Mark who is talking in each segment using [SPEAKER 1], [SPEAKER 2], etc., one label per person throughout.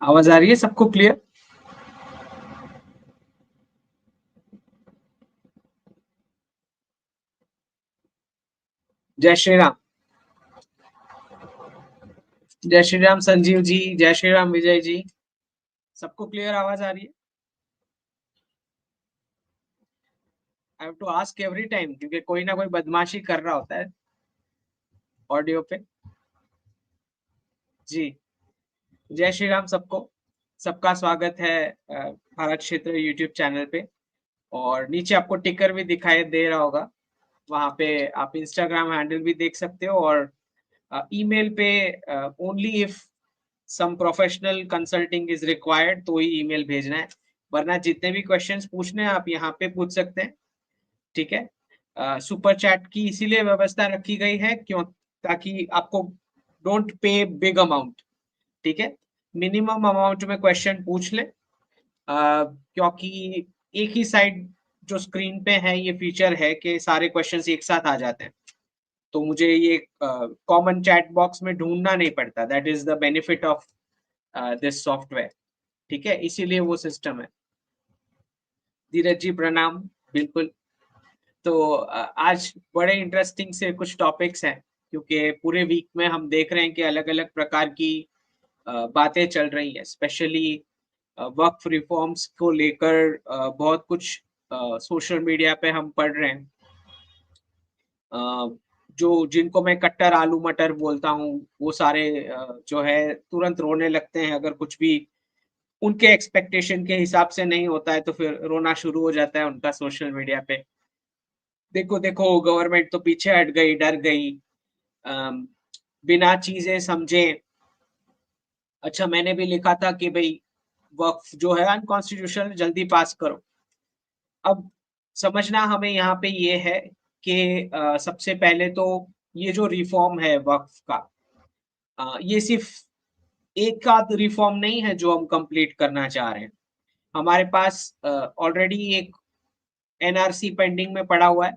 [SPEAKER 1] आवाज आ रही है सबको क्लियर? जय श्री राम। जय श्री राम संजीव जी, जय श्री राम विजय जी। सबको क्लियर आवाज आ रही है? I have to ask every time क्योंकि कोई ना कोई बदमाशी कर रहा होता है ऑडियो पे। जी, जय श्री राम सबको। सबका स्वागत है भारत क्षेत्र यूट्यूब चैनल पे। और नीचे आपको टिकर भी दिखाई दे रहा होगा, वहां पे आप इंस्टाग्राम हैंडल भी देख सकते हो। और ईमेल पे only if some professional consulting is required तो ही ईमेल भेजना है, वरना जितने भी क्वेश्चंस पूछने हैं आप यहाँ पे पूछ सकते हैं। ठीक है। सुपर चैट की इसीलिए व्यवस्था रखी गई है क्यों, ताकि आपको डोंट पे बिग अमाउंट। ठीक है, मिनिमम अमाउंट में क्वेश्चन पूछ ले, क्योंकि एक ही साइड जो स्क्रीन पे है ये फीचर है कि सारे क्वेश्चंस एक साथ आ जाते हैं, तो मुझे ये कॉमन चैट बॉक्स में ढूंढना नहीं पड़ता। That is the benefit of this software. ठीक है, इसीलिए वो सिस्टम है। धीरज जी प्रणाम। बिल्कुल। तो आज बड़े इंटरेस्टिंग से कुछ टॉपिक्स हैं, क्योंकि पूरे वीक में हम देख रहे हैं कि अलग अलग प्रकार की बातें चल रही हैं। स्पेशली वक्फ रिफॉर्म्स को लेकर बहुत कुछ सोशल मीडिया पे हम पढ़ रहे हैं। जो जिनको मैं कट्टर आलू मटर बोलता हूँ, वो सारे जो है तुरंत रोने लगते हैं अगर कुछ भी उनके एक्सपेक्टेशन के हिसाब से नहीं होता है, तो फिर रोना शुरू हो जाता है उनका सोशल मीडिया पे। देखो देखो गवर्नमेंट तो पीछे हट गई, डर गई, अम, बिना चीजें समझे। अच्छा, मैंने भी लिखा था कि भाई वक्फ जो है अनकॉन्स्टिट्यूशनल, जल्दी पास करो। अब समझना हमें यहाँ पे ये है कि सबसे पहले तो ये जो रिफॉर्म है वक्फ का, ये सिर्फ एक आध रिफॉर्म नहीं है जो हम कंप्लीट करना चाह रहे हैं। हमारे पास ऑलरेडी एक एनआरसी पेंडिंग में पड़ा हुआ है,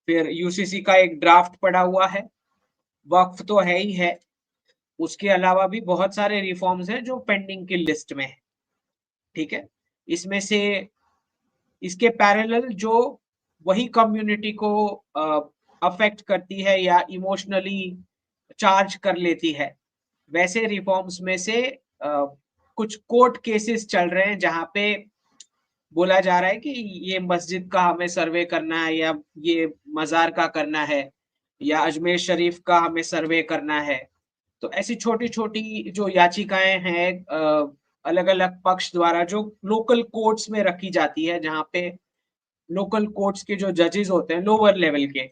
[SPEAKER 1] फिर यूसीसी का एक ड्राफ्ट पड़ा हुआ है, वक्फ तो है ही है, उसके अलावा भी बहुत सारे रिफॉर्म्स हैं जो पेंडिंग की लिस्ट में है। ठीक है, इसमें से इसके पैरेलल जो वही कम्युनिटी को अफेक्ट करती है या इमोशनली चार्ज कर लेती है, वैसे रिफॉर्म्स में से कुछ कोर्ट केसेस चल रहे हैं जहां पे बोला जा रहा है कि ये मस्जिद का हमें सर्वे करना है, या ये मजार का करना है, या अजमेर शरीफ का हमें सर्वे करना है। तो ऐसी छोटी-छोटी जो याचिकाएँ हैं अलग-अलग पक्ष द्वारा जो लोकल कोर्ट्स में रखी जाती है, जहाँ पे लोकल कोर्ट्स के जो जजेस होते हैं लोअर लेवल के,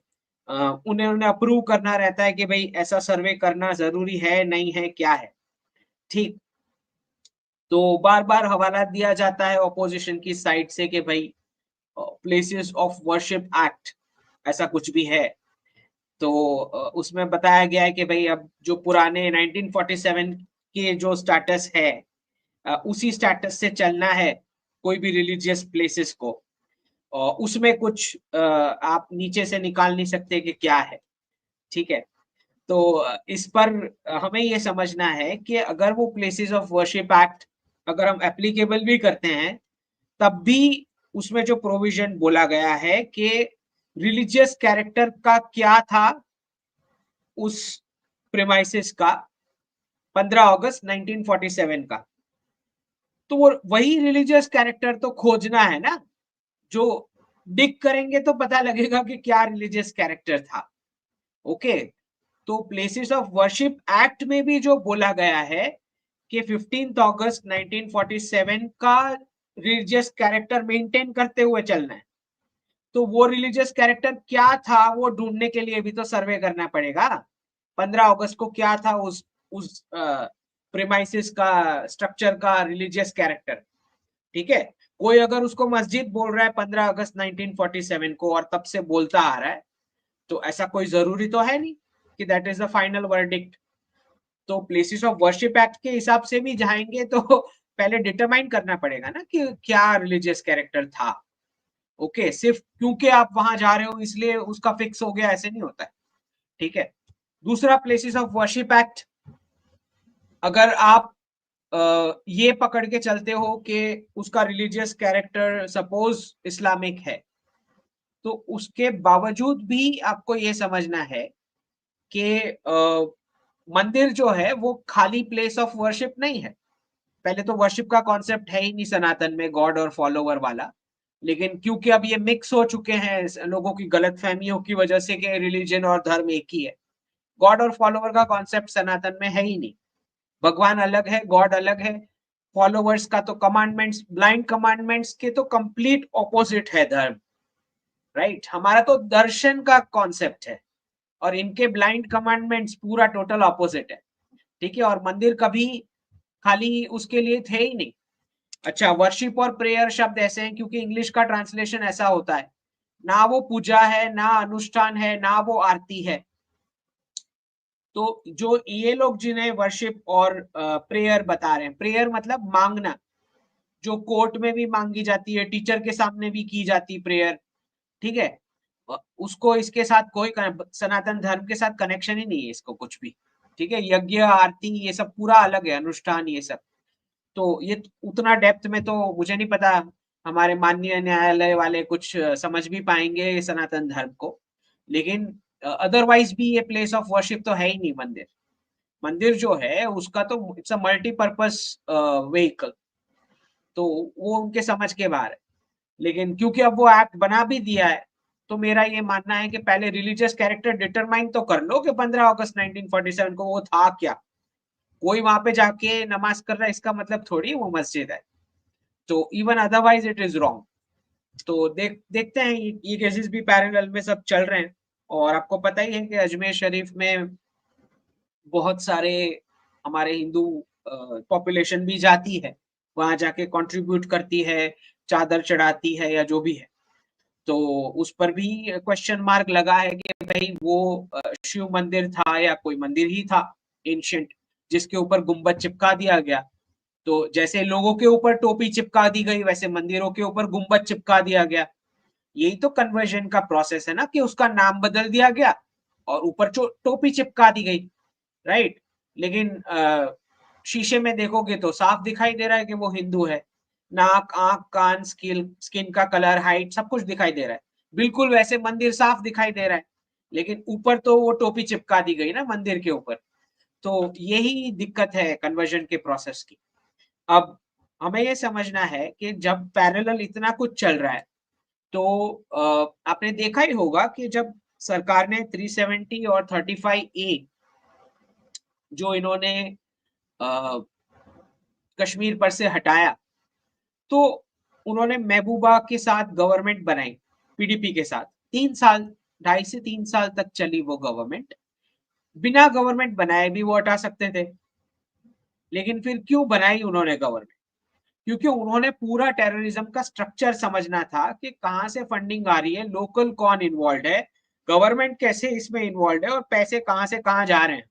[SPEAKER 1] उन्हें अप्रूव करना रहता है कि भई ऐसा सर्वे करना ज़रूरी है, नहीं है, क्या है? ठीक। तो बार-बार हवाला दिया जाता है ऑपोजिशन की साइड से कि भई प्लेसेस ऑफ वर्शिप एक्ट ऐसा कुछ भी है। तो उसमें बताया गया है कि भई अब जो पुराने 1947 के जो स्टेटस है, उसी स्टेटस से चलना है कोई भी रिलीजियस प्लेसेस को। उसमें कुछ आप नीचे से निकाल नहीं सकते कि क्या है। ठीक है? तो इस पर हमें ये समझना है कि अगर वो प्लेसेस ऑफ वर्शिप एक्ट अगर हम एप्लीकेबल भी करते हैं, तब भी उसमें जो प्रोविज़न बोला गया है कि रिलिजियस कैरेक्टर का क्या था उस प्रीमाइसेस का 15 अगस्त 1947 का। तो वो वही रिलिजियस कैरेक्टर तो खोजना है ना, जो डिग करेंगे तो पता लगेगा कि क्या रिलिजियस कैरेक्टर था। ओके, तो प्लेसेस ऑफ वर्शिप एक्ट में भी जो बोला गया है कि 15 अगस्त 1947 का रिलिजियस कैरेक्टर मेंटेन करते हुए चलना है। तो वो रिलीजियस कैरेक्टर क्या था वो ढूंढने के लिए भी तो सर्वे करना पड़ेगा। 15 अगस्त को क्या था उस प्रीमाइसेस का, स्ट्रक्चर का रिलीजियस कैरेक्टर। ठीक है, कोई अगर उसको मस्जिद बोल रहा है 15 अगस्त 1947 को और तब से बोलता आ रहा है, तो ऐसा कोई जरूरी तो है नहीं कि that is the final verdict. तो प्लेसेस ऑफ वर्शिप एक्ट के हिसाब से भी जाएंगे तो पहले डिटरमाइन करना पड़ेगा ना कि क्या रिलीजियस कैरेक्टर था। ओके, सिर्फ क्योंकि आप वहां जा रहे हो इसलिए उसका फिक्स हो गया, ऐसे नहीं होता है। ठीक है। दूसरा, प्लेसेस ऑफ वर्शिप एक्ट, अगर आप ये पकड़ के चलते हो कि उसका रिलीजियस कैरेक्टर सपोज इस्लामिक है, तो उसके बावजूद भी आपको ये समझना है कि मंदिर जो है वो खाली प्लेस ऑफ वर्शिप नहीं है। पहले तो वर्शिप का कॉन्सेप्ट है ही नहीं सनातन में, गॉड और फॉलोवर वाला। लेकिन क्योंकि अब ये मिक्स हो चुके हैं लोगों की गलतफहमियों की वजह से कि रिलीजन और धर्म एक ही है, गॉड और फॉलोवर का कॉन्सेप्ट सनातन में है ही नहीं। भगवान अलग है, गॉड अलग है, फॉलोवर्स का तो कमांडमेंट्स, ब्लाइंड कमांडमेंट्स के तो कंप्लीट ऑपोजिट है धर्म, राइट। हमारा तो दर्शन का कॉन्सेप्ट है और इनके ब्लाइंड कमांडमेंट्स पूरा टोटल ऑपोजिट है, ठीक है। और मंदिर कभी खाली उसके लिए थे ही नहीं। अच्छा, वर्शिप और प्रेयर शब्द ऐसे हैं क्योंकि इंग्लिश का ट्रांसलेशन ऐसा होता है, ना वो पूजा है, ना अनुष्ठान है, ना वो आरती है। तो जो ये लोग जिन्हें वर्शिप और प्रेयर बता रहे हैं, प्रेयर मतलब मांगना, जो कोर्ट में भी मांगी जाती है, टीचर के सामने भी की जाती प्रेयर, ठीक है। उसको इसके साथ कोई सनातन धर्म के साथ कनेक्शन ही नहीं है इसको कुछ भी, ठीक है। यज्ञ आरती ये सब पूरा अलग है, अनुष्ठान ये सब। तो ये उतना डेप्थ में तो मुझे नहीं पता हमारे माननीय न्यायालय वाले कुछ समझ भी पाएंगे सनातन धर्म को। लेकिन अदरवाइज भी ये प्लेस ऑफ वर्शिप तो है ही नहीं मंदिर। मंदिर जो है उसका तो इट्स अ मल्टीपर्पज व्हीकल, तो वो उनके समझ के बाहर है। लेकिन क्योंकि अब वो एक्ट बना भी दिया है, तो मेरा ये मानना है कि पहले रिलीजियस कैरेक्टर डिटरमाइन तो कर लो कि 15 अगस्त 1947 को वो था क्या। कोई वहां पे जाके नमाज कर रहा है इसका मतलब थोड़ी वो मस्जिद है। तो even otherwise it is wrong. तो देखते हैं, ये केसेस भी पैरेलल में सब चल रहे हैं। और आपको पता ही है कि अजमेर शरीफ में बहुत सारे हमारे हिंदू पॉपुलेशन भी जाती है, वहां जाके कंट्रीब्यूट करती है, चादर चढ़ाती है या जो भी है। तो उस पर भी क्वेश्चन मार्क लगा है कि भाई वो शिव मंदिर था या कोई मंदिर ही था एंशिएंट, जिसके ऊपर गुंबद चिपका दिया गया। तो जैसे लोगों के ऊपर टोपी चिपका दी गई, वैसे मंदिरों के ऊपर गुंबद चिपका दिया गया। यही तो कन्वर्जन का प्रोसेस है ना, कि उसका नाम बदल दिया गया और ऊपर टोपी चिपका दी गई, राइट। लेकिन शीशे में देखोगे तो साफ दिखाई दे रहा है कि वो हिंदू है। नाक, आंख, कान, स्किन का कलर, हाइट, सब कुछ दिखाई दे रहा है। बिल्कुल वैसे मंदिर साफ दिखाई दे रहा है, लेकिन ऊपर तो वो टोपी चिपका दी गई ना मंदिर के ऊपर। तो यही दिक्कत है कन्वर्जन के प्रोसेस की। अब हमें ये समझना है कि जब पैरेलल इतना कुछ चल रहा है, तो आपने देखा ही होगा कि जब सरकार ने 370 और 35A जो इन्होंने कश्मीर पर से हटाया, तो उन्होंने महबूबा के साथ गवर्नमेंट बनाई, पीडीपी के साथ 3 साल, 2.5 से 3 साल तक चली वो गवर्नमेंट। बिना गवर्नमेंट बनाए भी वो हटा सकते थे, लेकिन फिर क्यों बनाई उन्होंने गवर्नमेंट? क्योंकि उन्होंने पूरा टेररिज्म का स्ट्रक्चर समझना था कि कहां से फंडिंग आ रही है, लोकल कौन इन्वॉल्व है, गवर्नमेंट कैसे इसमें इन्वॉल्व है और पैसे कहां से कहां जा रहे हैं।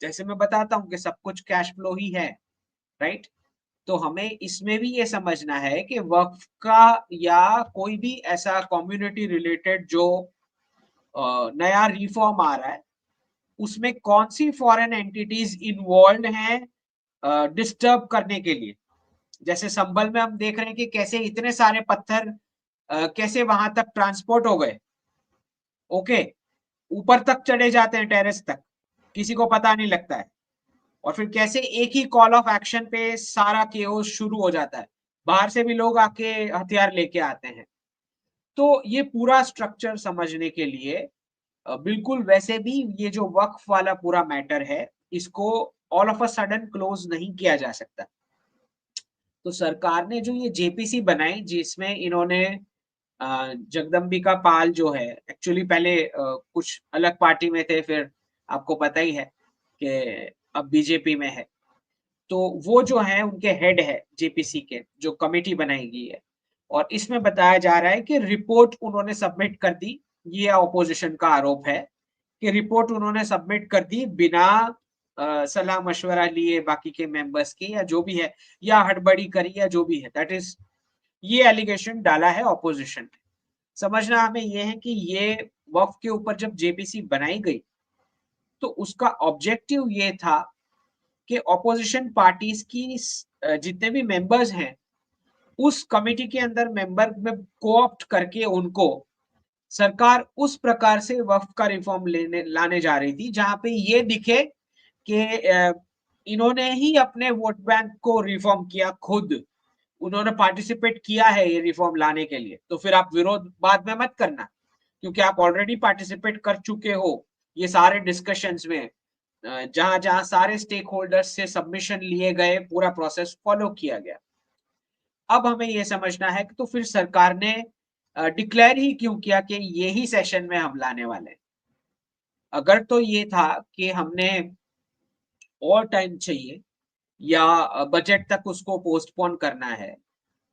[SPEAKER 1] जैसे मैं बताता हूँ कि सब कुछ कैश फ्लो ही है, राइट। तो हमें इसमें भी ये समझना है कि वक्फ का या कोई भी ऐसा कम्युनिटी रिलेटेड जो नया रिफॉर्म आ रहा है, उसमें कौन सी फॉरेन एंटिटीज इन्वॉल्व हैं डिस्टर्ब करने के लिए। जैसे संभल में हम देख रहे हैं कि कैसे इतने सारे पत्थर कैसे वहां तक ट्रांसपोर्ट हो गए, ओके, ऊपर तक चढ़े जाते हैं, टेरेस तक, किसी को पता नहीं लगता है। और फिर कैसे एक ही कॉल ऑफ एक्शन पे सारा केओस शुरू हो जाता है, बाहर से भी लोग आके हथियार लेके आते हैं। तो ये पूरा स्ट्रक्चर समझने के लिए बिल्कुल वैसे भी ये जो वक्फ वाला पूरा मैटर है, इसको all of a sudden close नहीं किया जा सकता। तो सरकार ने जो ये जेपीसी बनाई, जिसमें इन्होंने जगदम्बिका पाल जो है, एक्चुअली पहले कुछ अलग पार्टी में थे, फिर आपको पता ही है कि अब बीजेपी में है। तो वो जो है उनके हेड है जेपीसी के, जो कमेटी बनाई गई है। और इसमें बताया जा रहा है कि रिपोर्ट उन्होंने सबमिट कर दी, ये ऑपोजिशन का आरोप है कि रिपोर्ट उन्होंने सबमिट कर दी बिना सलाह मशवरा लिए बाकी के मेंबर्स के, या जो भी है, या हड़बड़ी करी, या जो भी है, दैट इज, ये एलिगेशन डाला है ऑपोजिशन ने। समझना हमें ये है कि ये वक्फ के ऊपर जब जेपीसी बनाई गई, तो उसका ऑब्जेक्टिव ये था कि ऑपोजिशन पार्टीज की जितने भी मेंबर्स हैं उस कमेटी के अंदर मेंबर में कोऑप्ट करके उनको सरकार उस प्रकार से वक्फ का रिफॉर्म लाने जा रही थी जहां पे ये दिखे कि इन्होंने ही अपने वोट बैंक को रिफॉर्म किया, खुद उन्होंने पार्टिसिपेट किया है ये रिफॉर्म लाने के लिए, तो फिर आप विरोध बाद में मत करना क्योंकि आप ऑलरेडी पार्टिसिपेट कर चुके हो ये सारे डिस्कशंस में, जहां जहां सारे स्टेक होल्डर्स से सबमिशन लिए गए, पूरा प्रोसेस फॉलो किया गया। अब हमें ये समझना है कि तो फिर सरकार ने डिक्लेयर ही क्यों किया कि यही सेशन में हम लाने वाले हैं। अगर तो ये था कि हमने और टाइम चाहिए या बजट तक उसको पोस्टपोन करना है,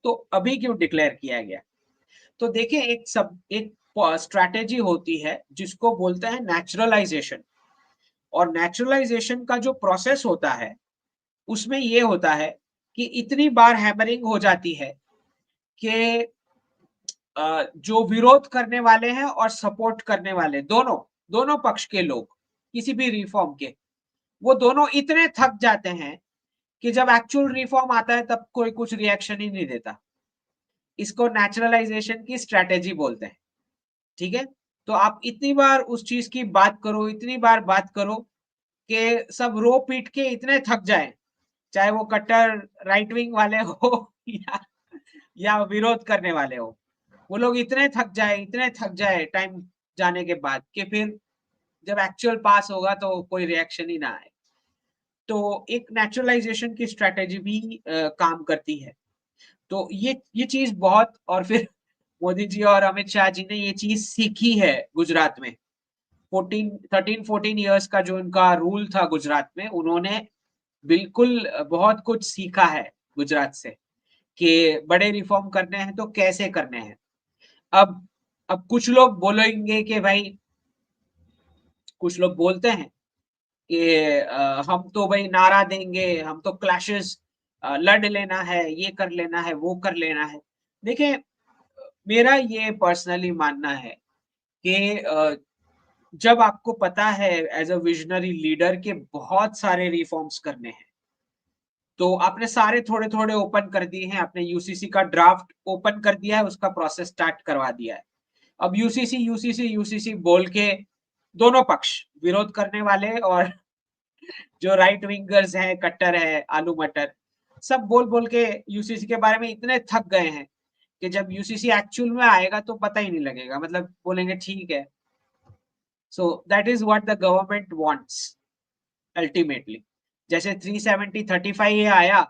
[SPEAKER 1] तो अभी क्यों डिक्लेयर किया गया? तो देखिए एक स्ट्रैटेजी होती है जिसको बोलते हैं नेचुरलाइजेशन, और नेचुरलाइजेशन का जो प्रोसेस होता है उसमें ये होता है कि इतनी बार हैमरिंग हो जाती है कि जो विरोध करने वाले हैं और सपोर्ट करने वाले दोनों दोनों पक्ष के लोग किसी भी रिफॉर्म के, वो दोनों इतने थक जाते हैं कि जब एक्चुअल रिफॉर्म आता है तब कोई कुछ रिएक्शन ही नहीं देता। इसको नेचुरलाइजेशन की स्ट्रैटेजी बोलते हैं। ठीक है, तो आप इतनी बार उस चीज की बात करो, इतनी बार बात करो कि सब रो पीट के इतने थक जाए, चाहे वो कट्टर राइट विंग वाले हो या विरोध करने वाले हो, वो लोग इतने थक जाए टाइम जाने के बाद कि फिर जब एक्चुअल पास होगा तो कोई रिएक्शन ही ना आए। तो एक नेचुरलाइजेशन की स्ट्रेटेजी भी काम करती है। तो ये चीज बहुत, और फिर मोदी जी और अमित शाह जी ने ये चीज सीखी है गुजरात में। 14 इयर्स का जो उनका रूल था गुजरात में, उन्होंने बिल्कुल बहुत कुछ सीखा है गुजरात से कि बड़े रिफॉर्म करने हैं तो कैसे करने हैं। अब कुछ लोग बोलेंगे कि भाई, कुछ लोग बोलते हैं कि हम तो भाई नारा देंगे, हम तो क्लैशेस लड़ लेना है, ये कर लेना है, वो कर लेना है। देखिए, मेरा ये पर्सनली मानना है कि जब आपको पता है एज अ विजनरी लीडर के बहुत सारे रिफॉर्म्स करने हैं, तो आपने सारे थोड़े-थोड़े ओपन कर दिए हैं, आपने यूसीसी का ड्राफ्ट ओपन कर दिया है, उसका प्रोसेस स्टार्ट करवा दिया है। अब यूसीसी बोल के दोनों पक्ष, विरोध करने वाले और जो राइट विंगर्स हैं, कट्टर है, आलू मटर, सब बोल-बोल के यूसीसी के बारे में इतने थक गए हैं कि जब यूसीसी एक्चुअल में आएगा तो पता ही नहीं लगेगा, मतलब बोलेंगे ठीक है। So that is what the government wants ultimately. जैसे 370-35 ये आया,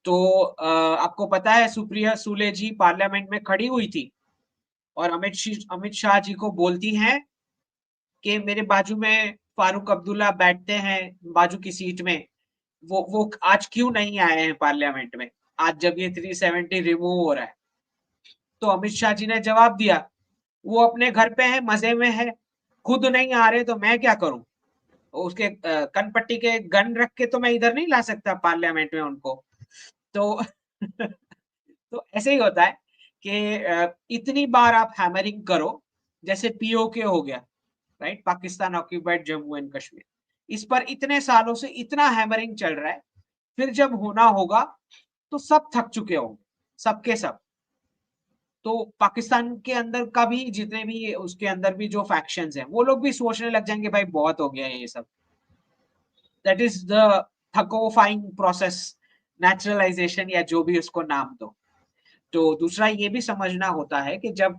[SPEAKER 1] तो आपको पता है सुप्रिया सुले जी पार्लियामेंट में खड़ी हुई थी और अमित शाह जी को बोलती हैं कि मेरे बाजू में फारूक अब्दुल्ला बैठते हैं बाजू की सीट में, वो आज क्यों नहीं आए हैं पार्लियामेंट में, आज जब ये 370 रिमूव हो रहा है। तो अमित शाह जी ने जवाब दिया, वो अपने घर पे है, मजे में है, खुद नहीं आ रहे तो मैं क्या करूं, उसके कनपट्टी के गन रख के तो मैं इधर नहीं ला सकता पार्लियामेंट में उनको। तो तो ऐसे ही होता है कि इतनी बार आप हैमरिंग करो, जैसे पीओके हो गया, right, Pakistan occupied Jammu and Kashmir, इस पर इतने सालों से इतना हैमरिंग चल रहा है, फिर जब होना होगा तो सब थक चुके होंगे, सबके सब। तो पाकिस्तान के अंदर का भी, जितने भी उसके अंदर भी जो फैक्शंस हैं, वो लोग भी सोचने लग जाएंगे भाई बहुत हो गया है ये सब। दैट इज द थकोफाइंग प्रोसेस, नेचुरलाइजेशन या जो भी उसको नाम दो। तो दूसरा ये भी समझना होता है कि जब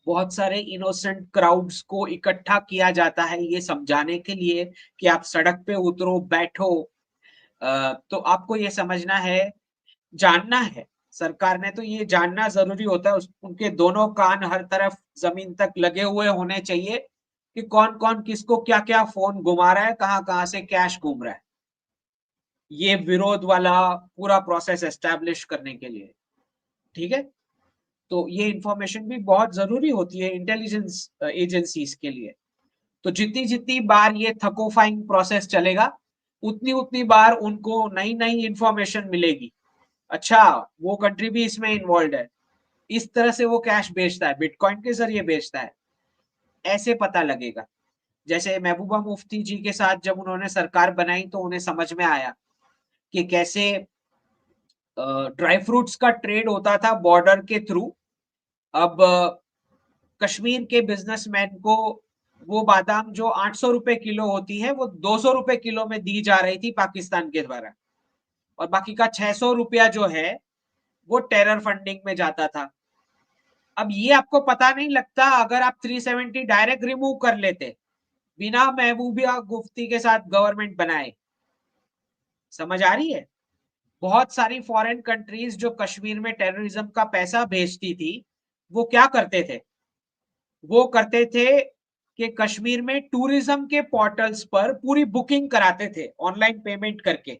[SPEAKER 1] बहुत सारे इनोसेंट क्राउड्स को इकट्ठा किया जाता है ये समझाने के लिए कि आप सड़क पे उतरो, बैठो, तो आपको ये समझना है, जानना है, सरकार ने तो ये जानना जरूरी होता है, उनके दोनों कान हर तरफ जमीन तक लगे हुए होने चाहिए कि कौन कौन किसको क्या क्या फोन घुमा रहा है, कहाँ कहाँ से कैश घूम रहा है, ये विरोध वाला पूरा प्रोसेस एस्टेब्लिश करने के लिए। ठीक है, तो ये इंफॉर्मेशन भी बहुत जरूरी होती है इंटेलिजेंस एजेंसीज के लिए। तो जितनी जितनी बार ये थकोफाइंग प्रोसेस चलेगा, उतनी उतनी बार उनको नई नई इंफॉर्मेशन मिलेगी। अच्छा, वो कंट्री भी इसमें इन्वॉल्व है, इस तरह से वो कैश बेचता है, बिटकॉइन के जरिए बेचता है, ऐसे पता लगेगा। जैसे महबूबा मुफ्ती जी के साथ जब उन्होंने सरकार बनाई तो उन्हें समझ में आया कि कैसे ड्राई फ्रूट्स का ट्रेड होता था बॉर्डर के थ्रू। अब कश्मीर के बिजनेसमैन को वो बादाम जो 800 रुपए किलो होती है वो 200 रुपए किलो में दी जा रही थी पाकिस्तान के द्वारा, और बाकी का 600 रुपया जो है वो टेरर फंडिंग में जाता था। अब ये आपको पता नहीं लगता अगर आप 370 डायरेक्ट रिमूव कर लेते बिना महबूबा मुफ्ती के साथ गवर्नमेंट बनाए। समझ आ रही है? बहुत सारी फॉरेन कंट्रीज जो कश्मीर में टेररिज्म का पैसा भेजती थी, वो क्या करते थे? वो करते थे कि कश्मीर में टूरिज्म के पोर्टल्स पर पूरी बुकिंग कराते थे ऑनलाइन पेमेंट करके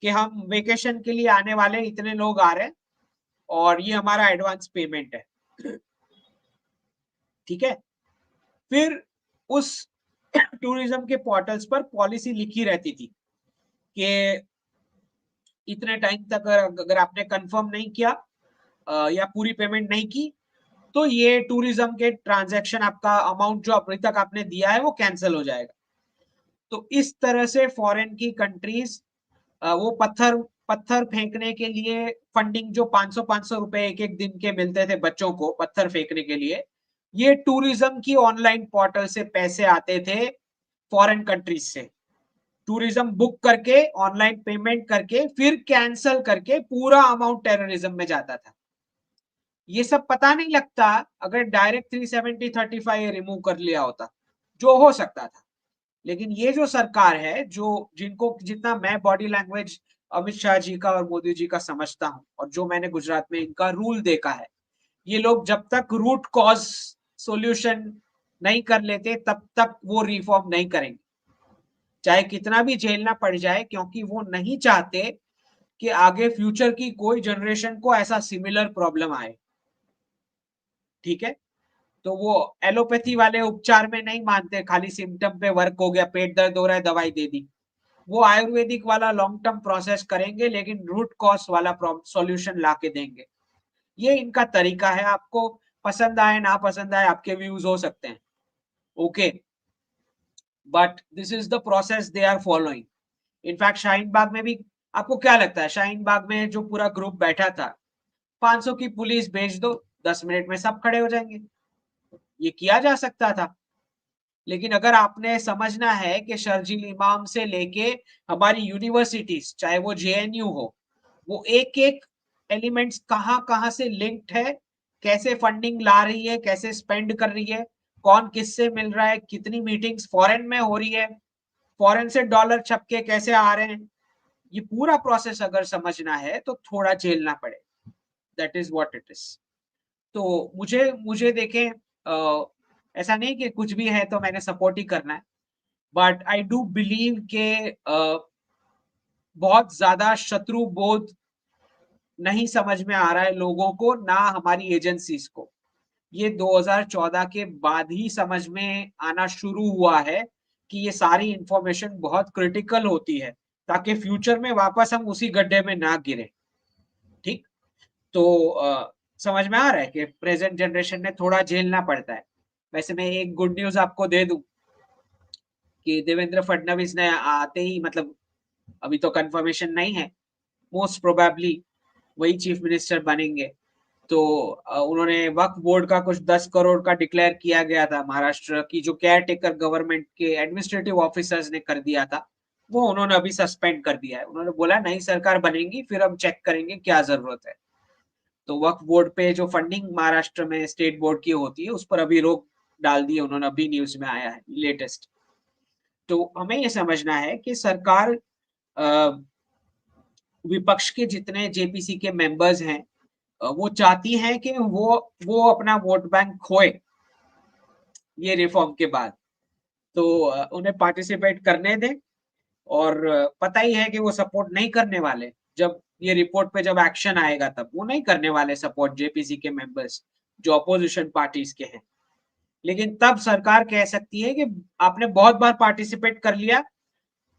[SPEAKER 1] कि हम वेकेशन के लिए आने वाले इतने लोग आ रहे हैं और ये हमारा एडवांस पेमेंट है। ठीक है? फिर उस टूरिज्म के पोर्टल्स पर पॉलिसी लिखी रहती थी कि इतने टाइम तक अगर आपने कंफर्म नहीं किया या पूरी पेमेंट नहीं की तो ये टूरिज्म के ट्रांजैक्शन आपका अमाउंट जो अभी तक आपने दिया है वो कैंसिल हो जाएगा। तो इस तरह से फॉरेन की कंट्रीज वो पत्थर पत्थर फेंकने के लिए फंडिंग जो 500-500 रुपए एक एक दिन के मिलते थे बच्चों को पत्थर फेंकने के लिए, ये टूरिज्म की ऑनलाइन पोर्टल से पैसे आते थे फॉरेन कंट्रीज से। टूरिज्म बुक करके ऑनलाइन पेमेंट करके फिर कैंसल करके पूरा अमाउंट टेररिज्म में जाता था। ये सब पता नहीं लगता अगर डायरेक्ट 370 35 रिमूव कर लिया होता, जो हो सकता था। लेकिन ये जो सरकार है जो जिनको जितना मैं बॉडी लैंग्वेज अमित शाह जी का और मोदी जी का समझता हूं और जो मैंने गुजरात में इनका रूल देखा है, ये लोग जब तक रूट कॉज सॉल्यूशन नहीं कर लेते तब तक वो रिफॉर्म नहीं करेंगे, चाहे कितना भी झेलना पड़ जाए, क्योंकि वो नहीं चाहते कि आगे फ्यूचर की कोई जनरेशन को ऐसा सिमिलर प्रॉब्लम आए। ठीक है? तो वो एलोपैथी वाले उपचार में नहीं मानते, खाली सिम्टम पे वर्क हो गया, पेट दर्द हो रहा है दवाई दे दी। वो आयुर्वेदिक वाला लॉन्ग टर्म प्रोसेस करेंगे लेकिन रूट कॉज वाला सॉल्यूशन ला के देंगे। ये इनका तरीका है। आपको पसंद आए ना पसंद आए, आपके व्यूज हो सकते हैं, okay, but this is the process they are following. In fact Shaheen Bagh में भी आपको क्या लगता है, शाहीन बाग में जो पूरा ग्रुप बैठा था, 500 की पुलिस भेज दो, 10 मिनट में सब खड़े हो जाएंगे। ये किया जा सकता था। लेकिन अगर आपने समझना है कि शर्जील इमाम से लेके हमारी यूनिवर्सिटीज, चाहे वो जेएनयू हो, वो एक एक एलिमेंट्स कहां कहां से लिंक्ड है, कैसे फंडिंग ला रही है, कैसे स्पेंड कर रही है, कौन किससे मिल रहा है, कितनी मीटिंग्स फॉरेन में हो रही है, फॉरेन से डॉलर छपके कैसे आ रहे हैं, ये पूरा प्रोसेस अगर समझना है तो थोड़ा झेलना पड़े। That is what it is. तो मुझे मुझे देखें, ऐसा नहीं कि कुछ भी है तो मैंने सपोर्ट ही करना है, बट आई डू बिलीव के बहुत ज्यादा शत्रु बोध नहीं समझ में आ रहा है लोगों को, ना हमारी एजेंसीज को। ये 2014 के बाद ही समझ में आना शुरू हुआ है कि ये सारी इंफॉर्मेशन बहुत क्रिटिकल होती है ताकि फ्यूचर में वापस हम उसी गड्ढे में ना गिरे। ठीक? तो समझ में आ रहा है कि प्रेजेंट जनरेशन ने थोड़ा झेलना पड़ता है। वैसे मैं एक गुड न्यूज आपको दे दूं कि देवेंद्र फडणवीस ने आते ही, मतलब अभी तो कंफर्मेशन नहीं है, मोस्ट प्रोबेबली वही चीफ मिनिस्टर बनेंगे। तो उन्होंने वक्फ बोर्ड का कुछ 10 करोड़ का डिक्लेयर किया गया था, महाराष्ट्र की जो केयर टेकर गवर्नमेंट के एडमिनिस्ट्रेटिव ऑफिसर्स ने कर दिया था, वो उन्होंने अभी सस्पेंड कर दिया है। उन्होंने बोला नई सरकार बनेगी फिर हम चेक करेंगे क्या जरूरत है। तो वक्फ बोर्ड पे जो फंडिंग महाराष्ट्र में स्टेट बोर्ड की होती है उस पर अभी रोक डाल दी है उन्होंने, अभी न्यूज में आया है लेटेस्ट। तो हमें ये समझना है कि सरकार, विपक्ष के जितने जेपीसी के मेंबर्स हैं, वो चाहती हैं कि वो अपना वोट बैंक खोए ये रिफॉर्म के बाद। तो उन्हें पार्टिसिपेट करने दें, और पता ही है कि वो सपोर्ट नहीं करने वाले। जब ये रिपोर्ट पे जब एक्शन आएगा तब वो नहीं करने वाले सपोर्ट, जेपीसी के मेंबर्स जो अपोजिशन पार्टीज के हैं। लेकिन तब सरकार कह सकती है कि आपने बहुत बार पार्टिसिपेट कर लिया,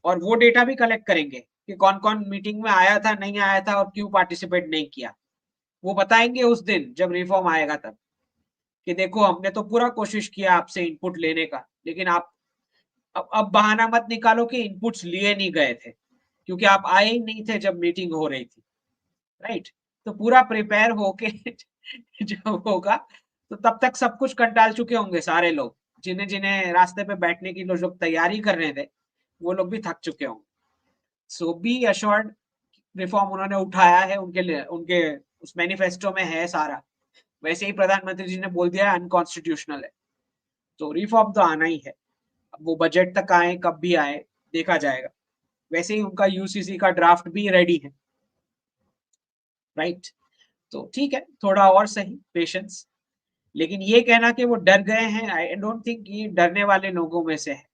[SPEAKER 1] और वो डेटा भी कलेक्ट करेंगे कि कौन कौन मीटिंग में आया था, नहीं आया था और क्यों पार्टिसिपेट नहीं किया। वो बताएंगे उस दिन जब रिफॉर्म आएगा तब कि देखो हमने तो पूरा कोशिश किया आपसे इनपुट लेने का, लेकिन आप अब बहाना मत निकालो कि इनपुट्स लिए नहीं गए थे, क्योंकि आप आए ही नहीं थे जब मीटिंग हो रही थी, राइट? तो पूरा प्रिपेयर होके जब होगा, तो तब तक सब कुछ कर डाल चुके होंगे सारे लोग, जिन्हें रास्ते पे बैठने की जो तैयारी कर रहे थे, वो लोग भी थक चुके होंगे। सो बी अश्योर्ड, रिफॉर्म उन्होंने उठाया है, उनके लिए, उनके उस मैनिफेस्टो में है सारा। वैसे ही प्रधानमंत्री जी ने बोल दिया अनकॉन्स्टिट्यूशनल है, तो रिफॉर्म तो आना ही है। अब वो बजट तक आए, कब भी आए, देखा जाएगा। वैसे ही उनका यूसीसी का ड्राफ्ट भी रेडी है, राइट? तो ठीक है, थोड़ा और सही, पेशेंस। लेकिन ये कहना कि वो डर गए हैं, आई डोंट थिंक ये डरने वाले लोगों में से है।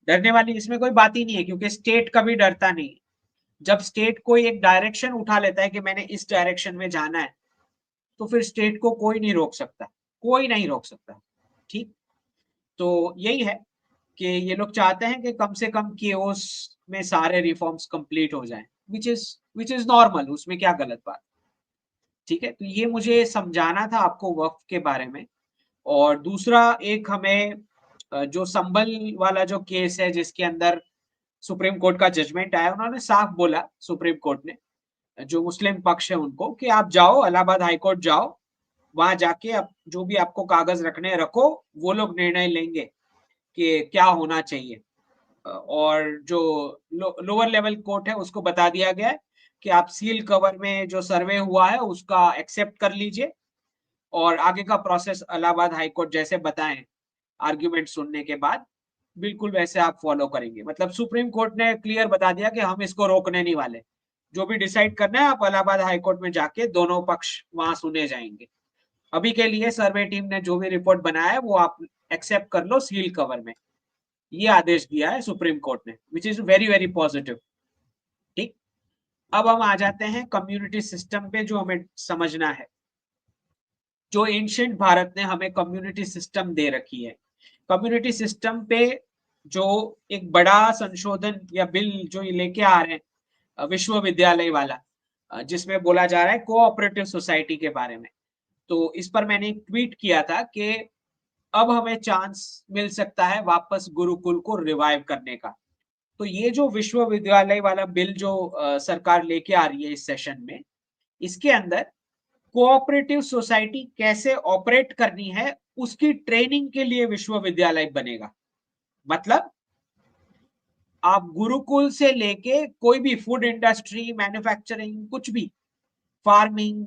[SPEAKER 1] डरने वाली इसमें कोई बात ही नहीं है, क्योंकि स्टेट कभी डरता नहीं। जब स्टेट कोई एक डायरेक्शन उठा लेता है कि मैंने इस डायरेक्शन में जाना है, तो फिर स्टेट को कोई नहीं रोक सकता, कोई नहीं रोक सकता, ठीक? तो यही है कि ये लोग चाहते हैं कि कम से कम केओस में सारे रिफॉर्म्स कंप्लीट हो जाएं, विच इज नॉर्मल, उसमें क्या गलत बात, ठीक है? तो ये मुझे समझाना था आपको वक्फ के बारे में। और दूसरा, एक हमें जो संभल वाला जो केस है, जिसके अंदर सुप्रीम कोर्ट का जजमेंट आया, उन्होंने साफ बोला, सुप्रीम कोर्ट ने, जो मुस्लिम पक्ष है उनको, कि आप जाओ इलाहाबाद हाई कोर्ट जाओ, वहां जाके आप जो भी आपको कागज रखने रखो, वो लोग निर्णय लेंगे कि क्या होना चाहिए। और जो लोअर लेवल कोर्ट है, उसको बता दिया गया है कि आप सील कवर में जो सर्वे हुआ है उसका एक्सेप्ट कर लीजिए, और आगे का प्रोसेस इलाहाबाद हाई कोर्ट जैसे बताएं आर्ग्यूमेंट सुनने के बाद, बिल्कुल वैसे आप फॉलो करेंगे। मतलब सुप्रीम कोर्ट ने क्लियर बता दिया कि हम इसको रोकने नहीं वाले, जो भी डिसाइड करना है आप इलाहाबाद हाई कोर्ट में जाके दोनों पक्ष वहां सुने जाएंगे। अभी के लिए सर्वे टीम ने जो भी रिपोर्ट बनाया है वो आप एक्सेप्ट कर लो सील कवर में, ये आदेश दिया है सुप्रीम कोर्ट ने, which is very very positive, ठीक? अब हम आ जाते हैं कम्युनिटी सिस्टम पे, जो हमें समझना है। जो एंशिएंट भारत ने हमें कम्युनिटी सिस्टम दे रखी है, कम्युनिटी सिस्टम पे जो एक बड़ा संशोधन या बिल जो ये लेके आ रहे हैं विश्वविद्यालय वाला, जिसमें बोला जा रहा है कोऑपरेटिव सोसाइटी के बारे में। तो इस पर मैंने एक ट्वीट किया था कि अब हमें चांस मिल सकता है वापस गुरुकुल को रिवाइव करने का। तो ये जो विश्वविद्यालय वाला बिल जो सरकार लेके आ रही है इस सेशन में, इसके अंदर कोऑपरेटिव सोसाइटी कैसे ऑपरेट करनी है उसकी ट्रेनिंग के लिए विश्वविद्यालय बनेगा। मतलब आप गुरुकुल से लेके कोई भी फूड इंडस्ट्री, मैन्युफैक्चरिंग, कुछ भी, फार्मिंग,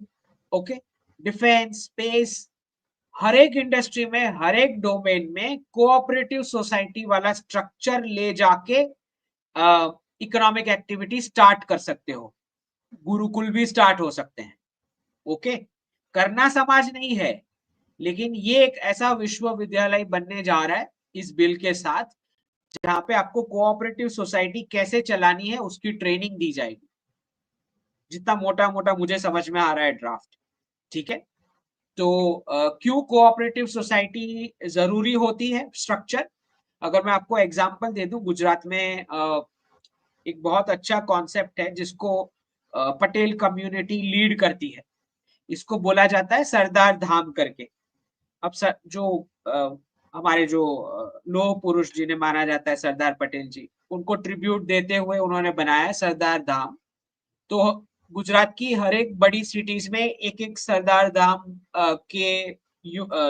[SPEAKER 1] ओके, डिफेंस, स्पेस, हर एक इंडस्ट्री में, हर एक डोमेन में कोऑपरेटिव सोसाइटी वाला स्ट्रक्चर ले जाके इकोनॉमिक एक्टिविटी स्टार्ट कर सकते हो। गुरुकुल भी स्टार्ट हो सकते हैं, ओके? करना समाज नहीं है, लेकिन ये एक ऐसा विश्वविद्यालय बनने जा रहा है इस बिल के साथ, जहां पे आपको कोऑपरेटिव सोसाइटी कैसे चलानी है उसकी ट्रेनिंग दी जाएगी, जितना मोटा मोटा मुझे समझ में आ रहा है ड्राफ्ट, ठीक है? तो क्यों कोऑपरेटिव सोसाइटी जरूरी होती है स्ट्रक्चर? अगर मैं आपको एग्जांपल दे दूं, गुजरात में एक बहुत अच्छा कॉन्सेप्ट है जिसको पटेल कम्युनिटी लीड करती है। इसको बोला जाता है सरदार धाम करके। अब जो हमारे जो लोह पुरुष जिन्हें माना जाता है सरदार पटेल जी, उनको ट्रिब्यूट देते हुए उन्होंने बनाया है सरदार धाम। तो गुजरात की हर एक बड़ी सिटीज में एक एक सरदार धाम के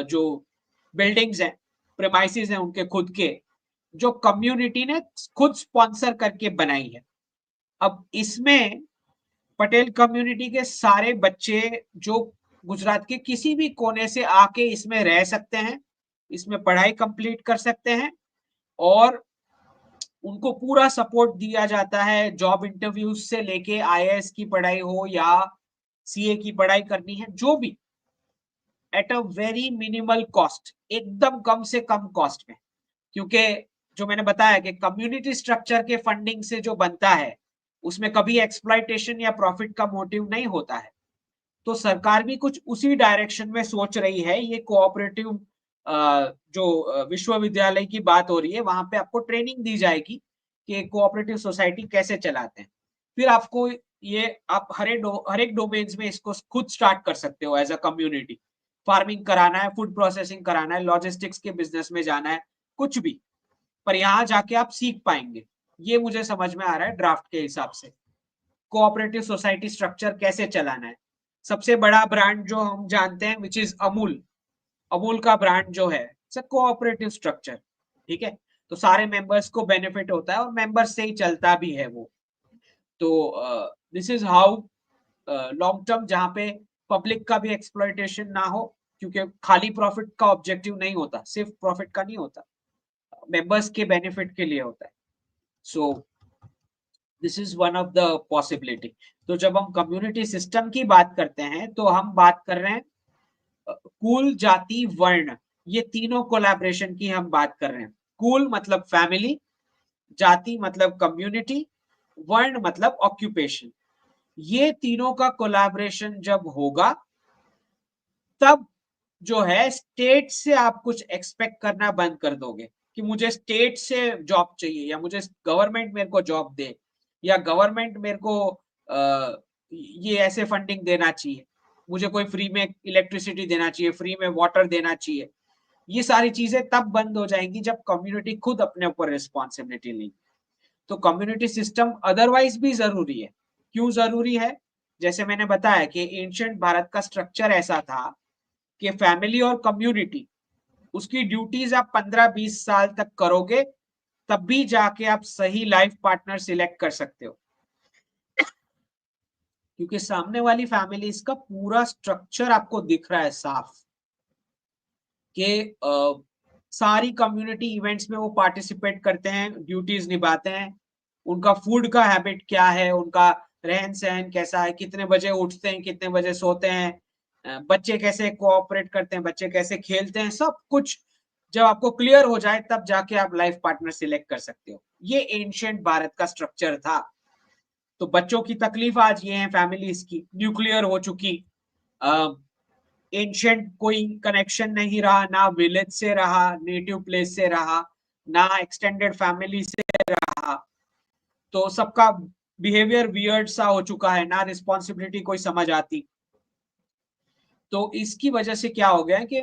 [SPEAKER 1] जो बिल्डिंग्स हैं, प्रेमाइसेस हैं उनके खुद के, जो कम्युनिटी ने खुद स्पॉन्सर करके बनाई है। अब इसमें पटेल कम्युनिटी के सारे बच्चे जो गुजरात के किसी भी कोने से आके इसमें रह सकते हैं, इसमें पढ़ाई कंप्लीट कर सकते हैं, और उनको पूरा सपोर्ट दिया जाता है। जॉब इंटरव्यूज से लेके आईएएस की पढ़ाई हो या सीए की पढ़ाई करनी है, जो भी, at a very minimal cost, एकदम कम से कम कॉस्ट में। क्योंकि जो मैंने बताया कि कम्युनिटी स्ट्रक्चर के फंडिंग से जो बनता है, उसमें कभी एक्सप्लॉइटेशन या प्रॉफिट का मोटिव नहीं होता है। तो सरकार भी कुछ उसी डायरेक्शन में सोच रही है। ये कोऑपरेटिव जो विश्वविद्यालय की बात हो रही है, वहां पे आपको ट्रेनिंग दी जाएगी कि कोऑपरेटिव सोसाइटी कैसे चलाते हैं। फिर आपको ये, आप हर एक डोमेन्स में इसको खुद स्टार्ट कर सकते हो एज अ कम्युनिटी। फार्मिंग कराना है, फूड प्रोसेसिंग कराना है, लॉजिस्टिक्स के बिजनेस में जाना है, कुछ भी, पर यहाँ जाके आप सीख पाएंगे। ये मुझे समझ में आ रहा है ड्राफ्ट के हिसाब से कोऑपरेटिव सोसाइटी स्ट्रक्चर कैसे चलाना है। सबसे बड़ा ब्रांड जो हम जानते हैं विच इज अमूल, अमूल का ब्रांड जो है इट्स कोऑपरेटिव स्ट्रक्चर, ठीक है। तो सारे मेंबर्स को बेनिफिट होता है और मेंबर्स से ही चलता भी है वो। तो this is how long term, जहां पे पब्लिक का भी एक्सप्लॉयटेशन ना हो, क्योंकि खाली प्रॉफिट का ऑब्जेक्टिव नहीं होता, सिर्फ प्रॉफिट का नहीं होता, मेंबर्स के बेनिफिट के लिए होता है। So this is one of the possibility. तो जब हम कम्युनिटी सिस्टम की बात करते हैं तो हम बात कर रहे हैं कुल, जाति, वर्ण, ये तीनों कोलैबोरेशन की हम बात कर रहे हैं। कुल मतलब फैमिली, जाति मतलब कम्युनिटी, वर्ण मतलब ऑक्यूपेशन। ये तीनों का कोलैबोरेशन जब होगा तब जो है स्टेट से आप कुछ एक्सपेक्ट करना बंद कर दोगे कि मुझे स्टेट से जॉब चाहिए या मुझे गवर्नमेंट मेरे को जॉब दे या गवर्नमेंट मेरे को ये ऐसे फंडिंग देना चाहिए, मुझे कोई फ्री में इलेक्ट्रिसिटी देना चाहिए, फ्री में वाटर देना चाहिए। ये सारी चीजें तब बंद हो जाएंगी जब कम्युनिटी खुद अपने ऊपर रिस्पॉन्सिबिलिटी लेगी। तो कम्युनिटी सिस्टम अदरवाइज भी जरूरी है। क्यों जरूरी है? जैसे मैंने बताया कि एंशिएंट भारत का स्ट्रक्चर ऐसा था कि फैमिली और कम्युनिटी, उसकी ड्यूटीज आप 15-20 साल तक करोगे तब भी जाके आप सही लाइफ पार्टनर सिलेक्ट कर सकते हो, क्योंकि सामने वाली फैमिलीज का पूरा स्ट्रक्चर आपको दिख रहा है साफ कि सारी कम्युनिटी इवेंट्स में वो पार्टिसिपेट करते हैं, ड्यूटीज निभाते हैं, उनका फूड का हैबिट क्या है, उनका रहन सहन कैसा है, कितने बजे उठते हैं, कितने बजे सोते हैं, बच्चे कैसे कोऑपरेट करते हैं, बच्चे कैसे खेलते हैं, सब कुछ जब आपको क्लियर हो जाए तब जाके आप लाइफ पार्टनर सिलेक्ट कर सकते हो। ये एंशिएंट भारत का स्ट्रक्चर था। तो बच्चों की तकलीफ आज ये है, फैमिलीज की न्यूक्लियर हो चुकी, एंशिएंट कोई कनेक्शन नहीं रहा, ना विलेज से रहा, नेटिव प्लेस से रहा, ना एक्सटेंडेड फैमिली से रहा। तो सबका बिहेवियर वियर्ड सा हो चुका है, ना रिस्पॉन्सिबिलिटी कोई समझ आती। तो इसकी वजह से क्या हो गया है कि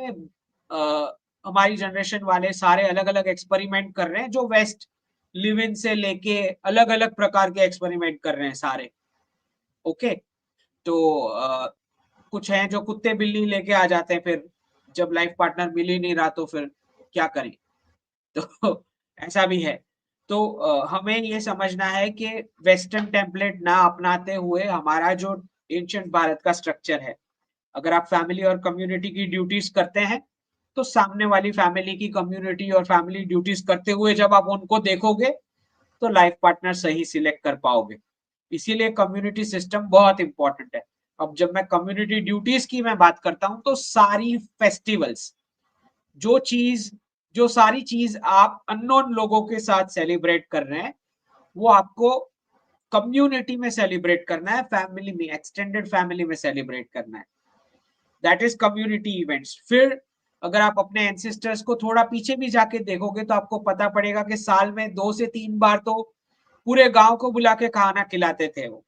[SPEAKER 1] हमारी जनरेशन वाले सारे अलग अलग एक्सपेरिमेंट कर रहे हैं, जो वेस्ट लिव इन से लेके अलग अलग प्रकार के एक्सपेरिमेंट कर रहे हैं सारे। ओके, तो कुछ हैं जो कुत्ते बिल्ली लेके आ जाते हैं, फिर जब लाइफ पार्टनर मिल ही नहीं रहा तो फिर क्या करें। तो ऐसा भी है। तो हमें ये समझना है कि वेस्टर्न टेम्पलेट ना अपनाते हुए हमारा जो एंशिएंट भारत का स्ट्रक्चर है, अगर आप फैमिली और कम्युनिटी की ड्यूटीज करते हैं तो सामने वाली फैमिली की कम्युनिटी और फैमिली ड्यूटीज करते हुए जब आप उनको देखोगे तो लाइफ पार्टनर सही सिलेक्ट कर पाओगे। इसीलिए कम्युनिटी सिस्टम बहुत इंपॉर्टेंट है। अब जब मैं कम्युनिटी ड्यूटीज की मैं बात करता हूं तो सारी फेस्टिवल्स, जो चीज जो सारी चीज आप अननोन लोगों के साथ सेलिब्रेट कर रहे हैं वो आपको कम्युनिटी में सेलिब्रेट करना है, फैमिली में, एक्सटेंडेड फैमिली में सेलिब्रेट करना है। That is community events. फिर अगर आप अपने एंसेस्टर्स को थोड़ा पीछे भी जाके देखोगे तो आपको पता पड़ेगा कि साल में 2 से 3 बार तो पूरे गांव को बुला के खाना खिलाते थे वो,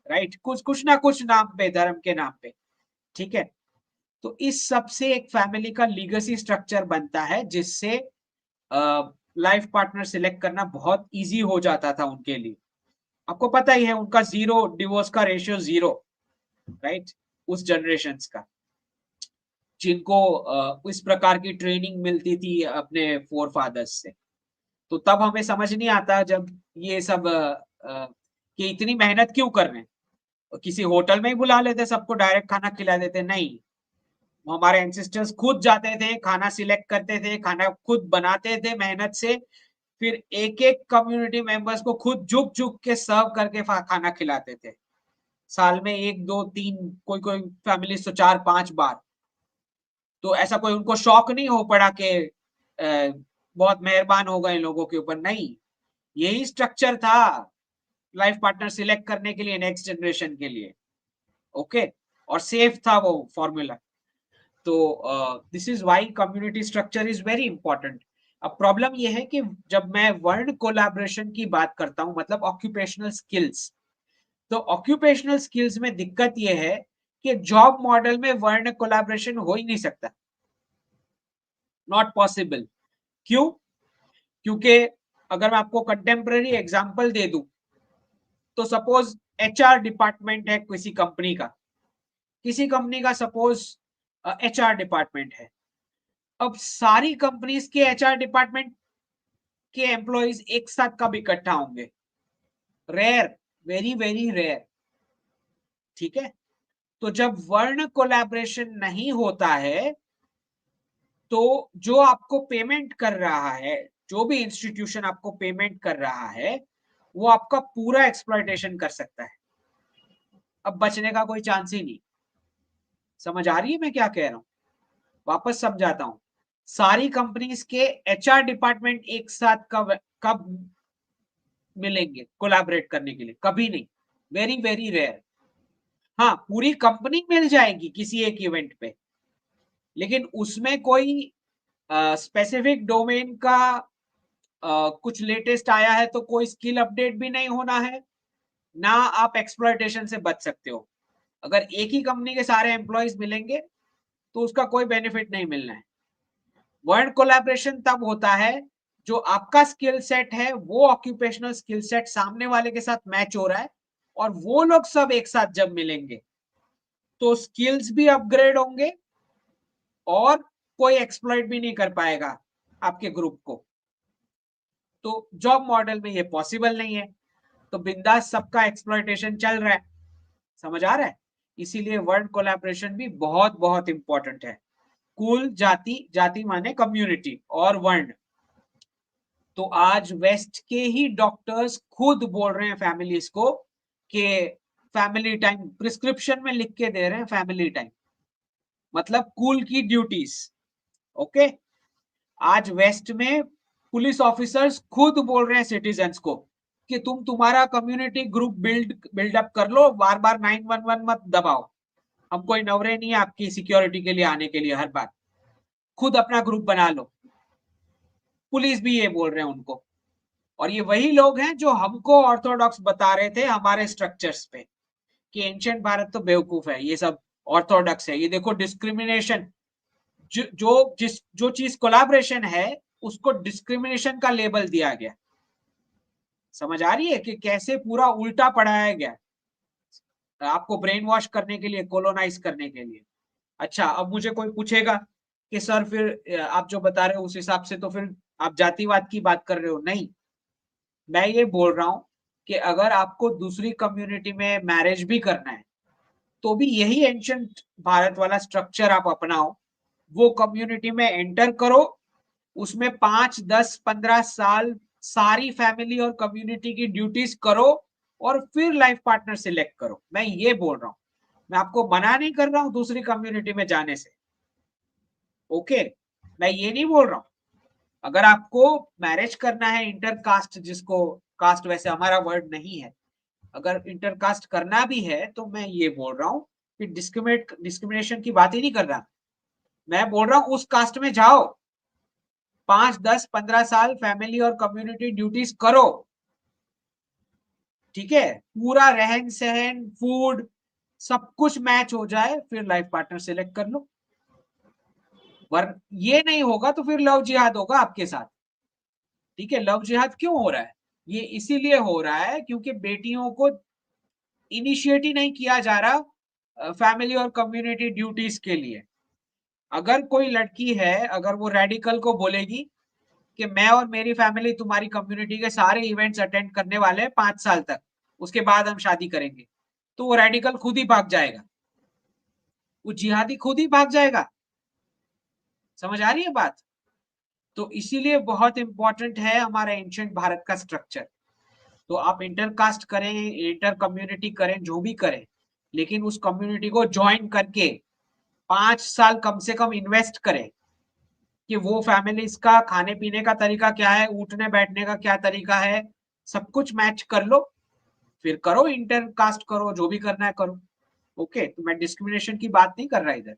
[SPEAKER 1] राइट, कुछ ना कुछ नाम पे, धर्म के नाम पे, ठीक है। तो इस सब से एक फैमिली का लीगेसी स्ट्रक्चर बनता है जिससे लाइफ पार्टनर सिलेक्ट करना बहुत इजी हो जाता था उनके लिए। आपको पता ही है उनका जीरो डिवोर्स का रेशियो, जीरो, राइट, उस जनरेशन का, जिनको इस प्रकार की ट्रेनिंग मिलती थी अपने फोर फादर्स से। तो तब हमें समझ नहीं आता जब ये सब कि इतनी मेहनत क्यों कर रहे हैं, किसी होटल में ही बुला लेते सबको, डायरेक्ट खाना खिला देते, नहीं। हमारे एंसेस्टर्स खुद जाते थे, खाना सिलेक्ट करते थे, खाना खुद बनाते थे मेहनत से, फिर एक एक कम्युनिटी मेंबर्स को खुद झुक झुक के सर्व करके खाना खिलाते थे। साल में 1, 2, 3, कोई कोई फैमिली तो 4, 5 बार। तो ऐसा कोई उनको शौक नहीं हो पड़ा कि बहुत मेहरबान हो गए लोगों के ऊपर, नहीं। यही स्ट्रक्चर था लाइफ पार्टनर सिलेक्ट करने के लिए नेक्स्ट जनरेशन के लिए। ओके, और सेफ था वो फॉर्मूला। तो this is why community structure is very important. अब प्रॉब्लम ये है कि जब मैं वर्ण कोलैबोरेशन की बात करता हूं, मतलब ऑक्यूपेशनल स्किल्स, तो ऑक्यूपेशनल स्किल्स में दिक्कत ये है कि जॉब मॉडल में वर्ण कोलैबोरेशन हो ही नहीं सकता, नॉट पॉसिबल। क्यों? क्योंकि अगर मैं आपको कंटेम्पररी एग्जांपल दे दूं, तो सपोज एचआर डिपार्टमेंट है किसी कंपनी का सपोज एचआर डिपार्टमेंट है। अब सारी कंपनीज के एचआर डिपार्टमेंट के एम्प्लॉइज एक साथ कब इकट्ठा होंगे? Rare, very very rare. ठीक है, तो जब वर्ण कोलैबोरेशन नहीं होता है, तो जो आपको पेमेंट कर रहा है, जो भी इंस्टीट्यूशन आपको पेमेंट कर रहा है, वो आपका पूरा एक्सप्लॉयटेशन कर सकता है। अब बचने का कोई चांस ही नहीं। समझ आ रही है मैं क्या कह रहा हूं? वापस समझाता हूं। सारी कंपनीज के एचआर डिपार्टमेंट एक साथ कब मिलेंगे कोलैबोरेट करने के लिए? कभी नहीं, वेरी वेरी रेयर। हाँ, पूरी कंपनी मिल जाएगी किसी एक इवेंट पे, लेकिन उसमें कोई स्पेसिफिक डोमेन का कुछ लेटेस्ट आया है तो कोई स्किल अपडेट भी नहीं होना है, ना आप एक्सप्लॉयटेशन से बच सकते हो। अगर एक ही कंपनी के सारे एम्प्लॉयज मिलेंगे तो उसका कोई बेनिफिट नहीं मिलना है। वर्ड कोलैबोरेशन तब होता है जो आपका स्किल सेट है, वो ऑक्यूपेशनल स्किल सेट सामने वाले के साथ मैच हो रहा है, और वो लोग सब एक साथ जब मिलेंगे तो स्किल्स भी अपग्रेड होंगे और कोई एक्सप्लॉइट भी नहीं कर पाएगा आपके ग्रुप को। तो जॉब मॉडल में ये पॉसिबल नहीं है, तो बिंदास सबका एक्सप्लॉइटेशन चल रहा है। समझ आ रहा है? इसीलिए वर्ड कोलैबोरेशन भी बहुत बहुत इंपॉर्टेंट है। कुल जाति, जाति माने कम्युनिटी, और वर्ण। तो आज वेस्ट के ही डॉक्टर्स खुद बोल रहे हैं फैमिलीज को कि फैमिली टाइम प्रिस्क्रिप्शन में लिख के दे रहे हैं, फैमिली टाइम मतलब कुल की ड्यूटीज। ओके, आज वेस्ट में पुलिस ऑफिसर्स खुद बोल रहे हैं सिटीजन्स को कि तुम्हारा कम्युनिटी ग्रुप बिल्डअप कर लो, बार बार 911 मत दबाओ, हम कोई नवरे नहीं है आपकी सिक्योरिटी के लिए आने के लिए, हर बार खुद अपना ग्रुप बना लो। पुलिस भी ये बोल रहे हैं उनको, और ये वही लोग हैं जो हमको ऑर्थोडॉक्स बता रहे थे हमारे स्ट्रक्चर्स पे कि एंशिएंट भारत तो बेवकूफ है, ये सब ऑर्थोडॉक्स है। ये देखो डिस्क्रिमिनेशन, जो चीज कोलैबोरेशन है उसको डिस्क्रिमिनेशन का लेबल दिया गया। समझ आ रही है कि कैसे पूरा उल्टा पढ़ाया गया आपको, ब्रेन वॉश करने के लिए, कोलोनाइज करने के लिए। अच्छा, अब मुझे कोई पूछेगा कि सर फिर आप जो बता रहे हो उस हिसाब से तो फिर आप जातिवाद की बात कर रहे हो। नहीं, मैं ये बोल रहा हूं कि अगर आपको दूसरी कम्युनिटी में मैरिज भी करना है तो भी यही एंशिएंट भारत वाला स्ट्रक्चर आप अपनाओ, वो कम्युनिटी में एंटर करो, उसमें 5, 10, 15 साल सारी फैमिली और कम्युनिटी की ड्यूटीज करो, और फिर लाइफ पार्टनर सिलेक्ट करो। मैं ये बोल रहा हूं, मैं आपको मना नहीं कर रहा हूं दूसरी कम्युनिटी में जाने से। ओके, मैं ये नहीं बोल रहा हूं। अगर आपको मैरिज करना है इंटर कास्ट, जिसको कास्ट वैसे हमारा वर्ड नहीं है, अगर इंटर कास्ट करना भी है तो मैं ये बोल रहा हूँ कि डिस्क्रिमिनेशन की बात ही नहीं कर रहा। मैं बोल रहा हूँ उस कास्ट में जाओ, 5, 10, 15 साल फैमिली और कम्युनिटी ड्यूटीज करो, ठीक है, पूरा रहन सहन, फूड, सब कुछ मैच हो जाए, फिर लाइफ पार्टनर सिलेक्ट कर लो। ये नहीं होगा तो फिर लव जिहाद होगा आपके साथ। ठीक है, लव जिहाद क्यों हो रहा है? ये इसीलिए हो रहा है क्योंकि बेटियों को इनिशिएट ही नहीं किया जा रहा फैमिली और कम्युनिटी ड्यूटीज के लिए। अगर कोई लड़की है, अगर वो रेडिकल को बोलेगी कि मैं और मेरी फैमिली तुम्हारी कम्युनिटी के सारे इवेंट्स अटेंड करने वाले हैं 5 साल तक, उसके बाद हम शादी करेंगे, तो वो रेडिकल खुद ही भाग जाएगा, वो जिहादी खुद ही भाग जाएगा। समझ आ रही है बात? तो इसीलिए बहुत इंपॉर्टेंट है हमारा एंशिएंट भारत का स्ट्रक्चर। तो आप इंटरकास्ट करें, इंटर कम्युनिटी करें, जो भी करें, लेकिन उस कम्युनिटी को ज्वाइन करके 5 साल कम से कम इन्वेस्ट करें कि वो फैमिलीज का खाने पीने का तरीका क्या है, उठने बैठने का क्या तरीका है, सब कुछ मैच कर लो, फिर करो, इंटरकास्ट करो, जो भी करना है करो। ओके, तो मैं डिस्क्रिमिनेशन की बात नहीं कर रहा इधर,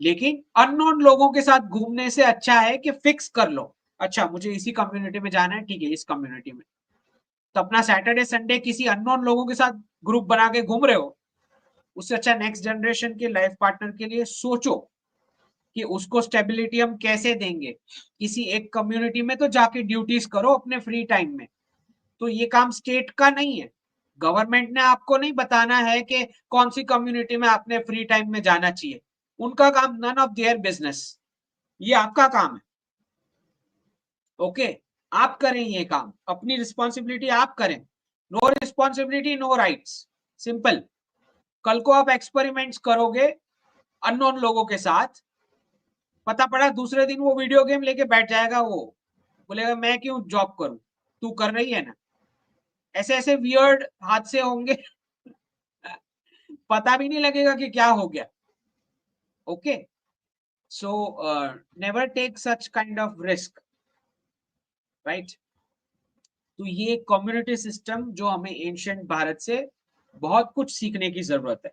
[SPEAKER 1] लेकिन अननोन लोगों के साथ घूमने से अच्छा है कि फिक्स कर लो, अच्छा मुझे इसी कम्युनिटी में जाना है, ठीक है, इस कम्युनिटी में। तो अपना सैटरडे संडे किसी अननोन लोगों के साथ ग्रुप बना के घूम रहे हो, उससे अच्छा नेक्स्ट जनरेशन के लाइफ पार्टनर के लिए सोचो कि उसको स्टेबिलिटी हम कैसे देंगे। किसी एक कम्युनिटी में तो जाके ड्यूटीज करो अपने फ्री टाइम में, तो ये काम स्टेट का नहीं है। गवर्नमेंट ने आपको नहीं बताना है कि कौन सी कम्युनिटी में आपने फ्री टाइम में जाना चाहिए, उनका काम, नन ऑफ देयर बिजनेस, ये आपका काम है। ओके, आप करें ये काम, अपनी रिस्पॉन्सिबिलिटी आप करें। No responsibility no rights, simple. कल को आप एक्सपेरिमेंट्स करोगे अननोन लोगों के साथ, पता पड़ा दूसरे दिन वो वीडियो गेम लेके बैठ जाएगा, वो बोलेगा मैं क्यों जॉब करूं, तू कर रही है ना। ऐसे ऐसे वियर्ड हादसे होंगे, पता भी नहीं लगेगा कि क्या हो गया। Okay, so never take such kind of risk, right. तो ये कम्युनिटी सिस्टम जो हमें एंशिएंट भारत से बहुत कुछ सीखने की जरूरत है।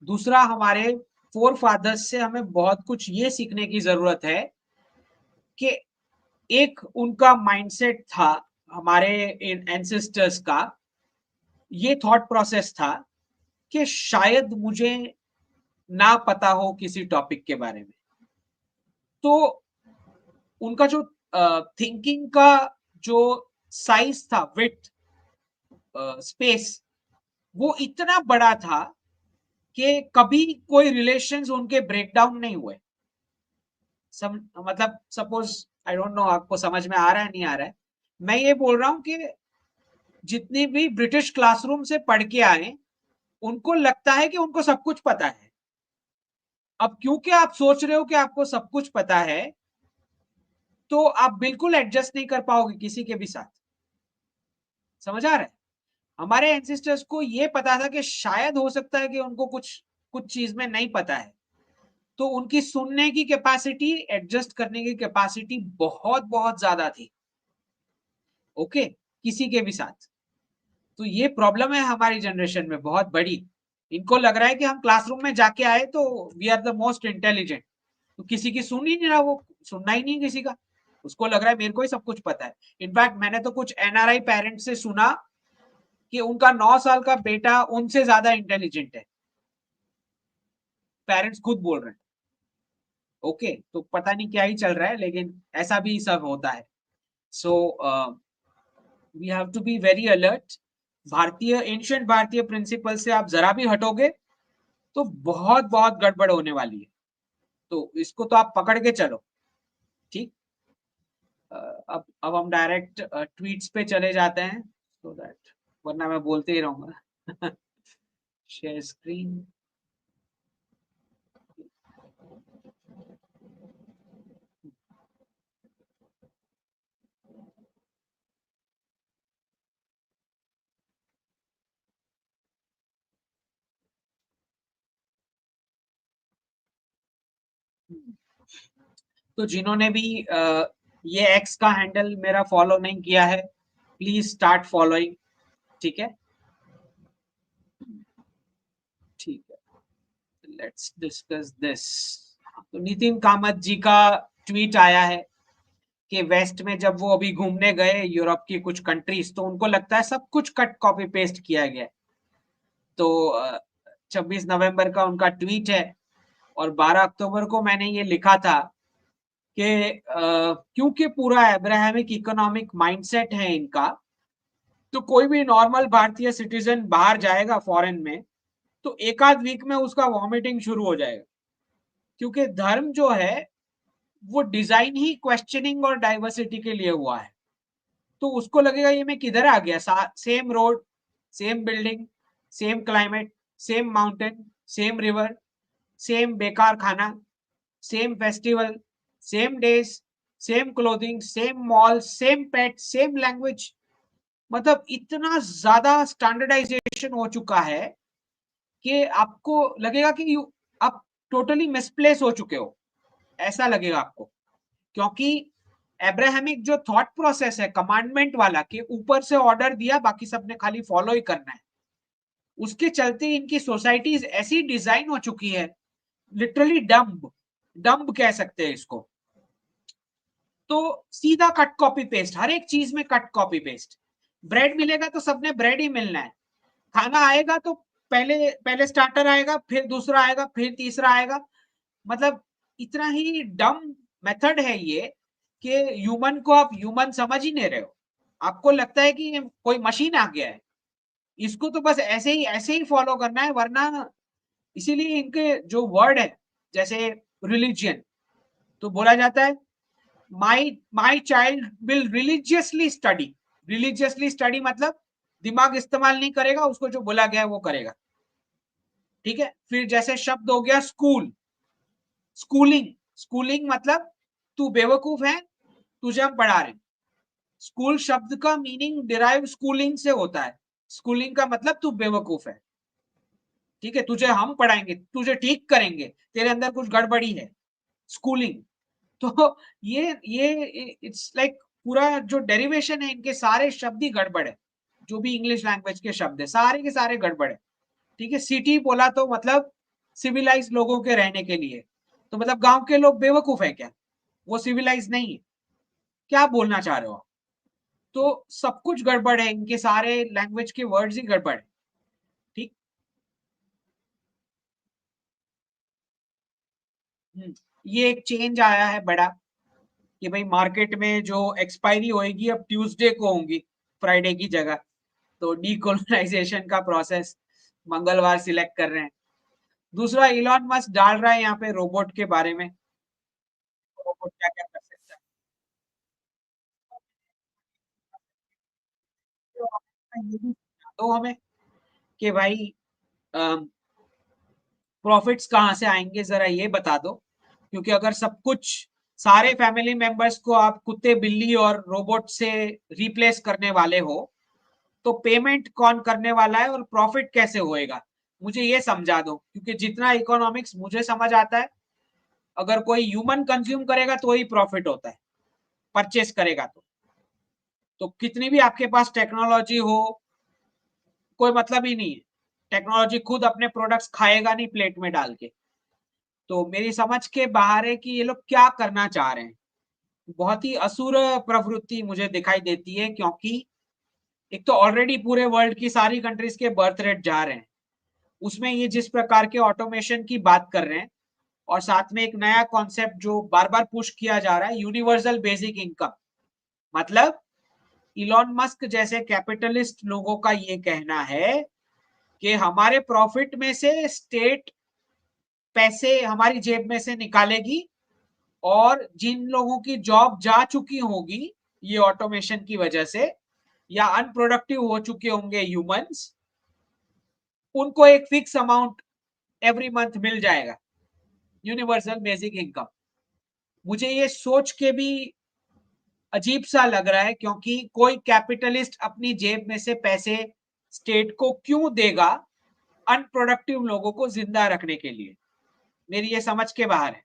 [SPEAKER 1] दूसरा, हमारे फोर फादर्स से हमें बहुत कुछ ये सीखने की जरूरत है कि एक उनका माइंडसेट था, हमारे एंसेस्टर्स का ये थॉट प्रोसेस था कि शायद मुझे ना पता हो किसी टॉपिक के बारे में, तो उनका जो थिंकिंग का जो साइज था, विड्थ, स्पेस, वो इतना बड़ा था कि कभी कोई रिलेशंस उनके ब्रेकडाउन नहीं हुए। मतलब सपोज, आई डोंट नो आपको समझ में आ रहा है नहीं आ रहा है, मैं ये बोल रहा हूं कि जितनी भी ब्रिटिश क्लासरूम से पढ़ के आए, उनको लगता है कि उनको सब कुछ पता है। अब क्योंकि आप सोच रहे हो कि आपको सब कुछ पता है, तो आप बिल्कुल एडजस्ट नहीं कर पाओगे किसी के भी साथ। समझ आ रहा है? हमारे एंसेस्टर्स को ये पता था कि शायद हो सकता है कि उनको कुछ कुछ चीज में नहीं पता है, तो उनकी सुनने की कैपेसिटी, एडजस्ट करने की कैपेसिटी बहुत बहुत ज्यादा थी। ओके, किसी के भी साथ। तो ये प्रॉब्लम है हमारी जनरेशन में बहुत बड़ी। इनको लग रहा है कि हम क्लासरूम में जाके आए तो we are the most intelligent, तो किसी की सुन ही नहीं रहा, वो सुनना ही नहीं किसी का, उसको लग रहा है मेरे को ही सब कुछ पता है। इनफैक्ट मैंने तो कुछ एनआरआई पेरेंट्स से सुना कि उनका 9 साल का बेटा उनसे ज्यादा इंटेलिजेंट है, पेरेंट्स खुद बोल रहे हैं। ओके, तो पता नहीं क्या ही चल रहा है, लेकिन ऐसा भी सब होता है। So we have to be very alert. भारतीय, एंशिएंट भारतीय प्रिंसिपल से आप जरा भी हटोगे तो बहुत बहुत गड़बड़ होने वाली है, तो इसको तो आप पकड़ के चलो। ठीक, अब हम डायरेक्ट ट्वीट्स पे चले जाते हैं, सो दैट, वरना मैं बोलते ही रहूंगा। Share screen. तो जिन्होंने भी ये एक्स का हैंडल मेरा फॉलो नहीं किया है, प्लीज स्टार्ट फॉलोइंग। ठीक है, ठीक है, लेट्स डिस्कस दिस। तो नितिन कामत जी का ट्वीट आया है कि वेस्ट में जब वो अभी घूमने गए यूरोप की कुछ कंट्रीज, तो उनको लगता है सब कुछ कट कॉपी पेस्ट किया गया है। तो 26 नवंबर का उनका ट्वीट है, और 12 अक्टूबर को मैंने ये लिखा था कि क्योंकि पूरा अब्राहमिक इकोनॉमिक माइंडसेट है इनका, तो कोई भी नॉर्मल भारतीय सिटीजन बाहर जाएगा फॉरेन में, तो एक आध वीक में उसका वॉमिटिंग शुरू हो जाएगा। क्योंकि धर्म जो है वो डिजाइन ही क्वेश्चनिंग और डाइवर्सिटी के लिए हुआ है, तो उसको लगेगा ये मैं किधर आ गया, same road, same building, same climate, same mountain, same river, same बेकार खाना, same festival, same days, same clothing, same mall, same pet, same language. मतलब इतना ज्यादा स्टैंडर्डाइजेशन हो चुका है कि आपको लगेगा कि आप टोटली मिसप्लेस हो चुके हो, ऐसा लगेगा आपको। क्योंकि एब्राहमिक जो थॉट प्रोसेस है कमांडमेंट वाला, कि ऊपर से ऑर्डर दिया बाकी सबने खाली फॉलो ही करना है, उसके चलते इनकी सोसाइटीज ऐसी डिजाइन हो चुकी है, लिटरली डम्ब, डम्ब कह सकते हैं इसको। तो सीधा कट कॉपी पेस्ट, हर एक चीज में कट कॉपी पेस्ट। ब्रेड मिलेगा तो सबने ब्रेड ही मिलना है, खाना आएगा तो पहले पहले स्टार्टर आएगा, फिर दूसरा आएगा, फिर तीसरा आएगा। मतलब इतना ही डम मेथड है ये कि ह्यूमन को आप ह्यूमन समझ ही नहीं रहे हो। आपको लगता है कि ये कोई मशीन आ गया है, इसको तो बस ऐसे ही फॉलो करना है, वरना इसीलिए इनके जो वर्ड है, जैसे रिलीजियन, तो बोला जाता है my child will religiously study. Religiously study मतलब दिमाग इस्तेमाल नहीं करेगा, उसको जो बोला गया है वो करेगा। ठीक है, फिर जैसे शब्द हो गया स्कूल, स्कूलिंग। स्कूलिंग मतलब तू बेवकूफ है, तुझे हम पढ़ा रहे। स्कूल शब्द का मीनिंग डिराइव स्कूलिंग से होता है। स्कूलिंग का मतलब तू बेवकूफ है, ठीक है, तुझे हम पढ़ाएंगे, तुझे ठीक करेंगे, तेरे अंदर कुछ गड़बड़ी है, स्कूलिंग। तो ये इट्स लाइक पूरा जो डेरिवेशन है, इनके सारे शब्द ही गड़बड़ है। जो भी इंग्लिश लैंग्वेज के शब्द है सारे के सारे गड़बड़ है। ठीक है, सिटी बोला तो मतलब सिविलाइज लोगों के रहने के लिए, तो मतलब गांव के लोग बेवकूफ है क्या? वो सिविलाइज नहीं है? क्या बोलना चाह रहे हो? तो सब कुछ गड़बड़ है, इनके सारे लैंग्वेज के वर्ड्स ही गड़बड़ है। ठीक। ये एक चेंज आया है बड़ा, कि भाई मार्केट में जो एक्सपायरी होएगी अब ट्यूसडे को होंगी, फ्राइडे की जगह। तो डीकोलोनाइजेशन का प्रोसेस मंगलवार सिलेक्ट कर रहे हैं। दूसरा, इलॉन मस्क डाल रहा है यहाँ पे रोबोट के बारे में, रोबोट क्या क्या कर सकता है। ये भी तो हमें कि भाई प्रॉफिट्स कहाँ से आएंगे, जरा ये बता दो। क्योंकि अगर सब कुछ, सारे फैमिली मेंबर्स को आप कुत्ते बिल्ली और रोबोट से रिप्लेस करने वाले हो, तो पेमेंट कौन करने वाला है और प्रॉफिट कैसे होएगा? मुझे ये समझा दो, क्योंकि जितना इकोनॉमिक्स मुझे समझ आता है, अगर कोई ह्यूमन कंज्यूम करेगा तो ही प्रॉफिट होता है, परचेस करेगा तो कितनी भी आपके पास टेक्नोलॉजी हो, कोई मतलब ही नहीं है। टेक्नोलॉजी खुद अपने प्रोडक्ट्स खाएगा नहीं प्लेट में डाल के। तो मेरी समझ के बाहर है कि ये लोग क्या करना चाह रहे हैं। बहुत ही असुर प्रवृत्ति मुझे दिखाई देती है, क्योंकि एक तो ऑलरेडी पूरे वर्ल्ड की सारी कंट्रीज के बर्थ रेट जा रहे हैं, उसमें ये जिस प्रकार के ऑटोमेशन की बात कर रहे हैं, और साथ में एक नया कॉन्सेप्ट जो बार बार पुश किया जा रहा है, यूनिवर्सल बेसिक इनकम। मतलब इलॉन मस्क जैसे कैपिटलिस्ट लोगों का ये कहना है कि हमारे प्रॉफिट में से स्टेट पैसे हमारी जेब में से निकालेगी, और जिन लोगों की जॉब जा चुकी होगी ये ऑटोमेशन की वजह से, या अनप्रोडक्टिव हो चुके होंगे ह्यूमंस, उनको एक फिक्स अमाउंट एवरी मंथ मिल जाएगा, यूनिवर्सल बेसिक इनकम। मुझे ये सोच के भी अजीब सा लग रहा है, क्योंकि कोई कैपिटलिस्ट अपनी जेब में से पैसे स्टेट को क्यों देगा अनप्रोडक्टिव लोगों को जिंदा रखने के लिए? मेरी ये समझ के बाहर है।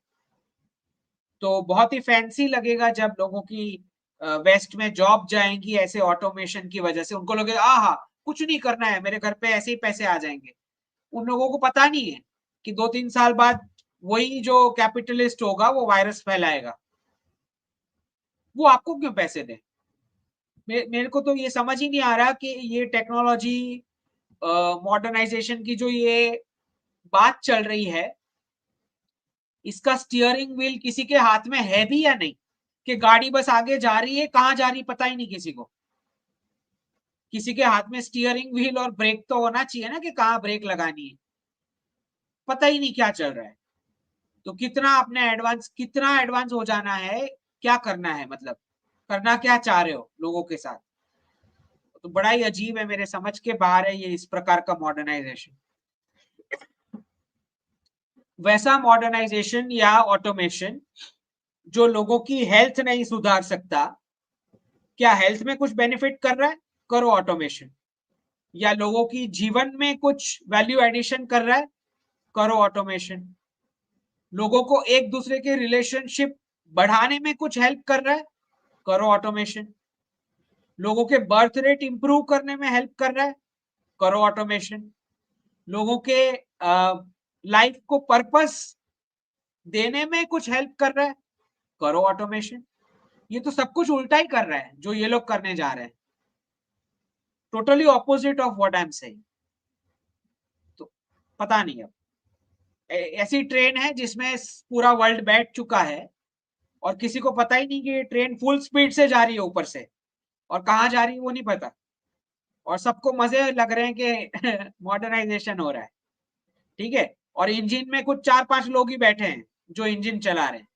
[SPEAKER 1] तो बहुत ही फैंसी लगेगा जब लोगों की वेस्ट में जॉब जाएंगी ऐसे ऑटोमेशन की वजह से, उनको लगेगा आहा कुछ नहीं करना है, मेरे घर पे ऐसे ही पैसे आ जाएंगे। उन लोगों को पता नहीं है कि 2-3 साल बाद वही जो कैपिटलिस्ट होगा वो वायरस फैलाएगा, वो आपको क्यों पैसे दे? मेरे को तो ये समझ ही नहीं आ रहा कि ये टेक्नोलॉजी मॉडर्नाइजेशन की जो ये बात चल रही है, इसका स्टीयरिंग व्हील किसी के हाथ में है भी या नहीं, कि गाड़ी बस आगे जा रही है, कहाँ जा रही पता ही नहीं किसी को। किसी के हाथ में स्टीयरिंग व्हील और ब्रेक तो होना चाहिए ना, कि कहाँ ब्रेक लगानी है, पता ही नहीं क्या चल रहा है। तो कितना एडवांस हो जाना है, क्या करना है, मतलब करना क्या चाह रहे हो लोगों के साथ? तो बड़ा ही अजीब है, मेरे समझ के बाहर है ये इस प्रकार का मॉडर्नाइजेशन। वैसा मॉडर्नाइजेशन या ऑटोमेशन जो लोगों की हेल्थ नहीं सुधार सकता, क्या हेल्थ में कुछ बेनिफिट कर रहा है, करो ऑटोमेशन। या लोगों की जीवन में कुछ वैल्यू एडिशन कर रहा है, करो ऑटोमेशन। लोगों को एक दूसरे के रिलेशनशिप बढ़ाने में कुछ हेल्प कर रहा है, करो ऑटोमेशन। लोगों के बर्थ रेट इंप्रूव करने में हेल्प कर रहा है, करो ऑटोमेशन। लोगों के लाइफ को पर्पस देने में कुछ हेल्प कर रहा है, करो ऑटोमेशन। ये तो सब कुछ उल्टा ही कर रहा है जो ये लोग करने जा रहे हैं, totally opposite of what I am saying. तो पता नहीं अब ऐसी ट्रेन है जिसमें पूरा वर्ल्ड बैठ चुका है और किसी को पता ही नहीं कि ये ट्रेन फुल स्पीड से जा रही है ऊपर से, और कहाँ जा रही है वो नहीं पता, और सबको मजे लग रहे हैं कि मॉडर्नाइजेशन हो रहा है, ठीक है। और इंजन में कुछ 4-5 लोग ही बैठे हैं जो इंजन चला रहे हैं,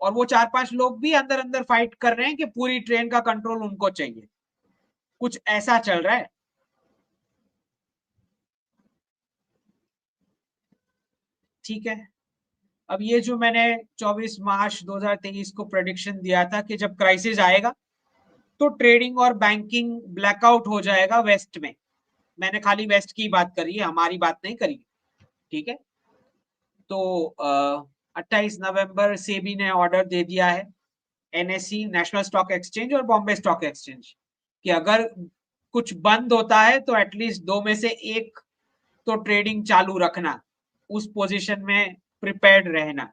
[SPEAKER 1] और वो 4-5 लोग भी अंदर अंदर फाइट कर रहे हैं कि पूरी ट्रेन का कंट्रोल उनको चाहिए। कुछ ऐसा चल रहा है। ठीक है। अब ये जो मैंने 24 मार्च 2023 को प्रेडिक्शन दिया था कि जब क्राइसिस आएगा तो ट्रेडिंग और बैंकिंग ब्लैकआउट हो जाएगा वेस्ट में, मैंने खाली वेस्ट की बात करी है, हमारी बात नहीं करी, ठीक है। तो 28 नवंबर सेबी ने ऑर्डर दे दिया है एनएससी, नेशनल स्टॉक एक्सचेंज और बॉम्बे स्टॉक एक्सचेंज, कि अगर कुछ बंद होता है तो एटलीस्ट दो में से एक तो ट्रेडिंग चालू रखना, उस पोजीशन में प्रिपेयर्ड रहना।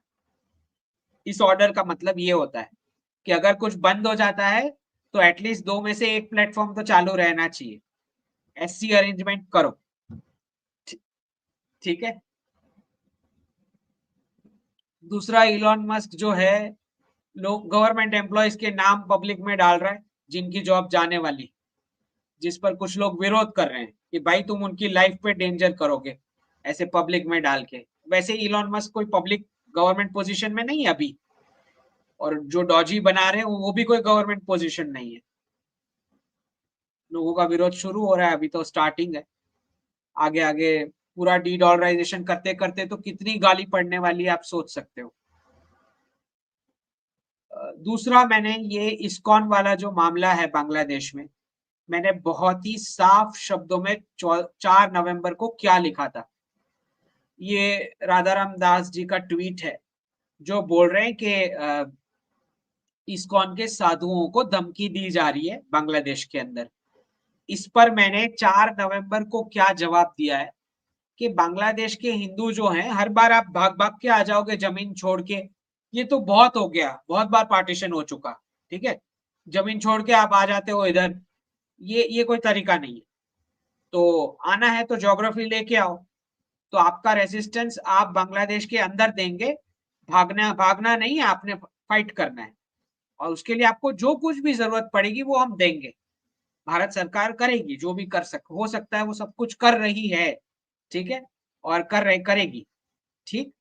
[SPEAKER 1] इस ऑर्डर का मतलब ये होता है कि अगर कुछ बंद हो जाता है तो एटलीस्ट दो में से एक प्लेटफॉर्म तो चालू रहना चाहिए, एससी अरेंजमेंट करो, ठीक है। दूसरा, इलॉन मस्क जो है लोग गवर्नमेंट एम्प्लॉयज के नाम पब्लिक में डाल रहा है जिनकी जॉब जाने वाली, जिस पर कुछ लोग विरोध कर रहे हैं कि भाई तुम उनकी लाइफ पे डेंजर करोगे ऐसे पब्लिक में डाल के। वैसे इलॉन मस्क कोई पब्लिक गवर्नमेंट पोजीशन में नहीं है अभी, और जो डॉजी बना रहे हैं वो भी कोई गवर्नमेंट पोजीशन नहीं है। लोगों का विरोध शुरू हो रहा है, अभी तो स्टार्टिंग है, आगे आगे पूरा डी डॉलराइजेशन करते करते तो कितनी गाली पड़ने वाली है आप सोच सकते हो। दूसरा, मैंने ये इस्कॉन वाला जो मामला है बांग्लादेश में, मैंने बहुत ही साफ शब्दों में 4 नवंबर को क्या लिखा था। ये राधाराम दास जी का ट्वीट है जो बोल रहे हैं कि इस्कॉन के साधुओं को धमकी दी जा रही है बांग्लादेश के अंदर। इस पर मैंने 4 नवंबर को क्या जवाब दिया है कि बांग्लादेश के हिंदू जो हैं, हर बार आप भाग भाग के आ जाओगे जमीन छोड़ के, ये तो बहुत हो गया, बहुत बार पार्टीशन हो चुका, ठीक है। जमीन छोड़ के आप आ जाते हो इधर, ये कोई तरीका नहीं है। तो आना है तो ज्योग्राफी लेके आओ, तो आपका रेजिस्टेंस आप बांग्लादेश के अंदर देंगे, भागना भागना नहीं है, आपने फाइट करना है, और उसके लिए आपको जो कुछ भी जरूरत पड़ेगी वो हम देंगे, भारत सरकार करेगी, जो भी हो सकता है वो सब कुछ कर रही है, ठीक है, और करेगी, ठीक।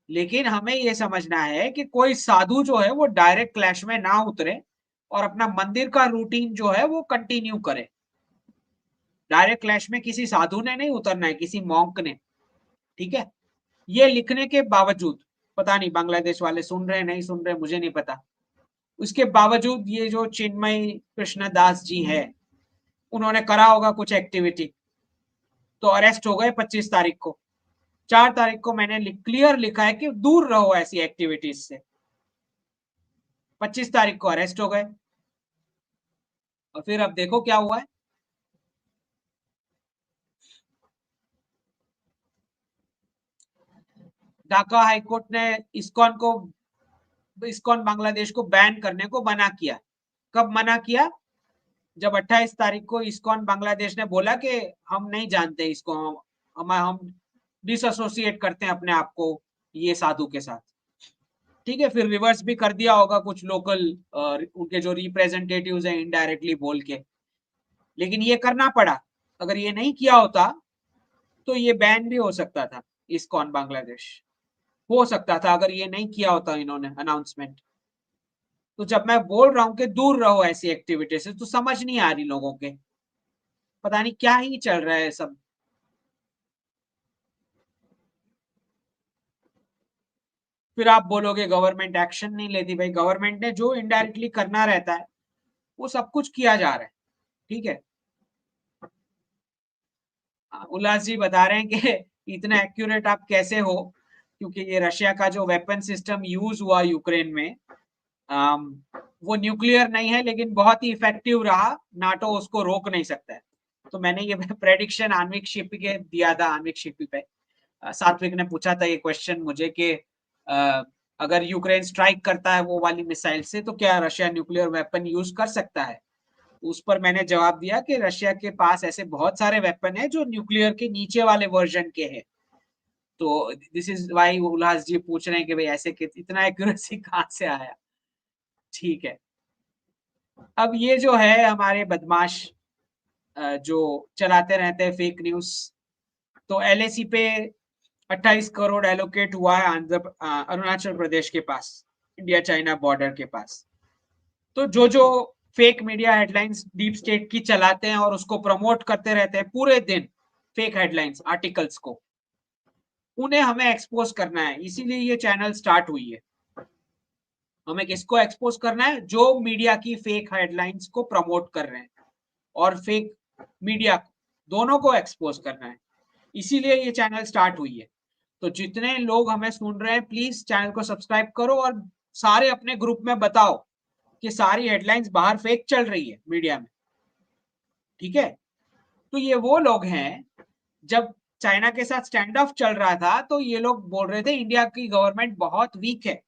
[SPEAKER 1] लेकिन हमें ये समझना है कि कोई साधु जो है वो डायरेक्ट क्लैश में ना उतरे और अपना मंदिर का रूटीन जो है वो कंटिन्यू करे। डायरेक्ट क्लैश में किसी साधु ने नहीं उतरना है, किसी मॉन्क ने, ठीक है। ये लिखने के बावजूद, पता नहीं बांग्लादेश वाले सुन रहे नहीं सुन रहे मुझे नहीं पता, उसके बावजूद ये जो चिन्मय कृष्ण दास जी है, उन्होंने करा होगा कुछ एक्टिविटी, तो अरेस्ट हो गए 25 तारीख को। 4 तारीख को मैंने क्लियर लिखा है कि दूर रहो ऐसी एक्टिविटीज से, 25 तारीख को अरेस्ट हो गए, और फिर अब देखो क्या हुआ है। ढाका हाईकोर्ट ने इस्कॉन बांग्लादेश को बैन करने को मना किया। कब मना किया? जब 28 तारीख को इस्कॉन बांग्लादेश ने बोला कि हम नहीं जानते इसको, हम डिसएसोसिएट करते हैं अपने आप को ये साधु के साथ, ठीक है। फिर रिवर्स भी कर दिया होगा कुछ लोकल उनके जो रिप्रेजेंटेटिव्स हैं इनडायरेक्टली बोल के, लेकिन ये करना पड़ा। अगर ये नहीं किया होता तो ये बैन भी हो सकता था, इस्कॉन बांग्लादेश हो सकता था, अगर ये नहीं किया होता इन्होंने अनाउंसमेंट। तो जब मैं बोल रहा हूं कि दूर रहो ऐसी एक्टिविटी से, तो समझ नहीं आ रही लोगों के, पता नहीं क्या ही चल रहा है सब। फिर आप बोलोगे गवर्नमेंट एक्शन नहीं लेती, भाई गवर्नमेंट ने जो इनडायरेक्टली करना रहता है वो सब कुछ किया जा रहा है, ठीक है। उल्लास जी बता रहे हैं कि इतना एक्यूरेट आप कैसे हो, क्योंकि ये रशिया का जो वेपन सिस्टम यूज हुआ यूक्रेन में, वो न्यूक्लियर नहीं है लेकिन बहुत ही इफेक्टिव रहा, नाटो उसको रोक नहीं सकता है। तो मैंने ये प्रेडिक्शन आणविक शिप के दिया था, आणविक शिप पे सात्विक ने पूछा था ये क्वेश्चन मुझे कि अगर यूक्रेन स्ट्राइक करता है वो वाली मिसाइल से तो क्या रशिया न्यूक्लियर वेपन यूज कर सकता है। उस पर मैंने जवाब दिया कि रशिया के पास ऐसे बहुत सारे वेपन है जो न्यूक्लियर के नीचे वाले वर्जन के हैं, तो दिस इज वाई उल्लास जी पूछ रहे हैं कि भाई ऐसे इतना एक्यूरेसी कहाँ से आया। ठीक है, अब ये जो है हमारे बदमाश जो चलाते रहते हैं फेक न्यूज, तो एलएसी पे 28 करोड़ एलोकेट हुआ है अरुणाचल प्रदेश के पास, इंडिया चाइना बॉर्डर के पास। तो जो जो fake media headlines deep state की चलाते हैं और उसको प्रमोट करते रहते हैं पूरे दिन, फेक हेडलाइंस आर्टिकल्स को, उन्हें हमें एक्सपोज करना है, इसीलिए ये चैनल स्टार्ट हुई है। हमें किसको एक्सपोज करना है? जो मीडिया की फेक हेडलाइंस को प्रमोट कर रहे हैं और फेक मीडिया दोनों को एक्सपोज करना है, इसीलिए ये चैनल स्टार्ट हुई है। तो जितने लोग हमें सुन रहे हैं प्लीज चैनल को सब्सक्राइब करो और सारे अपने ग्रुप में बताओ कि सारी हेडलाइंस बाहर फेक चल रही है मीडिया में। ठीक है, तो ये वो लोग हैं, जब चाइना के साथ स्टैंड ऑफ चल रहा था तो ये लोग बोल रहे थे इंडिया की गवर्नमेंट बहुत वीक है।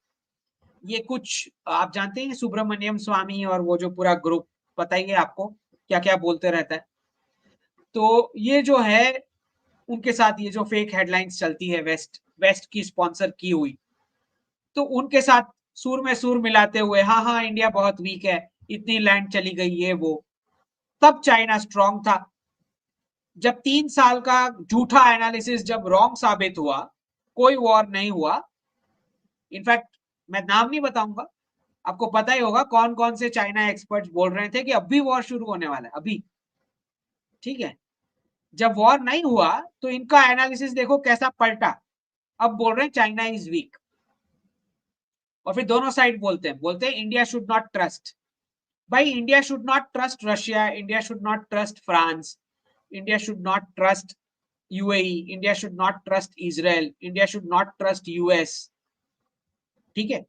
[SPEAKER 1] ये कुछ आप जानते हैं सुब्रमण्यम स्वामी और वो जो पूरा ग्रुप, पता ही है आपको क्या क्या बोलते रहता है। तो ये जो है उनके साथ ये जो फेक हेडलाइंस चलती है वेस्ट वेस्ट की स्पॉन्सर की हुई, तो उनके साथ सुर में सुर मिलाते हुए हाँ हाँ इंडिया बहुत वीक है, इतनी लैंड चली गई ये वो, तब चाइना स्ट्रांग था। जब 3 साल का झूठा एनालिसिस जब रॉन्ग साबित हुआ, कोई वॉर नहीं हुआ, इनफैक्ट मैं नाम नहीं बताऊंगा, आपको पता ही होगा कौन कौन से चाइना एक्सपर्ट्स बोल रहे थे कि अभी वॉर शुरू होने वाला है अभी। ठीक है, जब वॉर नहीं हुआ तो इनका एनालिसिस देखो कैसा पलटा, अब बोल रहे हैं चाइना इज वीक। और फिर दोनों साइड बोलते हैं इंडिया शुड नॉट ट्रस्ट। भाई India should not trust Russia, India should not trust France, India should not trust UAE, India should not trust Israel, India should not trust US. ठीक है,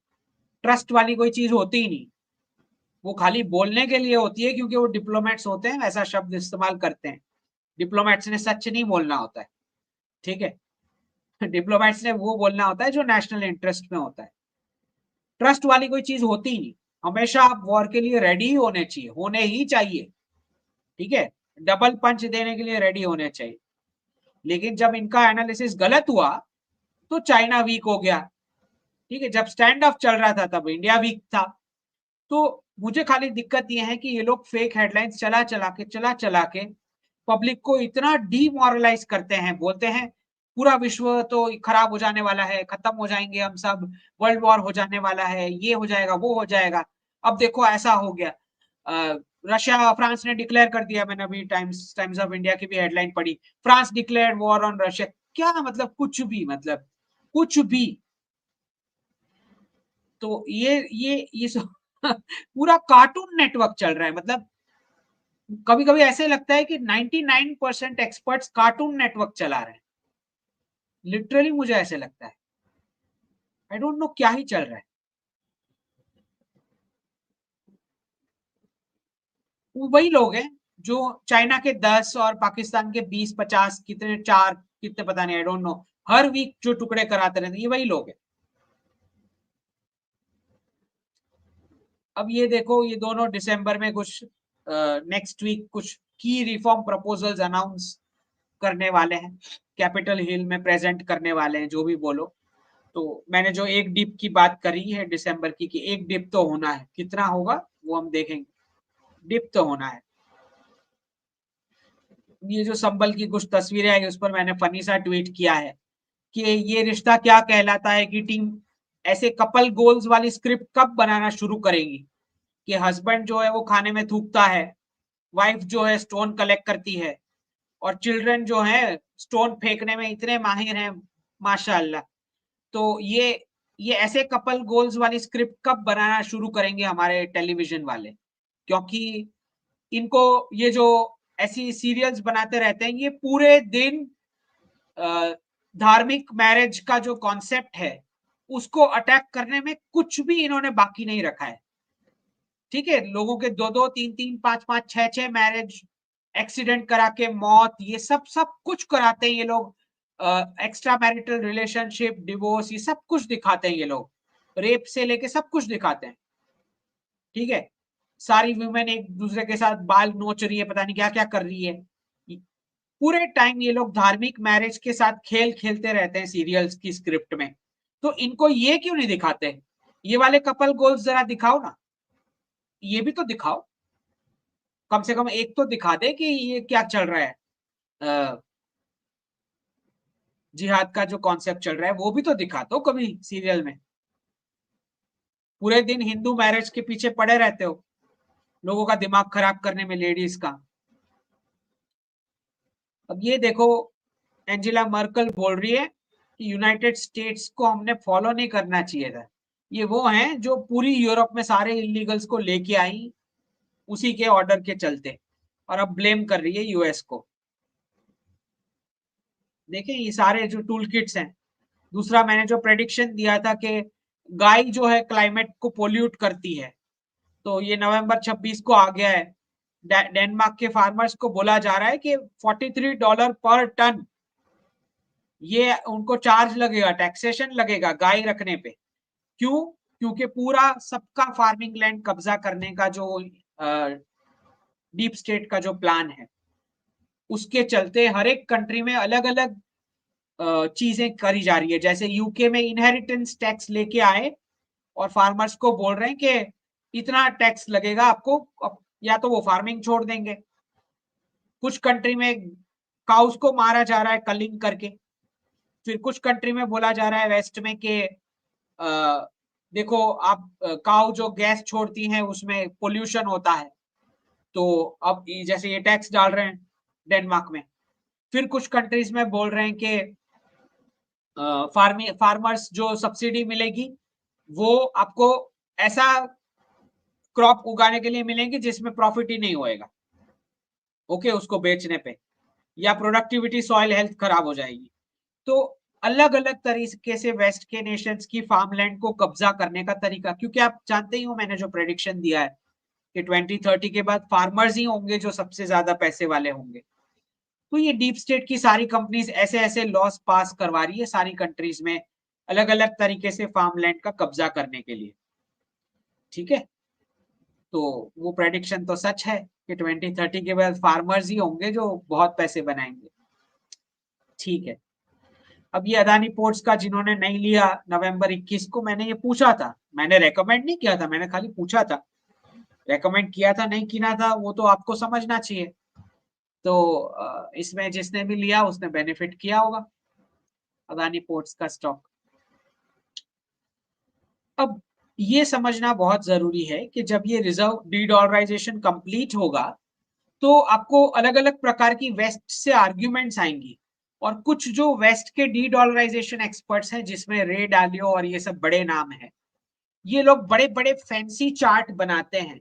[SPEAKER 1] trust वाली कोई चीज होती ही नहीं, वो खाली बोलने के लिए होती है क्योंकि वो डिप्लोमेट्स होते हैं, ऐसा शब्द इस्तेमाल करते हैं। डिप्लोमेट्स ने सच नहीं बोलना होता है। ठीक है, डिप्लोमेट्स ने वो बोलना होता है जो नेशनल इंटरेस्ट में होता है। ट्रस्ट वाली कोई चीज होती ही नहीं, हमेशा आप वॉर के लिए रेडी ही होने चाहिए, होने ही चाहिए। ठीक है, डबल पंच देने के लिए रेडी होने चाहिए। लेकिन जब इनका एनालिसिस गलत हुआ तो चाइना वीक हो गया। ठीक है, जब स्टैंड ऑफ चल रहा था तब इंडिया वीक था। तो मुझे खाली दिक्कत यह है कि ये लोग फेक हेडलाइंस चला चला के पब्लिक को इतना डीमोरलाइज करते हैं, बोलते हैं पूरा विश्व तो खराब हो जाने वाला है, खत्म हो जाएंगे हम सब, वर्ल्ड वॉर हो जाने वाला है, ये हो जाएगा वो हो जाएगा। अब देखो ऐसा हो गया, रशिया फ्रांस ने डिक्लेयर कर दिया, मैंने अभी टाइम्स ऑफ इंडिया की भी हेडलाइन पढ़ी, France declared war on Russia. क्या मतलब कुछ भी, मतलब कुछ भी। तो ये सब पूरा कार्टून नेटवर्क चल रहा है। मतलब कभी कभी ऐसे लगता है कि 99% एक्सपर्ट्स कार्टून नेटवर्क चला रहे हैं, लिटरली मुझे ऐसे लगता है। आई डोंट नो क्या ही चल रहा है। वो वही लोग हैं जो चाइना के 10 और पाकिस्तान के 20-50 कितने, 4 कितने पता नहीं, आई डोंट नो, हर वीक जो टुकड़े कराते रहते हैं, ये वही लोग हैं। अब ये देखो ये दोनों दिसंबर में कुछ नेक्स्ट वीक कुछ की रिफॉर्म प्रपोजल्स अनाउंस करने वाले हैं, कैपिटल हिल में प्रेजेंट करने वाले हैं, जो भी बोलो। तो मैंने जो एक डिप की बात करी है दिसंबर की, कि एक डिप तो होना है, कितना होगा वो हम देखेंगे, डिप तो होना है। ये जो संबल की कुछ तस्वीरें आई उस पर मैंने फनी सा ट्वीट किया है कि ये रिश्ता क्या कहलाता है, कि टीम ऐसे कपल गोल्स वाली स्क्रिप्ट कब बनाना शुरू करेगी, कि हस्बैंड जो है वो खाने में थूकता है, वाइफ जो है स्टोन कलेक्ट करती है, और चिल्ड्रन जो है स्टोन फेंकने में इतने माहिर हैं माशाल्लाह। तो ये ऐसे कपल गोल्स वाली स्क्रिप्ट कब बनाना शुरू करेंगे हमारे टेलीविजन वाले, क्योंकि इनको ये जो ऐसी सीरियल्स बनाते रहते हैं, ये पूरे दिन धार्मिक मैरिज का जो कॉन्सेप्ट है उसको अटैक करने में कुछ भी इन्होंने बाकी नहीं रखा है। ठीक है, लोगों के 2-2, 3-3, 5-5, 6-6 मैरिज, एक्सीडेंट करा के मौत, ये सब सब कुछ कराते हैं ये लोग। एक्स्ट्रा मैरिटल रिलेशनशिप, डिवोर्स, ये सब कुछ दिखाते हैं ये लोग, रेप से लेके सब कुछ दिखाते हैं। ठीक है, सारी वुमेन एक दूसरे के साथ बाल नोच रही है, पता नहीं क्या क्या कर रही है। पूरे टाइम ये लोग धार्मिक मैरिज के साथ खेल खेलते रहते हैं सीरियल्स की स्क्रिप्ट में। तो इनको ये क्यों नहीं दिखाते? ये वाले कपल गोल्स जरा दिखाओ ना, ये भी तो दिखाओ। कम से कम एक तो दिखा दे कि ये क्या चल रहा है, जिहाद का जो कॉन्सेप्ट चल रहा है वो भी तो दिखा दो कभी सीरियल में। पूरे दिन हिंदू मैरिज के पीछे पड़े रहते हो, लोगों का दिमाग खराब करने में, लेडीज का। अब ये देखो, एंजेला मर्कल बोल रही है कि यूनाइटेड स्टेट्स को हमने फॉलो नहीं करना चाहिए था। ये वो हैं जो पूरी यूरोप में सारे इलीगल्स को लेके आई उसी के ऑर्डर के चलते, और अब ब्लेम कर रही है यूएस को। देखें ये सारे जो टूल किट्स हैं। दूसरा, मैंने जो प्रेडिक्शन दिया था कि गाय जो है क्लाइमेट को पोल्यूट करती है, तो ये नवंबर 26 को आ गया है। डेनमार्क के फार्मर्स को बोला जा रहा है कि $43 पर टन ये उनको चार्ज लगेगा, टैक्सेशन लगेगा गाय रखने पे। क्यों? क्योंकि पूरा सबका फार्मिंग लैंड कब्जा करने का जो डीप स्टेट का जो प्लान है, उसके चलते हर एक कंट्री में अलग अलग चीजें करी जा रही है। जैसे यूके में इनहेरिटेंस टैक्स लेके आए और फार्मर्स को बोल रहे हैं कि इतना टैक्स लगेगा आपको, या तो वो फार्मिंग छोड़ देंगे। कुछ कंट्री में काउस को मारा जा रहा है कलिंग करके। फिर कुछ कंट्री में बोला जा रहा है वेस्ट में कि देखो आप, काउ जो गैस छोड़ती हैं उसमें पोल्यूशन होता है, तो अब जैसे ये टैक्स डाल रहे हैं डेनमार्क में। फिर कुछ कंट्रीज में बोल रहे हैं कि फार्मर्स जो सब्सिडी मिलेगी वो आपको ऐसा क्रॉप उगाने के लिए मिलेंगे जिसमें प्रॉफिट ही नहीं होएगा, ओके, उसको बेचने पे, या प्रोडक्टिविटी, सॉइल हेल्थ खराब हो जाएगी। तो अलग अलग तरीके से वेस्ट के नेशंस की फार्मलैंड को कब्जा करने का तरीका, क्योंकि आप जानते ही हो मैंने जो प्रेडिक्शन दिया है कि 2030 के बाद फार्मर्स ही होंगे जो सबसे ज्यादा पैसे वाले होंगे। तो ये डीप स्टेट की सारी कंपनीज ऐसे ऐसे लॉस पास करवा रही है सारी कंट्रीज में, अलग अलग तरीके से फार्मलैंड का कब्जा करने के लिए। ठीक है, तो वो प्रेडिक्शन तो सच है कि 2030 के बाद फार्मर्स ही होंगे जो बहुत पैसे बनाएंगे। ठीक है, अब ये अदानी पोर्ट्स का जिन्होंने नहीं लिया नवंबर 21 को, मैंने ये पूछा था, मैंने रेकमेंड नहीं किया था, मैंने खाली पूछा था। रेकमेंड किया था नहीं किया था वो तो आपको समझना चाहिए। तो इसमें जिसने भी लिया उसने बेनिफिट किया होगा, अदानी पोर्ट्स का स्टॉक। अब ये समझना बहुत जरूरी है कि जब ये रिजर्व डी-डॉलराइजेशन कंप्लीट होगा तो आपको अलग अलग प्रकार की वेस्ट से आर्ग्यूमेंट्स आएंगी, और कुछ जो वेस्ट के डी-डॉलराइजेशन एक्सपर्ट्स हैं जिसमें रे डालियो और ये सब बड़े नाम हैं, ये लोग बड़े बड़े फैंसी चार्ट बनाते हैं।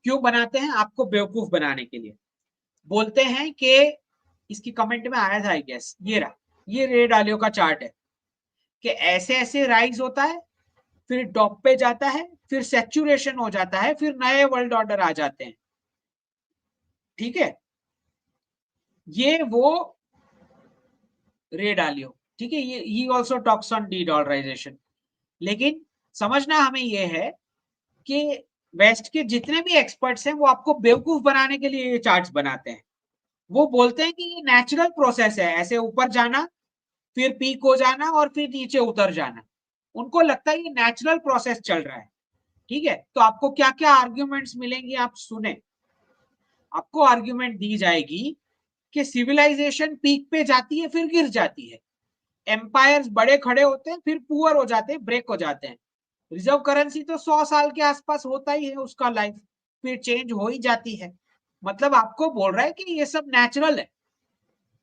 [SPEAKER 1] क्यों बनाते हैं? आपको बेवकूफ बनाने के लिए। बोलते हैं कि इसकी कमेंट में आया था आई गेस, ये रहा, ये रे डालियो का चार्ट है कि ऐसे ऐसे राइज होता है, फिर टॉप पे जाता है, फिर सैचुरेशन हो जाता है, फिर नए वर्ल्ड ऑर्डर आ जाते हैं। ठीक है, ये वो रे डालियो, ठीक है, ये ही also talks on de dollarization. लेकिन समझना हमें ये है कि वेस्ट के जितने भी एक्सपर्ट्स हैं वो आपको बेवकूफ बनाने के लिए ये चार्ट्स बनाते हैं। वो बोलते हैं कि ये नेचुरल प्रोसेस है, ऐसे ऊपर जाना, फिर पीक हो जाना और फिर नीचे उतर जाना। उनको लगता है ये नेचुरल प्रोसेस चल रहा है। ठीक है, तो आपको क्या क्या आर्ग्यूमेंट्स मिलेंगे आप सुने। आपको आर्ग्यूमेंट दी जाएगी कि सिविलाइजेशन पीक पे जाती है फिर गिर जाती है, एम्पायर्स बड़े खड़े होते हैं फिर पुअर हो जाते हैं, ब्रेक हो जाते हैं। रिजर्व करेंसी तो 100 साल के आसपास होता ही है उसका लाइफ, फिर चेंज हो ही जाती है। मतलब आपको बोल रहा है कि ये सब नेचुरल है,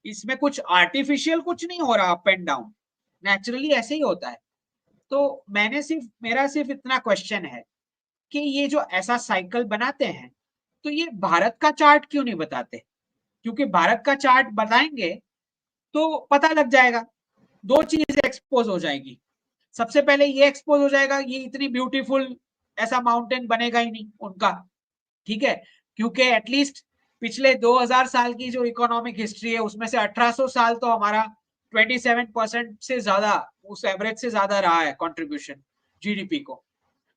[SPEAKER 1] इसमें कुछ आर्टिफिशियल कुछ नहीं हो रहा, अप एंड डाउन, नेचुरली ऐसे ही होता है। तो मेरा सिर्फ इतना क्वेश्चन है कि ये जो ऐसा साइकिल बनाते हैं, तो ये भारत का चार्ट क्यों नहीं बताते? क्योंकि भारत का चार्ट बताएंगे तो पता लग जाएगा, दो चीज एक्सपोज हो जाएगी। सबसे पहले ये एक्सपोज हो जाएगा, ये इतनी ब्यूटीफुल ऐसा माउंटेन बनेगा ही नहीं उनका। ठीक है, क्योंकि एटलीस्ट पिछले 2000 साल की जो इकोनॉमिक हिस्ट्री है उसमें से 1800 साल तो हमारा 27% से ज्यादा, उस एवरेज से ज्यादा रहा है कंट्रीब्यूशन जीडीपी को।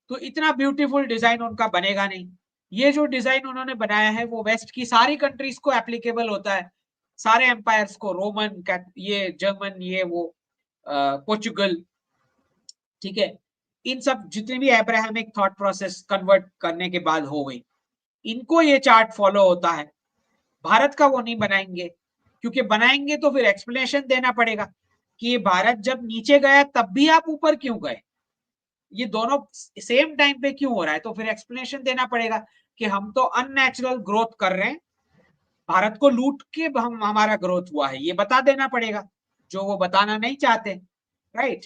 [SPEAKER 1] तो इतना ब्यूटीफुल डिजाइन उनका बनेगा नहीं। ये जो डिजाइन उन्होंने बनाया है वो वेस्ट की सारी कंट्रीज को एप्लीकेबल होता है। सारे एम्पायर्स को, रोमन, ये जर्मन, ये वो पोर्चुगल, ठीक है, इन सब जितने भी अब्राहमिक थॉट प्रोसेस कन्वर्ट करने के बाद हो गई, इनको ये चार्ट फॉलो होता है। भारत का वो नहीं बनाएंगे, क्योंकि बनाएंगे तो फिर एक्सप्लेनेशन देना पड़ेगा कि ये भारत जब नीचे गया तब भी आप ऊपर क्यों गए, ये दोनों सेम टाइम पे क्यों हो रहा है, तो फिर एक्सप्लेनेशन देना पड़ेगा कि हम तो अननेचुरल ग्रोथ कर रहे हैं, भारत को लूट के हमारा ग्रोथ हुआ है, ये बता देना पड़ेगा, जो वो बताना नहीं चाहते, राइट।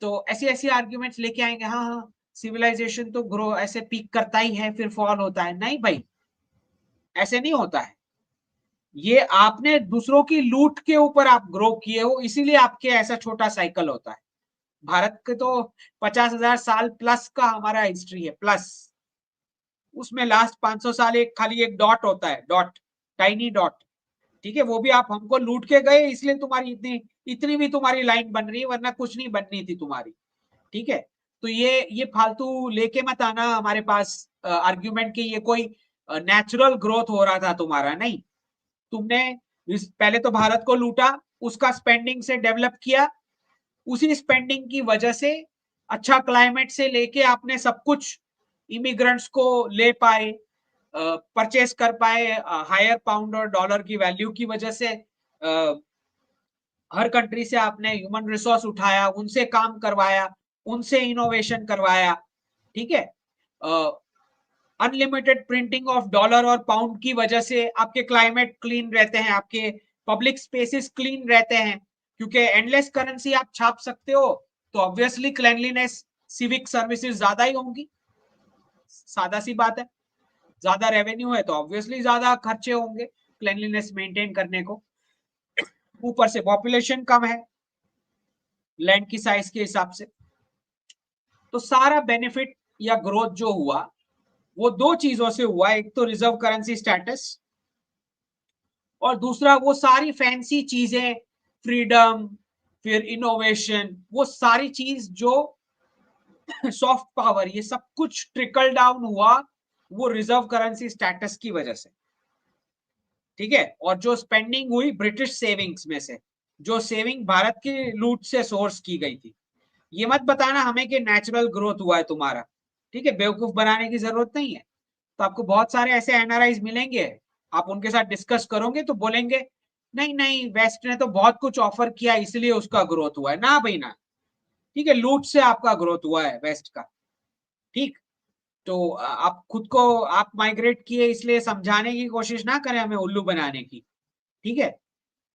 [SPEAKER 1] तो ऐसी ऐसी आर्ग्यूमेंट्स लेके आएंगे, हाँ हाँ सिविलाइजेशन तो ग्रो ऐसे पीक करता ही है फिर फॉल होता है, नहीं भाई, ऐसे नहीं होता है। ये आपने दूसरों की लूट के ऊपर आप ग्रो किए हो, इसीलिए आपके ऐसा छोटा साइकिल होता है। भारत के तो 50,000 साल प्लस का हमारा हिस्ट्री है, प्लस उसमें लास्ट 500 साल एक खाली एक डॉट होता है, डॉट, टाइनी डॉट, ठीक है, वो भी आप हमको लूट के गए, इसलिए तुम्हारी इतनी इतनी भी तुम्हारी लाइन बन रही है, वरना कुछ नहीं बननी थी तुम्हारी, ठीक है। तो ये फालतू लेके मत आना हमारे पास आर्ग्यूमेंट कि ये कोई नेचुरल ग्रोथ हो रहा था तुम्हारा, नहीं। तुमने पहले तो भारत को लूटा, उसका स्पेंडिंग से डेवलप किया, उसी स्पेंडिंग की वजह से अच्छा क्लाइमेट से लेके आपने सब कुछ इमिग्रेंट्स को ले पाए, परचेस कर पाए, हायर पाउंड और डॉलर की वैल्यू की वजह से हर कंट्री से आपने ह्यूमन रिसोर्स उठाया, उनसे काम करवाया, उनसे इनोवेशन करवाया, ठीक है। अनलिमिटेड प्रिंटिंग ऑफ डॉलर और पाउंड की वजह से आपके क्लाइमेट क्लीन रहते हैं, आपके पब्लिक स्पेसेस क्लीन रहते हैं, क्योंकि एंडलेस करेंसी आप छाप सकते हो, तो ऑब्वियसली क्लेanलीनेस, सिविक सर्विसेज ज्यादा ही होंगी, सादा सी बात है। ज्यादा रेवेन्यू है तो ऑब्वियसली ज्यादा खर्चे होंगे क्लेanलीनेस मेंटेन करने को, ऊपर से पॉपुलेशन कम है लैंड की साइज के हिसाब से। तो सारा बेनिफिट या ग्रोथ जो हुआ वो दो चीजों से हुआ, एक तो रिजर्व करेंसी स्टेटस, और दूसरा वो सारी फैंसी चीजें, फ्रीडम, फिर इनोवेशन, वो सारी चीज जो सॉफ्ट पावर, ये सब कुछ ट्रिकल डाउन हुआ वो रिजर्व करेंसी स्टेटस की वजह से, ठीक है। और जो स्पेंडिंग हुई ब्रिटिश सेविंग्स में से, जो सेविंग भारत की लूट से सोर्स की गई थी, ये मत बताना हमें कि नेचुरल ग्रोथ हुआ है तुम्हारा, ठीक है, बेवकूफ बनाने की जरूरत नहीं है। तो आपको बहुत सारे ऐसे एनआरआईज मिलेंगे, आप उनके साथ डिस्कस करोगे तो बोलेंगे नहीं नहीं वेस्ट ने तो बहुत कुछ ऑफर किया इसलिए उसका ग्रोथ हुआ है, ना भाई ना, ठीक है, लूट से आपका ग्रोथ हुआ है वेस्ट का, ठीक। तो आप खुद को आप माइग्रेट किए इसलिए समझाने की कोशिश ना करें हमें उल्लू बनाने की, ठीक है।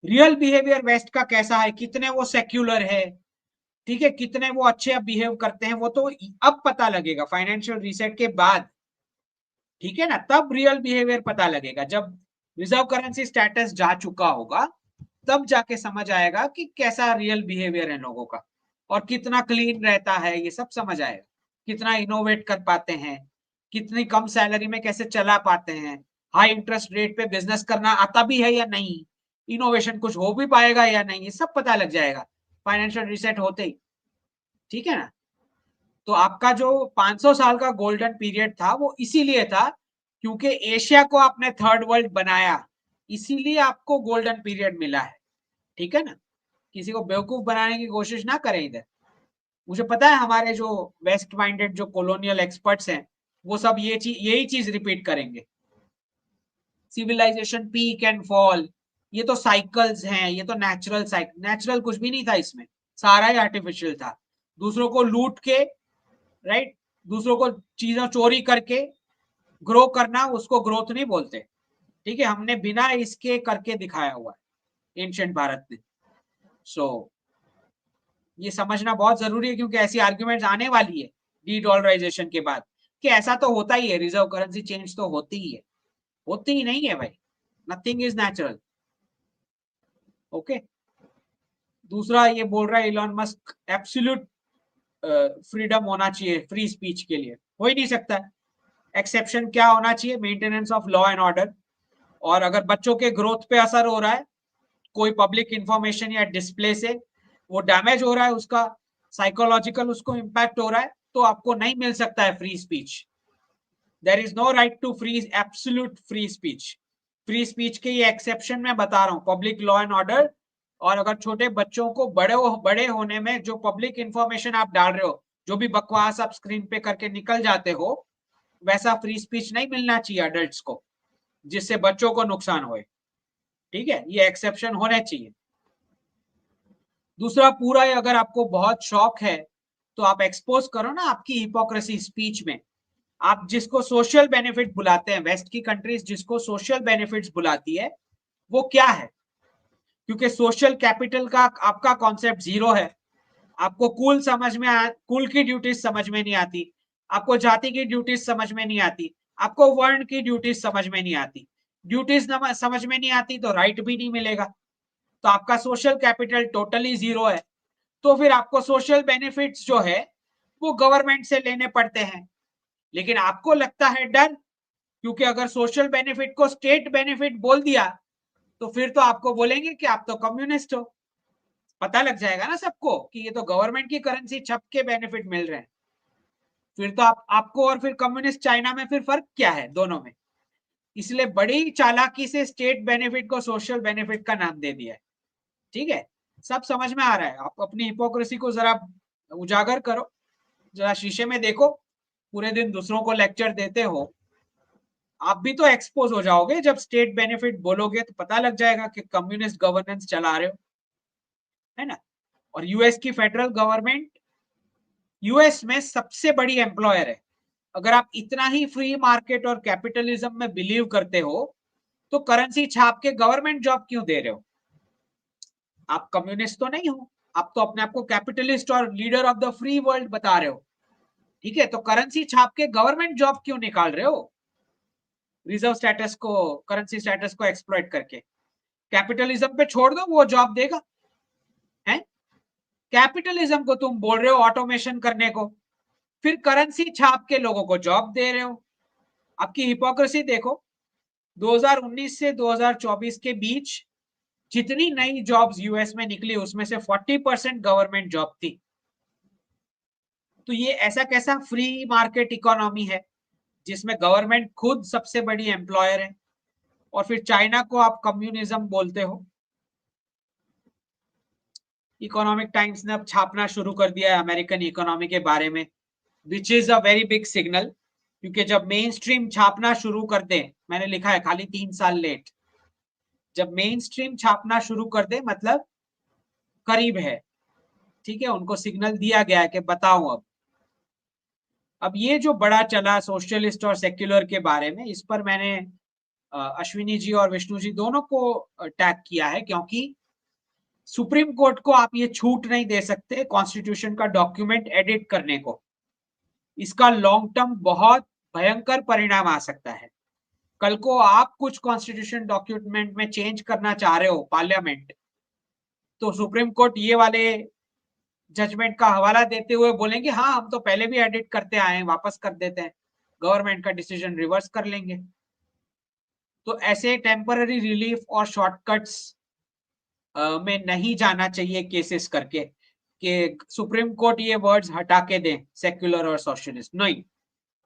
[SPEAKER 1] रियल बिहेवियर वेस्ट का कैसा है, कितने वो सेक्युलर है, ठीक है, कितने वो अच्छे अब बिहेव करते हैं, वो तो अब पता लगेगा फाइनेंशियल रीसेट के बाद, ठीक है ना, तब रियल बिहेवियर पता लगेगा, जब रिजर्व करेंसी स्टेटस जा चुका होगा तब जाके समझ आएगा कि कैसा रियल बिहेवियर है लोगों का, और कितना क्लीन रहता है, ये सब समझ आएगा, कितना इनोवेट कर पाते हैं, कितनी कम सैलरी में कैसे चला पाते हैं, हाई इंटरेस्ट रेट पे बिजनेस करना आता भी है या नहीं, इनोवेशन कुछ हो भी पाएगा या नहीं, ये सब पता लग जाएगा फाइनेंशियल रिसेट होते ही, ठीक है ना। तो आपका जो 500 साल का गोल्डन पीरियड था वो इसीलिए था क्योंकि एशिया को आपने थर्ड वर्ल्ड बनाया, इसीलिए आपको गोल्डन पीरियड मिला है, ठीक है ना। किसी को बेवकूफ बनाने की कोशिश ना करें इधर। मुझे पता है हमारे जो वेस्ट माइंडेड जो कॉलोनियल एक्सपर्ट्स हैं वो सब यही चीज रिपीट करेंगे, सिविलाइजेशन पीक एंड फॉल, ये तो साइकिल्स हैं, ये तो नेचुरल साइकिल, नेचुरल कुछ भी नहीं था इसमें, सारा ही आर्टिफिशियल था, दूसरों को लूट के, राइट, दूसरों को चीजों चोरी करके ग्रो करना उसको ग्रोथ नहीं बोलते, ठीक है, हमने बिना इसके करके दिखाया हुआ है एंशिएंट भारत ने। सो ये समझना बहुत जरूरी है क्योंकि ऐसी आर्ग्यूमेंट्स आने वाली है डी डॉलराइजेशन के बाद कि ऐसा तो होता ही है, रिजर्व करेंसी चेंज तो होती ही है, होती ही नहीं है भाई, नथिंग इज नेचुरल, ओके। दूसरा ये बोल रहा है इलॉन मस्क एब्सोल्यूट फ्रीडम होना चाहिए फ्री स्पीच के लिए, हो ही नहीं सकता, एक्सेप्शन क्या होना चाहिए, maintenance of law and order, और अगर बच्चों के ग्रोथ पे असर हो रहा है, कोई पब्लिक इंफॉर्मेशन या डिस्प्ले से वो डैमेज हो रहा है, उसका साइकोलॉजिकल उसको इंपैक्ट हो रहा है, तो आपको नहीं मिल सकता है free speech, there is no right to free absolute free speech, free speech के ये एक्सेप्शन मैं बता रहा हूँ, पब्लिक लॉ एंड ऑर्डर। और अगर छोटे बच्चों को बड़े होने में जो पब्लिक इंफॉर्मेशन आप डाल रहे हो, जो भी बकवास आप स्क्रीन पे करके निकल जाते हो, वैसा फ्री स्पीच नहीं मिलना चाहिए अडल्ट्स को, जिससे बच्चों को नुकसान होए। ठीक है, ये एक्सेप्शन होने चाहिए। दूसरा, पूरा अगर आपको बहुत शौक है तो आप एक्सपोज करो ना आपकी हिपोक्रेसी स्पीच में। आप जिसको सोशल बेनिफिट बुलाते हैं, वेस्ट की कंट्रीज जिसको सोशल बेनिफिट्स बुलाती है, वो क्या है? क्योंकि सोशल कैपिटल का आपका कॉन्सेप्ट जीरो है। आपको कुल की ड्यूटीज समझ में नहीं आती, आपको जाति की ड्यूटीज समझ में नहीं आती, आपको वर्ण की ड्यूटीज समझ में नहीं आती। ड्यूटीज समझ में नहीं आती तो राइट भी नहीं मिलेगा, तो आपका सोशल कैपिटल टोटली जीरो है। तो फिर आपको सोशल बेनिफिट्स जो है वो गवर्नमेंट से लेने पड़ते हैं। लेकिन आपको लगता है डर, क्योंकि अगर सोशल बेनिफिट को स्टेट बेनिफिट बोल दिया तो फिर तो आपको बोलेंगे कि आप तो कम्युनिस्ट हो। पता लग जाएगा ना सबको कि ये तो गवर्नमेंट की करेंसी छप के बेनिफिट मिल रहे हैं। फिर तो आपको और फिर कम्युनिस्ट चाइना में फिर फर्क क्या है दोनों में? इसलिए बड़ी चालाकी से स्टेट बेनिफिट को सोशल बेनिफिट का नाम दे दिया है। ठीक है, सब समझ में आ रहा है? आप अपनी हिपोक्रेसी को जरा उजागर करो, जरा शीशे में देखो। पूरे दिन दूसरों को लेक्चर देते हो, आप भी तो एक्सपोज हो जाओगे। जब स्टेट बेनिफिट बोलोगे तो पता लग जाएगा कि कम्युनिस्ट गवर्नेंस चला रहे हो, है ना? और यूएस की फेडरल गवर्नमेंट यूएस में सबसे बड़ी एम्प्लॉयर है। अगर आप इतना ही फ्री मार्केट और कैपिटलिज्म में बिलीव करते हो तो करेंसी छाप के गवर्नमेंट जॉब क्यों दे रहे हो? आप कम्युनिस्ट तो नहीं हो, आप तो अपने आप को कैपिटलिस्ट और leader of the free world बता रहे हो। ठीक है, तो करेंसी छाप के गवर्नमेंट जॉब क्यों निकाल रहे हो? रिजर्व स्टेटस को, करेंसी स्टेटस को एक्सप्लॉइट करके कैपिटलिज्म पे छोड़ दो, वो जॉब देगा। है, कैपिटलिज्म को तुम बोल रहे हो ऑटोमेशन करने को, फिर करेंसी छाप के लोगों को जॉब दे रहे हो। आपकी हिपोक्रेसी देखो। 2019 से 2024 के बीच जितनी नई जॉब्स यूएस में निकली उसमें से 40% गवर्नमेंट जॉब थी। तो ये ऐसा कैसा फ्री मार्केट इकोनॉमी है जिसमें गवर्नमेंट खुद सबसे बड़ी एम्प्लॉयर है और फिर चाइना को आप कम्युनिज्म बोलते हो? इकोनॉमिक टाइम्स ने अब छापना शुरू कर दिया है अमेरिकन इकोनॉमी के बारे में, which is a very big signal. क्योंकि जब मेन स्ट्रीम छापना शुरू कर दे, मैंने लिखा है खाली 3 साल लेट, जब मेन स्ट्रीम छापना शुरू कर दे मतलब करीब है। ठीक है, उनको सिग्नल दिया गया है कि बताओ अब ये जो बड़ा चला सोशलिस्ट और सेक्युलर के बारे में, इस पर मैंने अश्विनी जी और विष्णु जी दोनों को टैग किया है, क्योंकि सुप्रीम कोर्ट को आप ये छूट नहीं दे सकते कॉन्स्टिट्यूशन का डॉक्यूमेंट एडिट करने को। इसका लॉन्ग टर्म बहुत भयंकर परिणाम आ सकता है। कल को आप कुछ कॉन्स्टिट्यूशन डॉक्यूमेंट में चेंज करना चाह रहे हो पार्लियामेंट, तो सुप्रीम कोर्ट ये वाले जजमेंट का हवाला देते हुए बोलेंगे हाँ हम तो पहले भी एडिट करते आए हैं, वापस कर देते हैं, गवर्नमेंट का डिसीजन रिवर्स कर लेंगे। तो ऐसे टेम्पररी रिलीफ और शॉर्टकट्स में नहीं जाना चाहिए केसेस करके कि सुप्रीम कोर्ट ये वर्ड्स हटा के दें सेक्युलर और सोशलिस्ट। नहीं,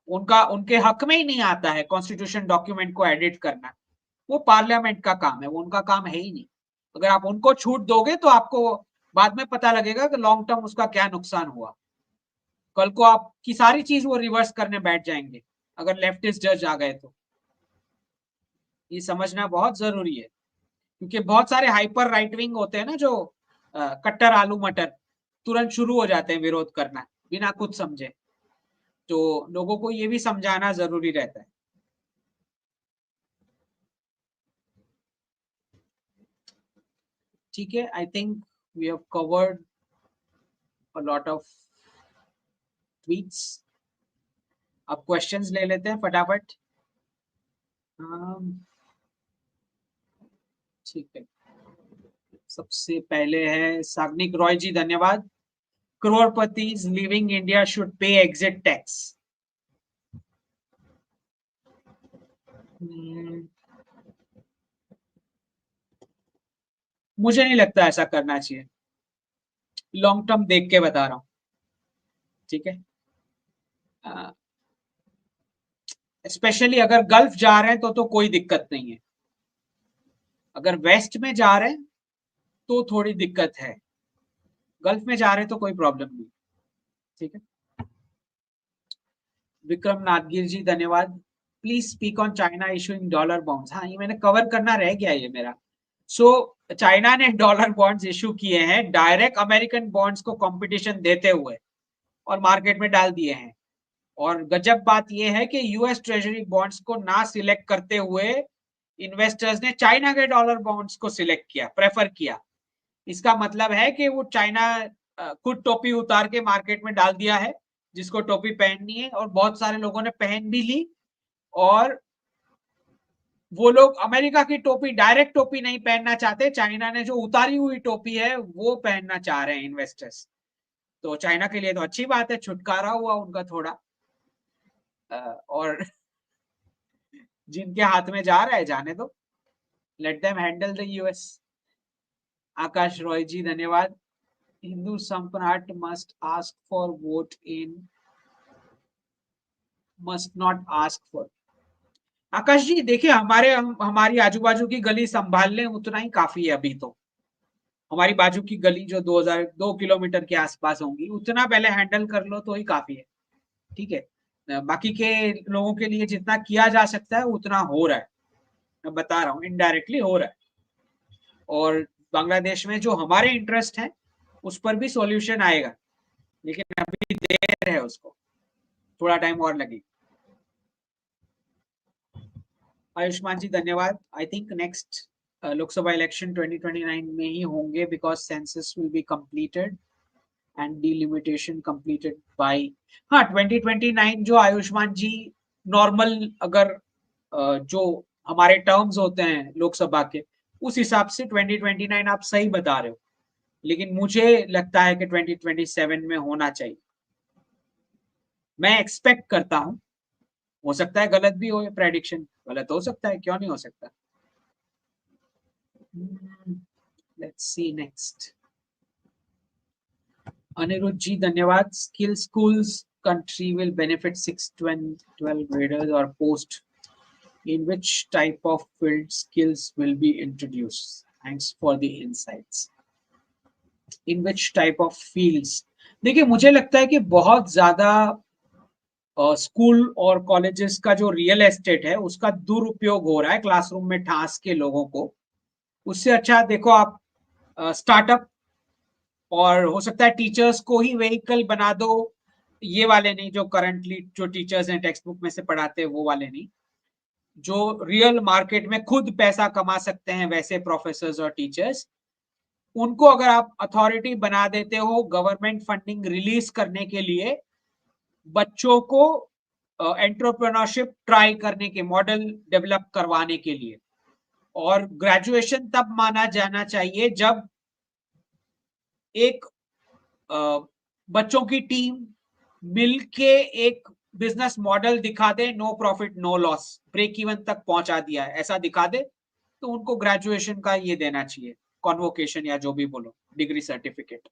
[SPEAKER 1] उनके हक में ही नहीं आता है कॉन्स्टिट्यूशन डॉक्यूमेंट को एडिट करना। वो पार्लियामेंट का काम है, वो उनका काम है ही नहीं। अगर आप उनको छूट दोगे तो आपको बाद में पता लगेगा कि लॉन्ग टर्म उसका क्या नुकसान हुआ। कल को आपकी सारी चीज वो रिवर्स करने बैठ जाएंगे अगर लेफ्टिस्ट जज आ गए तो। ये समझना बहुत जरूरी है, क्योंकि बहुत सारे हाइपर राइट विंग होते हैं ना जो कट्टर आलू मटर, तुरंत शुरू हो जाते हैं विरोध करना बिना कुछ समझे। तो लोगों को ये भी समझाना जरूरी रहता है। ठीक है, I think we have covered a lot of tweets. अब क्वेश्चंस ले लेते हैं फटाफट। ठीक है, सबसे पहले है साग्निक रॉय जी, धन्यवाद। Crorepati living India should pay exit tax. मुझे नहीं लगता ऐसा करना चाहिए, लॉन्ग टर्म देख के बता रहा हूँ। ठीक है, स्पेशली अगर गल्फ जा रहे हैं तो कोई दिक्कत नहीं है। अगर वेस्ट में जा रहे हैं तो थोड़ी दिक्कत है, गल्फ में जा रहे हैं तो कोई प्रॉब्लम नहीं। ठीक है, विक्रम नादगिर जी धन्यवाद। Please speak on China issuing dollar bonds. हाँ, ये मैंने कवर करना रह गया ये मेरा। सो चाइना ने डॉलर बॉन्ड्स इशू किए हैं डायरेक्ट अमेरिकन बॉन्ड्स को कंपटीशन देते हुए और मार्केट में डाल दिए हैं। और गजब बात यह है कि यूएस ट्रेजरी बॉन्ड्स को ना सिलेक्ट करते हुए इन्वेस्टर्स ने चाइना के डॉलर बॉन्ड्स को सिलेक्ट किया, प्रेफर किया। इसका मतलब है कि वो चाइना खुद टोपी उतार के मार्केट में डाल दिया है, जिसको टोपी पहननी है, और बहुत सारे लोगों ने पहन भी ली। और वो लोग अमेरिका की टोपी, डायरेक्ट टोपी नहीं पहनना चाहते, चाइना ने जो उतारी हुई टोपी है वो पहनना चाह रहे हैं इन्वेस्टर्स। तो चाइना के लिए तो अच्छी बात है, छुटकारा हुआ उनका थोड़ा। और जिनके हाथ में जा रहा है जाने दो, let them handle the US. Akash Roy ji धन्यवाद। Hindu samrat must ask for vote in, must not ask for. Akash ji देखिए, हमारी आजू बाजू की गली संभाल लें उतना ही काफी है अभी तो। हमारी बाजू की गली जो 2 किलोमीटर के आसपास होंगी, उतना पहले हैंडल कर लो तो ही काफी है। ठीक है, बाकी के लोगों के लिए जितना किया जा सकता है उतना हो रहा है, मैं बता रहा हूँ, इनडायरेक्टली हो रहा है। और बांग्लादेश में जो हमारे इंटरेस्ट है उस पर भी सॉल्यूशन आएगा, लेकिन अभी देर है, उसको थोड़ा टाइम और लगेगा। आयुष्मान जी धन्यवाद। I think next Lok Sabha election 2029 में ही होंगे, because census will be completed and delimitation completed by, हाँ 2029 जो आयुष्मान जी नॉर्मल, अगर जो हमारे टर्म्स होते हैं लोकसभा के, उस हिसाब से 2029 आप सही बता रहे हो, लेकिन मुझे लगता है कि 2027 में होना चाहिए। मैं एक्सपेक्ट करता हूं, हो सकता है गलत भी हो, प्रेडिक्शन गलत हो सकता है, क्यों नहीं हो सकता। Let's see next. Anirudh ji धन्यवाद। Skill schools country will benefit 6 12 graders or post, in which type of field skills will be introduced? Thanks for the insights. In which type of fields? देखिए मुझे लगता है कि बहुत ज्यादा स्कूल और कॉलेजेस का जो रियल एस्टेट है उसका दुरुपयोग हो रहा है क्लासरूम में ठास के लोगों को। उससे अच्छा देखो आप स्टार्टअप, और हो सकता है टीचर्स को ही व्हीकल बना दो, ये वाले नहीं जो करंटली जो टीचर्स हैं टेक्स्ट बुक में से पढ़ाते हैं वो वाले नहीं, जो रियल मार्केट में खुद पैसा कमा सकते हैं वैसे प्रोफेसर्स और टीचर्स। उनको अगर आप अथॉरिटी बना देते हो गवर्नमेंट फंडिंग रिलीज करने के लिए, बच्चों को एंटरप्रेन्योरशिप ट्राई करने के मॉडल डेवलप करवाने के लिए, और ग्रेजुएशन तब माना जाना चाहिए जब एक बच्चों की टीम मिलके एक बिजनेस मॉडल दिखा दे, no profit no loss, break even तक पहुंचा दिया है ऐसा दिखा दे, तो उनको ग्रेजुएशन का ये देना चाहिए, कॉन्वोकेशन या जो भी बोलो, डिग्री सर्टिफिकेट।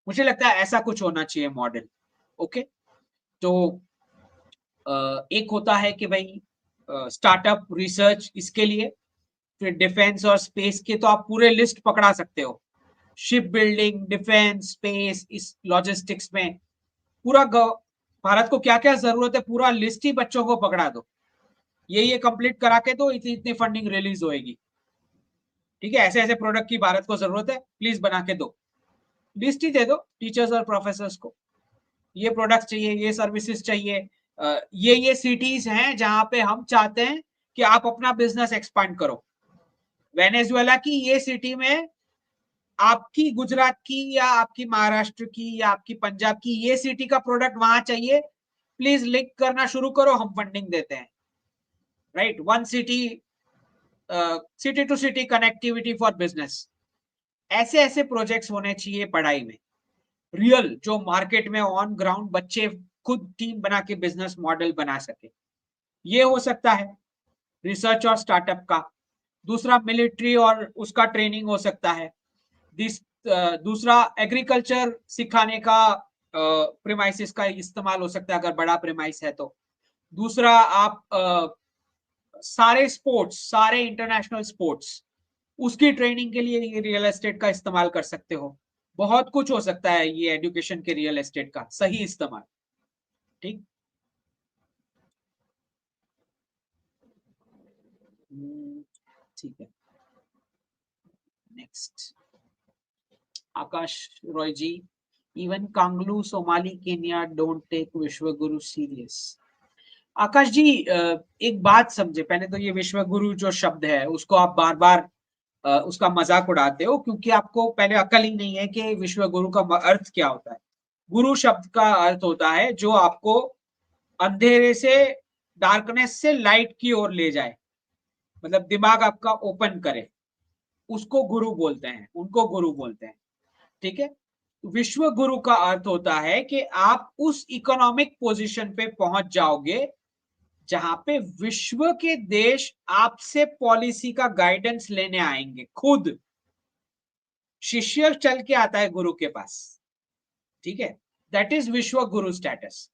[SPEAKER 1] मुझे लगता है ऐसा कुछ होना चाहिए मॉडल। ओके, तो एक होता है कि भाई स्टार्टअप रिसर्च, इसके लिए फिर डिफेंस और स्पेस के तो आप पूरे लिस्ट पकड़ा सकते हो, शिप बिल्डिंग, डिफेंस, स्पेस, इस लॉजिस्टिक्स में पूरा भारत को क्या क्या जरूरत है पूरा लिस्ट ही बच्चों को पकड़ा दो, ये कंप्लीट करा के दो, इतनी इतनी फंडिंग रिलीज होएगी। ठीक है, ऐसे ऐसे प्रोडक्ट की भारत को जरूरत है, प्लीज बना के दो, लिस्ट ही दे दो टीचर्स और प्रोफेसर्स को, ये प्रोडक्ट्स चाहिए, ये सर्विसेज चाहिए, ये सिटीज हैं जहां पे हम चाहते हैं कि आप अपना बिजनेस एक्सपांड करो। वेनेजुएला की ये सिटी में आपकी गुजरात की या आपकी महाराष्ट्र की या आपकी पंजाब की ये सिटी का प्रोडक्ट वहां चाहिए, प्लीज लिंक करना शुरू करो, हम फंडिंग देते हैं। Right, one city, city to city connectivity for business. ऐसे ऐसे प्रोजेक्ट्स होने चाहिए पढ़ाई में, रियल, जो मार्केट में ऑन ग्राउंड बच्चे खुद टीम बना के बिजनेस मॉडल बना सके। ये हो सकता है रिसर्च और स्टार्टअप का। दूसरा मिलिट्री और उसका ट्रेनिंग हो सकता है। दूसरा एग्रीकल्चर सिखाने का प्रीमाइसिस का इस्तेमाल हो सकता है अगर बड़ा प्रीमाइस है तो। दूसरा आप सारे स्पोर्ट्स, सारे इंटरनेशनल स्पोर्ट्स उसकी ट्रेनिंग के लिए ये रियल एस्टेट का इस्तेमाल कर सकते हो। बहुत कुछ हो सकता है ये एजुकेशन के रियल एस्टेट का सही इस्तेमाल। ठीक। ठीक है। Next, Akash Roy ji, even Kanglu Somali Kenya don't take Vishwa Guru serious. आकाश जी, एक बात समझे, पहले तो ये विश्व गुरु जो शब्द है उसको आप बार बार उसका मजाक उड़ाते हो, क्योंकि आपको पहले अकल ही नहीं है कि विश्व गुरु का अर्थ क्या होता है। गुरु शब्द का अर्थ होता है जो आपको अंधेरे से, डार्कनेस से लाइट की ओर ले जाए, मतलब दिमाग आपका ओपन करे, उसको गुरु बोलते हैं, उनको गुरु बोलते हैं। ठीक है। विश्व गुरु का अर्थ होता है कि आप उस इकोनॉमिक पोजीशन पे पहुंच जाओगे जहां पे विश्व के देश आपसे पॉलिसी का गाइडेंस लेने आएंगे। खुद शिष्य चल के आता है गुरु के पास। ठीक है। दैट इज विश्व गुरु स्टेटस।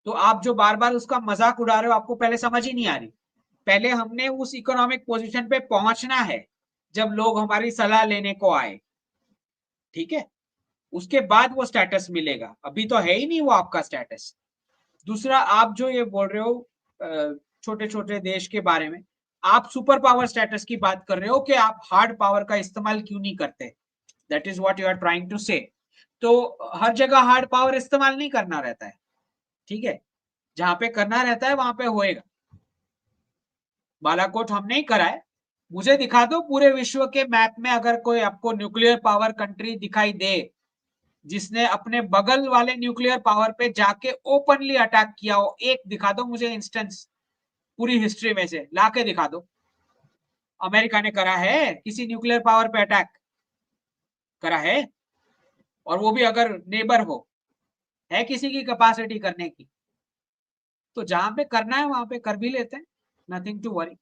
[SPEAKER 1] तो आप जो बार बार उसका मजाक उड़ा रहे हो, आपको पहले समझ ही नहीं आ रही। पहले हमने उस इकोनॉमिक पोजीशन पे पहुंचना है जब लोग हमारी सलाह लेने को आए। ठीक है। उसके बाद वो स्टेटस मिलेगा, अभी तो है ही नहीं वो आपका स्टेटस। दूसरा, आप जो ये बोल रहे हो छोटे छोटे देश के बारे में, आप सुपर पावर स्टेटस की बात कर रहे हो कि आप हार्ड पावर का इस्तेमाल क्यों नहीं करते। That is what you are trying to say. तो हर जगह हार्ड पावर इस्तेमाल नहीं करना रहता है। ठीक है। जहां पे करना रहता है वहां पे होएगा। बालाकोट हमने ही करा है। मुझे दिखा दो पूरे विश्व के मैप में, अगर कोई आपको न्यूक्लियर पावर कंट्री दिखाई दे जिसने अपने बगल वाले न्यूक्लियर पावर पे जाके ओपनली अटैक किया हो, एक दिखा दो मुझे इंस्टेंस पूरी हिस्ट्री में से, ला के दिखा दो। अमेरिका ने करा है किसी न्यूक्लियर पावर पे अटैक? करा है? और वो भी अगर नेबर हो, है किसी की कैपेसिटी करने की? तो जहां पे करना है वहां पे कर भी लेते हैं। Nothing to worry.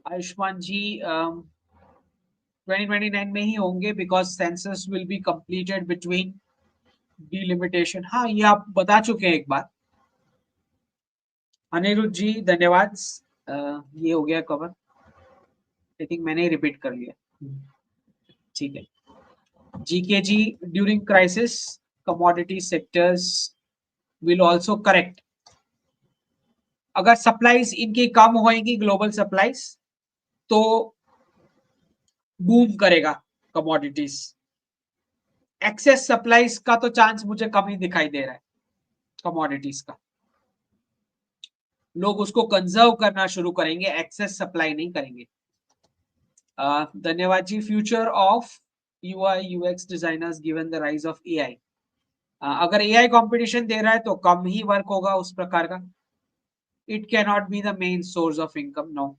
[SPEAKER 1] Ayushman ji, 2029 में ही होंगे, because census will be completed between delimitation. हाँ, ये आप बता चुके हैं एक बार। अनिरुद्ध जी धन्यवाद। ये हो गया कवर। आई थिंक मैंने ही रिपीट कर लिया। ठीक है। GK ji, during crisis commodity sectors will also correct. अगर सप्लाईज इनकी कम होएगी, ग्लोबल सप्लाईज, तो बूम करेगा कमोडिटीज। एक्सेस सप्लाईज का तो चांस मुझे कम ही दिखाई दे रहा है कमोडिटीज का। लोग उसको कंजर्व करना शुरू करेंगे, एक्सेस सप्लाई नहीं करेंगे। धन्यवाद जी। Future of UI UX designers given the rise of AI. अगर एआई कंपटीशन दे रहा है तो कम ही वर्क होगा उस प्रकार का। It can not be the main source of income, no.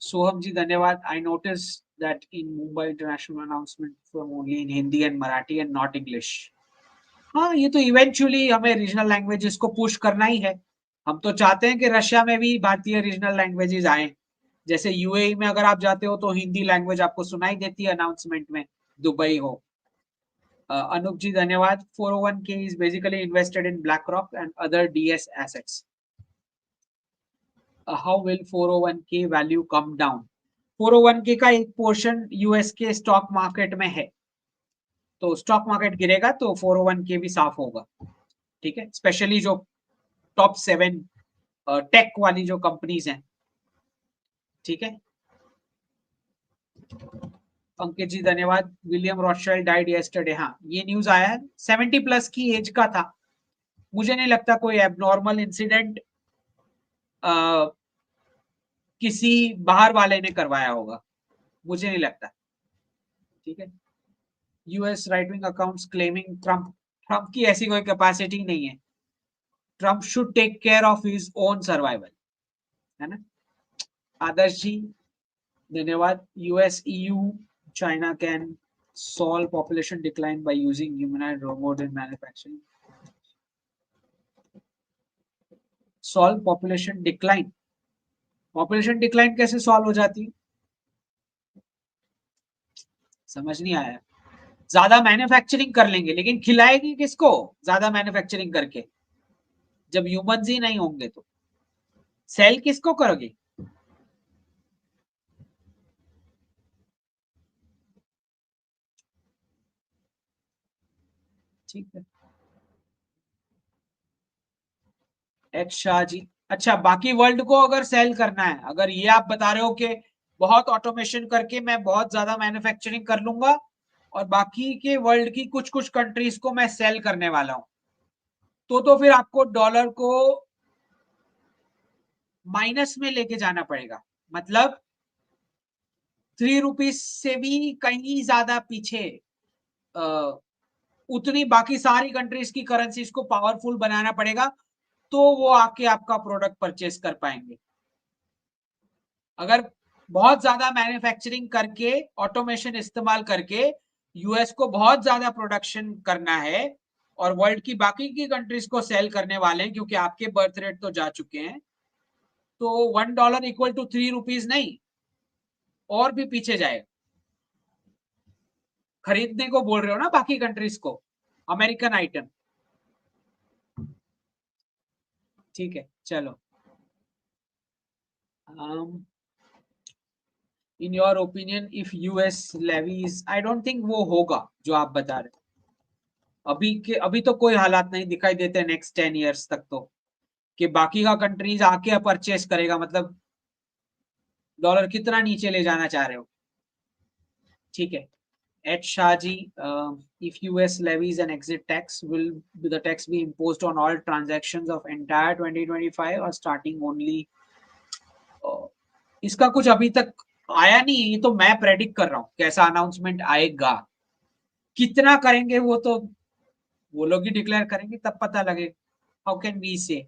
[SPEAKER 1] Soham ji धन्यवाद। I notice that in Mumbai international announcement from only in Hindi and Marathi and not English. हाँ, ये तो इवेंचुअली हमें रीजनल लैंग्वेजेस को पुश करना ही है। हम तो चाहते हैं कि रशिया में भी भारतीय रीजनल लैंग्वेजेस आए। जैसे यूएई में अगर आप जाते हो तो हिंदी लैंग्वेज आपको सुनाई देती है अनाउंसमेंट में, दुबई हो। अनूप जी धन्यवाद। 401k is basically invested in BlackRock and other DS assets. How will 401k value come down? 401k का एक पोर्शन यूएस के स्टॉक मार्केट में है, तो स्टॉक मार्केट गिरेगा तो 401k भी साफ होगा। ठीक है। स्पेशली जो टॉप 7 टेक वाली जो कंपनीज हैं। ठीक है। अंकित जी धन्यवाद। William Rothschild died yesterday. हाँ, ये न्यूज आया है। 70 प्लस की एज का था। मुझे नहीं लगता कोई एबनॉर्मल इंसिडेंट किसी बाहर वाले ने करवाया होगा, मुझे नहीं लगता। ठीक है। US right wing accounts claiming Trump. Trump की ऐसी कोई कैपेसिटी नहीं है। Trump should take care of his own survival, है ना। आदर्श जी धन्यवाद। US EU China can solve population decline by using humanoid robot in manufacturing. Solve population decline? Population decline कैसे solve हो जाती है? समझ नहीं आया। ज्यादा मैन्युफैक्चरिंग कर लेंगे, लेकिन खिलाएगी किसको ज्यादा मैन्युफैक्चरिंग करके, जब ह्यूमंस ही नहीं होंगे तो सेल किसको करोगे? ठीक है। अच्छा जी। अच्छा, बाकी वर्ल्ड को अगर सेल करना है, अगर ये आप बता रहे हो कि बहुत ऑटोमेशन करके मैं बहुत ज्यादा मैन्युफैक्चरिंग कर लूंगा और बाकी के वर्ल्ड की कुछ कुछ कंट्रीज को मैं सेल करने वाला हूं, तो फिर आपको डॉलर को माइनस में लेके जाना पड़ेगा। मतलब 3 रुपीज से भी कहीं ज्यादा पीछे, उतनी बाकी सारी कंट्रीज की करेंसीज को पावरफुल बनाना पड़ेगा, तो वो आके आपका प्रोडक्ट परचेस कर पाएंगे। अगर बहुत ज्यादा मैन्युफैक्चरिंग करके ऑटोमेशन इस्तेमाल करके यूएस को बहुत ज्यादा प्रोडक्शन करना है और वर्ल्ड की बाकी की कंट्रीज को सेल करने वाले हैं, क्योंकि आपके बर्थ रेट तो जा चुके हैं, तो $1 इक्वल टू 3 रुपीज नहीं, और भी पीछे जाएगा। खरीदने को बोल रहे हो ना बाकी कंट्रीज को अमेरिकन आइटम। ठीक है, चलो। In your opinion if US levies, I don't think वो होगा जो आप बता रहे हो। अभी तो कोई हालात नहीं दिखाई देते नेक्स्ट 10 ईयर्स तक, तो कि बाकी का कंट्रीज आके परचेस करेगा। मतलब डॉलर कितना नीचे ले जाना चाह रहे हो? ठीक है। At Shaji, if US levies an exit tax, will the tax be imposed on all transactions of entire 2025 or starting only? इसका कुछ अभी तक आया नहीं है, ये तो मैं प्रेडिक्ट कर रहा हूँ कैसा अनाउंसमेंट आएगा। कितना करेंगे वो तो वो लोग ही डिक्लेयर करेंगे, तब पता लगेगा। How can we say?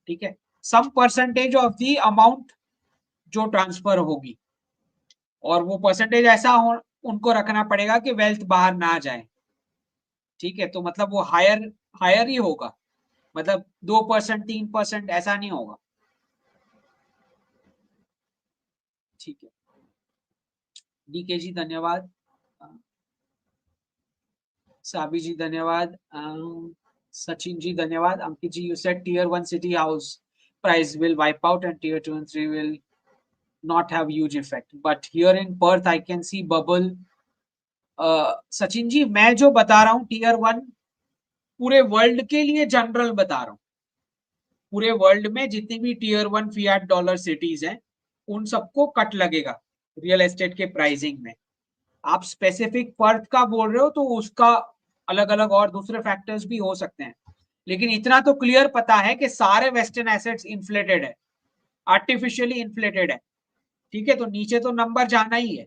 [SPEAKER 1] ठीक है। Some percentage of the amount जो ट्रांसफर होगी, और वो परसेंटेज ऐसा उनको रखना पड़ेगा कि वेल्थ बाहर ना जाए। ठीक है, तो मतलब वो हायर हायर ही होगा, मतलब 2%, 3% ऐसा नहीं होगा। ठीक है। डीके जी धन्यवाद। साबी जी धन्यवाद। सचिन जी धन्यवाद। अंकित जी, you said tier 1 city house price will wipe out and tier 2 and 3 will not have huge effect, but here in Perth I can see bubble. Sachin ji, मैं जो बता रहा हूँ tier 1 पूरे वर्ल्ड के लिए जनरल बता रहा हूँ। पूरे वर्ल्ड में जितनी भी tier 1 फियाट डॉलर सिटीज हैं, उन सबको कट लगेगा रियल एस्टेट के प्राइसिंग में। आप स्पेसिफिक पर्थ का बोल रहे हो तो उसका अलग अलग और दूसरे फैक्टर्स भी हो सकते हैं, लेकिन इतना तो क्लियर पता है कि सारे वेस्टर्न एसेट्स इन्फ्लेटेड है, आर्टिफिशियली इन्फ्लेटेड है। ठीक है, तो नीचे तो नंबर जाना ही है।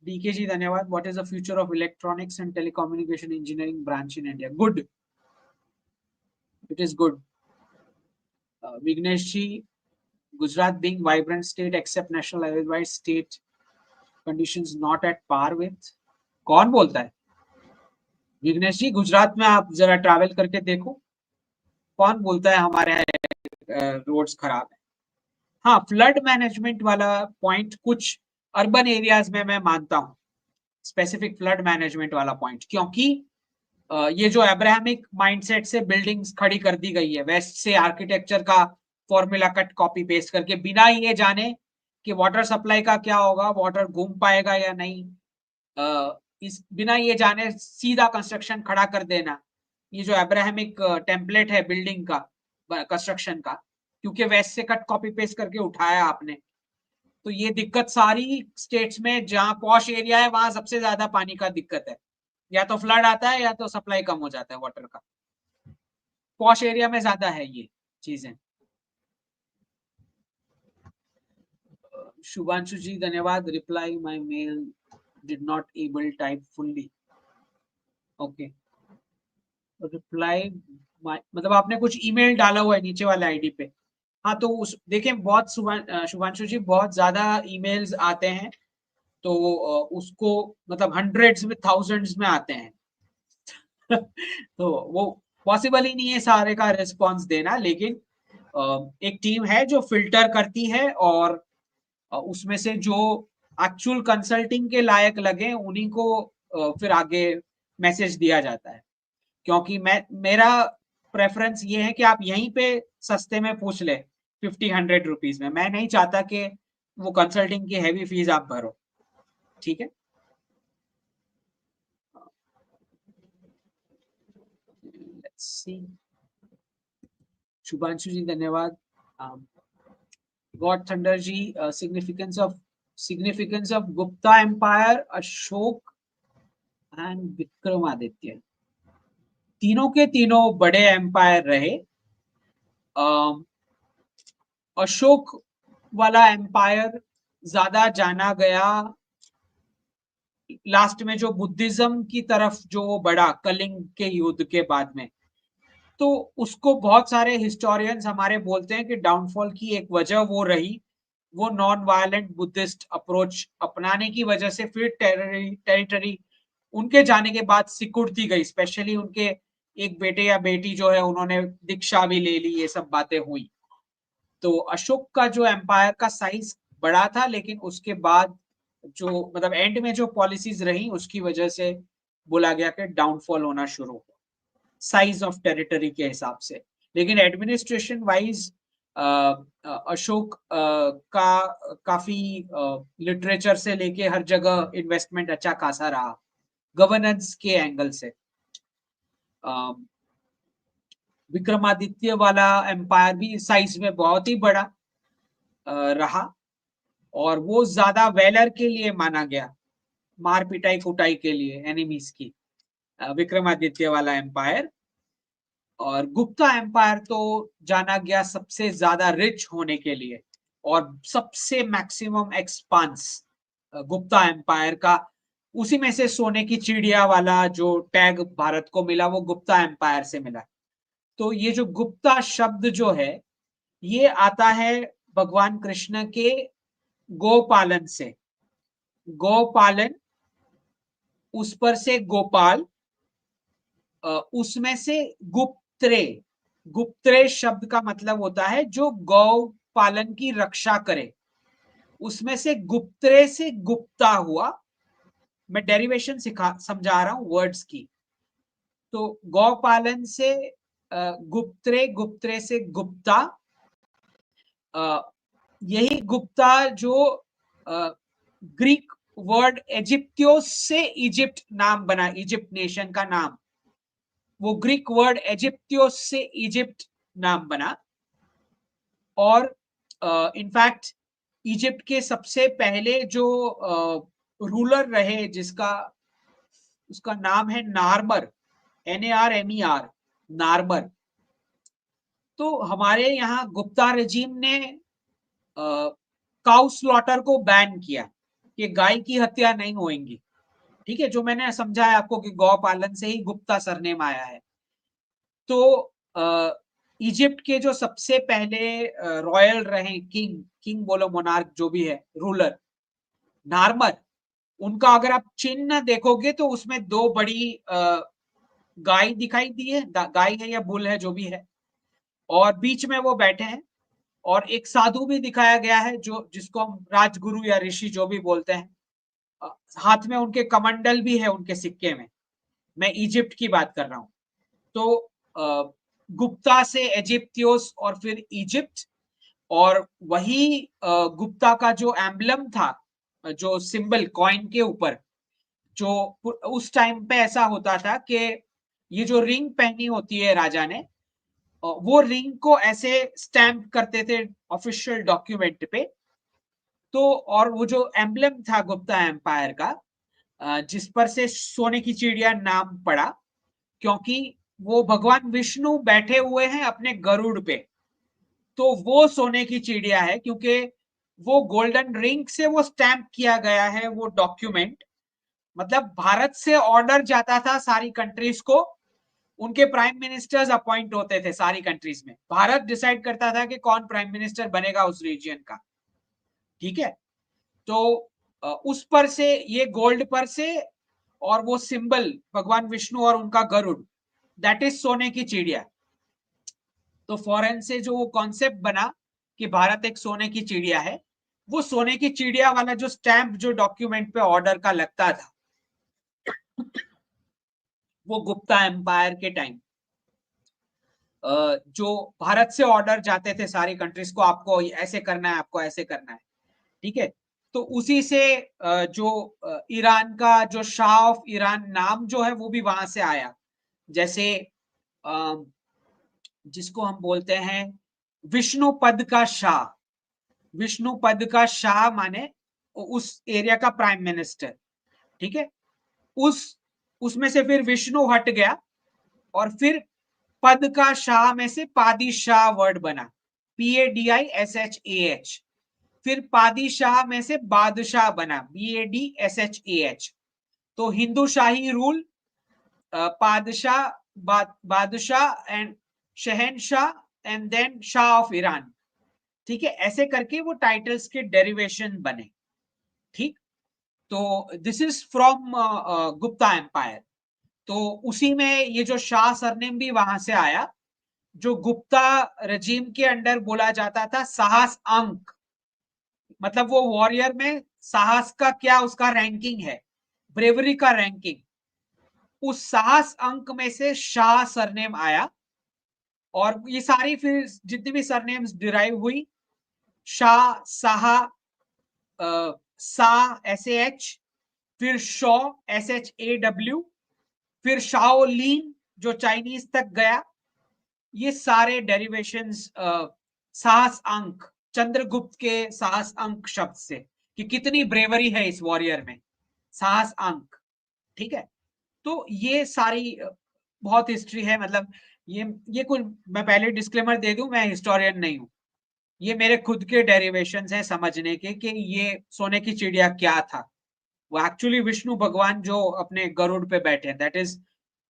[SPEAKER 1] डीके जी धन्यवाद। What is the future of electronics and telecommunication engineering branch in India? Good, it is good. Vighnesh ji, Gujarat being vibrant state except national otherwise state conditions not at par with? कौन बोलता है? विघ्नेश जी, गुजरात में आप जरा travel करके देखो, कौन बोलता है हमारे रोड्स खराब है। हाँ, फ्लड मैनेजमेंट वाला पॉइंट कुछ अर्बन एरियाज में मैं मानता हूँ, स्पेसिफिक फ्लड मैनेजमेंट वाला पॉइंट, क्योंकि ये जो अब्राहमिक माइंडसेट से बिल्डिंग्स खड़ी कर दी गई है, वेस्ट से आर्किटेक्चर का फॉर्मूला कट कॉपी पेस्ट करके, बिना ये जाने कि वाटर सप्लाई का क्या होगा, वाटर घूम पाएगा या नहीं, इस बिना ये जाने सीधा कंस्ट्रक्शन खड़ा कर देना। ये जो अब्राहमिक टेम्पलेट है बिल्डिंग का, कंस्ट्रक्शन का, क्योंकि वेस्ट से कट कॉपी पेस्ट करके उठाया आपने, तो ये दिक्कत सारी स्टेट्स में जहां पॉश एरिया है वहां सबसे ज्यादा पानी का दिक्कत है। या तो फ्लड आता है या तो सप्लाई कम हो जाता है वाटर का। पॉश एरिया में ज्यादा है ये चीजें। शुभांशु जी धन्यवाद। Reply my mail did not able type fully. Okay, reply मतलब आपने कुछ ईमेल डाला हुआ है नीचे वाले आईडी पे। हाँ, तो उस देखें, बहुत शुभांशु जी बहुत ज्यादा ईमेल्स आते हैं, तो उसको मतलब हंड्रेड्स में थाउजेंड्स में आते हैं। तो वो पॉसिबल ही नहीं है सारे का रिस्पॉन्स देना, लेकिन एक टीम है जो फिल्टर करती है और उसमें से जो एक्चुअल कंसल्टिंग के लायक लगे उन्हीं को फिर आगे मैसेज दिया जाता है। क्योंकि मेरा प्रेफरेंस ये है कि आप यहीं पे सस्ते में पूछ ले 50-100 रुपीज में। मैं नहीं चाहता कि वो कंसल्टिंग की हैवी फीस आप भरो। ठीक है, लेट्स सी। शुभांशु जी धन्यवाद। God Thunder ji, significance of Gupta empire, Ashok and Vikramaditya, तीनों के तीनों बड़े एम्पायर रहे। अशोक वाला एम्पायर ज्यादा जाना गया लास्ट में जो बुद्धिज्म की तरफ जो वो बढ़ा कलिंग के युद्ध के बाद में, तो उसको बहुत सारे हिस्टोरियंस हमारे बोलते हैं कि डाउनफॉल की एक वजह वो रही, वो नॉन वायलेंट बुद्धिस्ट अप्रोच अपनाने की वजह से फिर टेरिटरी उनके जाने के बाद सिकुड़ती गई। स्पेशली उनके एक बेटे या बेटी जो है उन्होंने दीक्षा भी ले ली, ये सब बातें हुई। तो अशोक का जो एम्पायर का साइज बड़ा था, लेकिन उसके बाद जो मतलब एंड में जो पॉलिसीज रही उसकी वजह से बोला गया कि डाउनफॉल होना शुरू हुआ साइज ऑफ टेरिटरी के हिसाब से। लेकिन एडमिनिस्ट्रेशन वाइज अशोक का काफी लिटरेचर से लेके हर जगह इन्वेस्टमेंट अच्छा खासा रहा गवर्नेंस के एंगल से। विक्रमादित्य वाला एम्पायर भी साइज में बहुत ही बड़ा रहा और वो ज्यादा वेलर के लिए माना गया, मार पिटाई कुटाई के लिए एनिमीज की, विक्रमादित्य वाला एम्पायर। और गुप्ता एम्पायर तो जाना गया सबसे ज्यादा रिच होने के लिए और सबसे मैक्सिमम एक्सपांस गुप्ता एम्पायर का। उसी में से सोने की चिड़िया वाला जो टैग भारत को मिला वो गुप्ता एम्पायर से मिला। तो ये जो गुप्ता शब्द जो है ये आता है भगवान कृष्ण के गोपालन से। गोपालन, उस पर से गोपाल, उसमें से गुप्त्रे। गुप्त्रे शब्द का मतलब होता है जो गौ पालन की रक्षा करे, उसमें से गुप्त्रे से गुप्ता हुआ। मैं डेरिवेशन समझा रहा हूं वर्ड्स की। तो गौ पालन से गुप्त्रे, गुप्त्रे से गुप्ता। यही गुप्ता जो ग्रीक वर्ड इजिप्टियोस से इजिप्ट नाम बना, इजिप्ट नेशन का नाम, वो ग्रीक वर्ड इजिप्टियोस से इजिप्ट नाम बना। और इनफैक्ट इजिप्ट के सबसे पहले जो रूलर रहे जिसका उसका नाम है नार्मर, NARMER, नार्मर। तो हमारे यहाँ गुप्ता रेजिम ने काउ स्लॉटर को बैन किया कि गाय की हत्या नहीं होगी। ठीक है, जो मैंने समझाया आपको कि गौ पालन से ही गुप्ता सरनेम आया है। तो इजिप्ट के जो सबसे पहले रॉयल रहे, किंग किंग बोलो मोनार्क जो भी है, रूलर, नार्मर, उनका अगर आप चिन्ह देखोगे तो उसमें दो बड़ी गाय दिखाई दी है, गाय है या बुल है जो भी है, और बीच में वो बैठे हैं। और एक साधु भी दिखाया गया है जो जिसको हम राजगुरु या ऋषि जो भी बोलते हैं। हाथ में उनके कमंडल भी है उनके सिक्के में। मैं इजिप्ट की बात कर रहा हूं। तो गुप्ता से इजिप्तियोस और फिर इजिप्ट। और वही गुप्ता का जो एम्बलम था, जो सिंबल कॉइन के ऊपर, जो उस टाइम पे ऐसा होता था कि ये जो रिंग पहनी होती है राजा ने, वो रिंग को ऐसे स्टैम्प करते थे ऑफिशियल डॉक्यूमेंट पे। तो और वो जो एम्बलम था गुप्ता एम्पायर का, जिस पर से सोने की चिड़िया नाम पड़ा, क्योंकि वो भगवान विष्णु बैठे हुए हैं अपने गरुड़ पे। तो वो सोने की चिड़िया है क्योंकि वो गोल्डन रिंग से वो स्टैम्प किया गया है वो डॉक्यूमेंट। मतलब भारत से ऑर्डर जाता था सारी कंट्रीज को, उनके प्राइम मिनिस्टर्स अपॉइंट होते थे सारी कंट्रीज में, भारत डिसाइड करता था कि कौन प्राइम मिनिस्टर बनेगा उस रीजन का। ठीक है, तो उस पर से ये गोल्ड पर से, और वो सिंबल भगवान विष्णु और उनका गरुड़, दैट इज सोने की चिड़िया। तो फॉरेन से जो वो कॉन्सेप्ट बना कि भारत एक सोने की चिड़िया है, वो सोने की चिड़िया वाला जो स्टैंप जो डॉक्यूमेंट पे ऑर्डर का लगता था, वो गुप्ता एम्पायर के टाइम जो भारत से ऑर्डर जाते थे सारी कंट्रीज को, आपको ऐसे करना है, आपको ऐसे करना है, ठीक है। तो उसी से जो ईरान का जो शाह ऑफ ईरान नाम जो है वो भी वहां से आया। जैसे जिसको हम बोलते हैं विष्णु पद का शाह, विष्णु पद का शाह माने उस एरिया का प्राइम मिनिस्टर, ठीक है। उस उसमें से फिर विष्णु हट गया और फिर पद का शाह में से पादीशाह वर्ड बना, PADISHAH। फिर पादीशाह में से बादशाह बना, BADSHAH। तो हिंदू शाही rule, पादशाह, Badshah and Shahenshah and then shah of Iran, ठीक है। ऐसे करके वो टाइटल्स के डेरिवेशन बने, ठीक। तो this is from Gupta empire. तो उसी में ये जो शाह सरनेम भी वहां से आया, जो गुप्ता रजीम के अंडर बोला जाता था साहस अंक, मतलब वो वॉरियर में साहस का क्या उसका रैंकिंग है, ब्रेवरी का रैंकिंग, उस साहस अंक में से शाह सरनेम आया। और ये सारी फिर जितनी भी सरनेम्स डिराइव हुई, शाह, साहा, सा SAH, फिर शॉ SHAW, फिर शाओलिन जो चाइनीज तक गया, ये सारे डेरिवेशंस साहस अंक, चंद्रगुप्त के साहस अंक शब्द से, कि कितनी ब्रेवरी है इस वॉरियर में, साहस अंक, ठीक है। तो ये सारी बहुत हिस्ट्री है, मतलब ये कुछ, मैं पहले डिस्क्लेमर दे दूं, मैं हिस्टोरियन नहीं हूं, ये मेरे खुद के डेरिवेशंस हैं समझने के कि ये सोने की चिड़िया क्या था। वो एक्चुअली विष्णु भगवान जो अपने गरुड़ पे बैठे हैं, दैट इज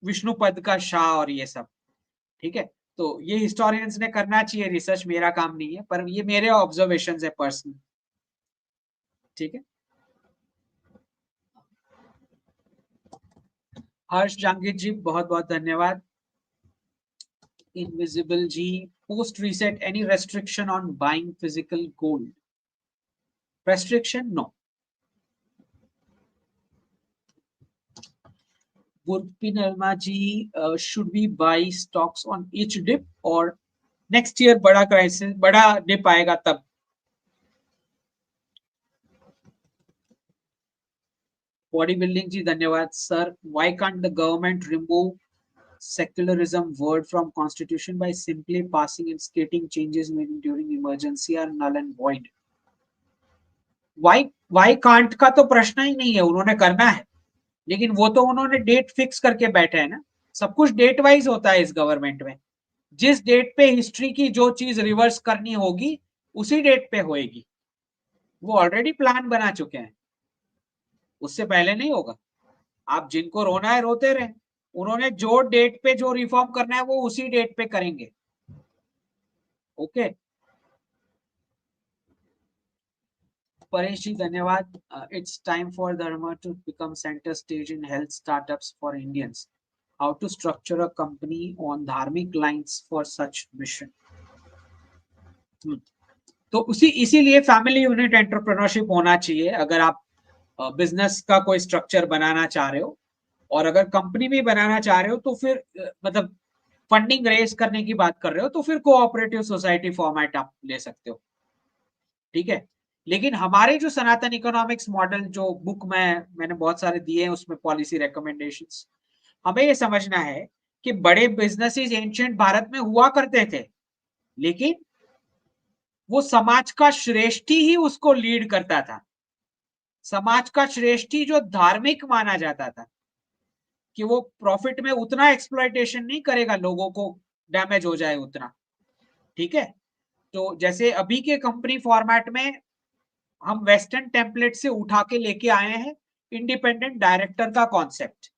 [SPEAKER 1] विष्णु पद का शाह और ये सब, ठीक है। तो ये हिस्टोरियंस ने करना चाहिए रिसर्च, मेरा काम नहीं है, पर ये मेरे ऑब्जर्वेशंस है पर्सनल, ठीक है। हर्ष जहांगीर जी बहुत बहुत धन्यवाद। Invisible ji, post reset any restriction on buying physical gold? Restriction no. Burpi Nirma ji, should we buy stocks on each dip or next year बड़ा क्राइसिस, बड़ा डिप आएगा तब? बॉडी बिल्डिंग जी धन्यवाद sir. Why can't the government remove secularism word from constitution by simply passing and stating changes made during emergency are null and void? Why can't का तो प्रश्न ही नहीं है, उन्होंने करना है, लेकिन वो तो उन्होंने डेट फिक्स करके बैठे हैं ना। सब कुछ डेट वाइज होता है इस गवर्नमेंट में, जिस डेट पे हिस्ट्री की जो चीज रिवर्स करनी होगी उसी डेट पे होएगी। वो ऑलरेडी प्लान बना चुके हैं, उससे पहले नहीं होगा। आप जिनको रोना है रोते रहे, उन्होंने जो डेट पे जो रिफॉर्म करना है वो उसी डेट पे करेंगे, ओके। परेश जी धन्यवाद। It's time for dharma to become centre stage in health startups for Indians, how to structure a company on धार्मिक लाइंस फॉर सच मिशन? तो उसी इसीलिए फैमिली यूनिट एंटरप्रेन्योरशिप होना चाहिए अगर आप बिजनेस का कोई स्ट्रक्चर बनाना चाह रहे हो। और अगर कंपनी भी बनाना चाह रहे हो तो फिर मतलब फंडिंग रेज करने की बात कर रहे हो तो फिर कोऑपरेटिव सोसाइटी फॉर्मेट आप ले सकते हो, ठीक है। लेकिन हमारे जो सनातन इकोनॉमिक्स मॉडल जो बुक में मैंने बहुत सारे दिए हैं, उसमें पॉलिसी रिकमेंडेशंस, हमें ये समझना है कि बड़े बिजनेसेस एंशिएंट भारत में हुआ करते थे, लेकिन वो समाज का श्रेष्ठी ही उसको लीड करता था। समाज का श्रेष्ठी जो धार्मिक माना जाता था, कि वो प्रॉफिट में उतना एक्सप्लॉइटेशन नहीं करेगा, लोगों को डैमेज हो जाए उतना, ठीक है। तो जैसे अभी के कंपनी फॉर्मेट में हम वेस्टर्न टेम्पलेट से उठा के लेके आए हैं इंडिपेंडेंट डायरेक्टर का कॉन्सेप्ट,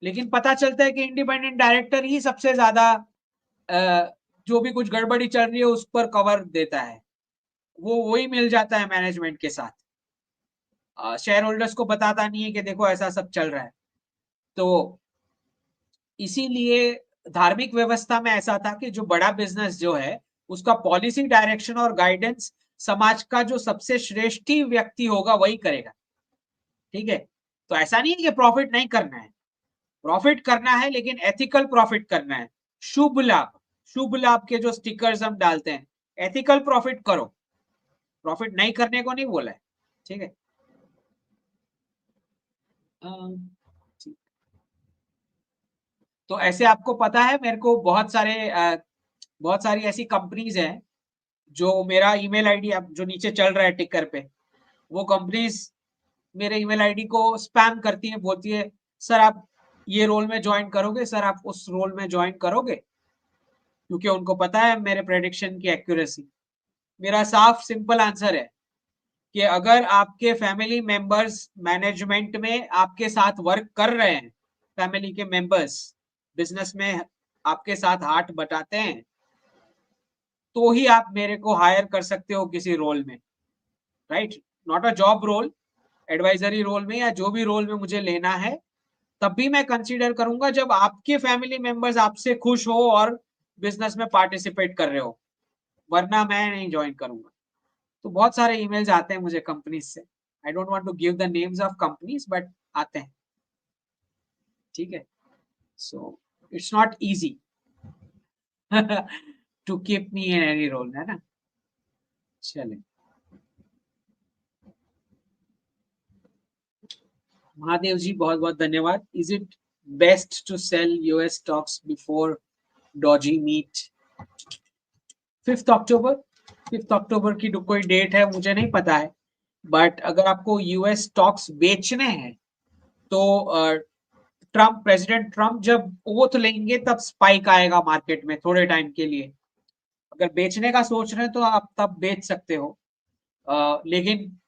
[SPEAKER 1] लेकिन पता चलता है कि इंडिपेंडेंट डायरेक्टर ही सबसे ज्यादा जो भी कुछ गड़बड़ी चल रही है उस पर कवर देता है, वो वही मिल जाता है मैनेजमेंट के साथ, शेयर होल्डर्स को बताता नहीं है कि देखो ऐसा सब चल रहा है। तो इसीलिए धार्मिक व्यवस्था में ऐसा था कि जो बड़ा बिजनेस जो है उसका पॉलिसी डायरेक्शन और गाइडेंस समाज का जो सबसे श्रेष्ठ व्यक्ति होगा वही करेगा, ठीक है। तो ऐसा नहीं है कि प्रॉफिट नहीं करना है, प्रॉफिट करना है, लेकिन एथिकल प्रॉफिट करना है। शुभ लाभ, शुभ लाभ के जो स्टिकर्स हम डालते हैं, एथिकल प्रॉफिट करो, प्रॉफिट नहीं करने को नहीं बोला है, ठीक है। ठीक। तो ऐसे आपको पता है, मेरे को बहुत सारी ऐसी कंपनीज हैं जो मेरा ईमेल आईडी आप जो नीचे चल रहा है टिकर पे, वो कंपनीज मेरे ईमेल आईडी को स्पैम करती है, बोलती है सर आप ये रोल में ज्वाइन करोगे, सर आप उस रोल में ज्वाइन करोगे, क्योंकि उनको पता है मेरे प्रेडिक्शन की एक्यूरेसी। मेरा साफ सिंपल आंसर है कि अगर आपके फैमिली मेंबर्स मैनेजमेंट में आपके साथ वर्क कर रहे हैं, फैमिली के मेंबर्स बिजनेस में आपके साथ हाथ बटाते हैं, तो ही आप मेरे को हायर कर सकते हो किसी रोल में, right. Not a job role, advisory role में या जो भी रोल में मुझे लेना है, तब भी मैं कंसीडर करूंगा जब आपके फैमिली मेंबर्स आपसे खुश हो और बिजनेस में पार्टिसिपेट कर रहे हो, वरना मैं नहीं ज्वाइन करूंगा। तो बहुत सारे ईमेल्स आते हैं मुझे कंपनीज से, I don't want to give the names of companies, but आते हैं, ठीक है। So it's not easy to keep me in any role, है ना। चले, महादेव जी बहुत बहुत धन्यवाद। Is it best to sell US stocks before doji meet? 5 October, 5 October की कोई डेट है मुझे नहीं पता है, बट अगर आपको यूएस स्टॉक्स बेचने हैं तो ट्रम्प, प्रेसिडेंट ट्रम्प जब ओथ लेंगे तब स्पाइक आएगा मार्केट में थोड़े टाइम के लिए। अगर बेचने का सोच रहे हैं तो आप तब बेच सकते हो, लेकिन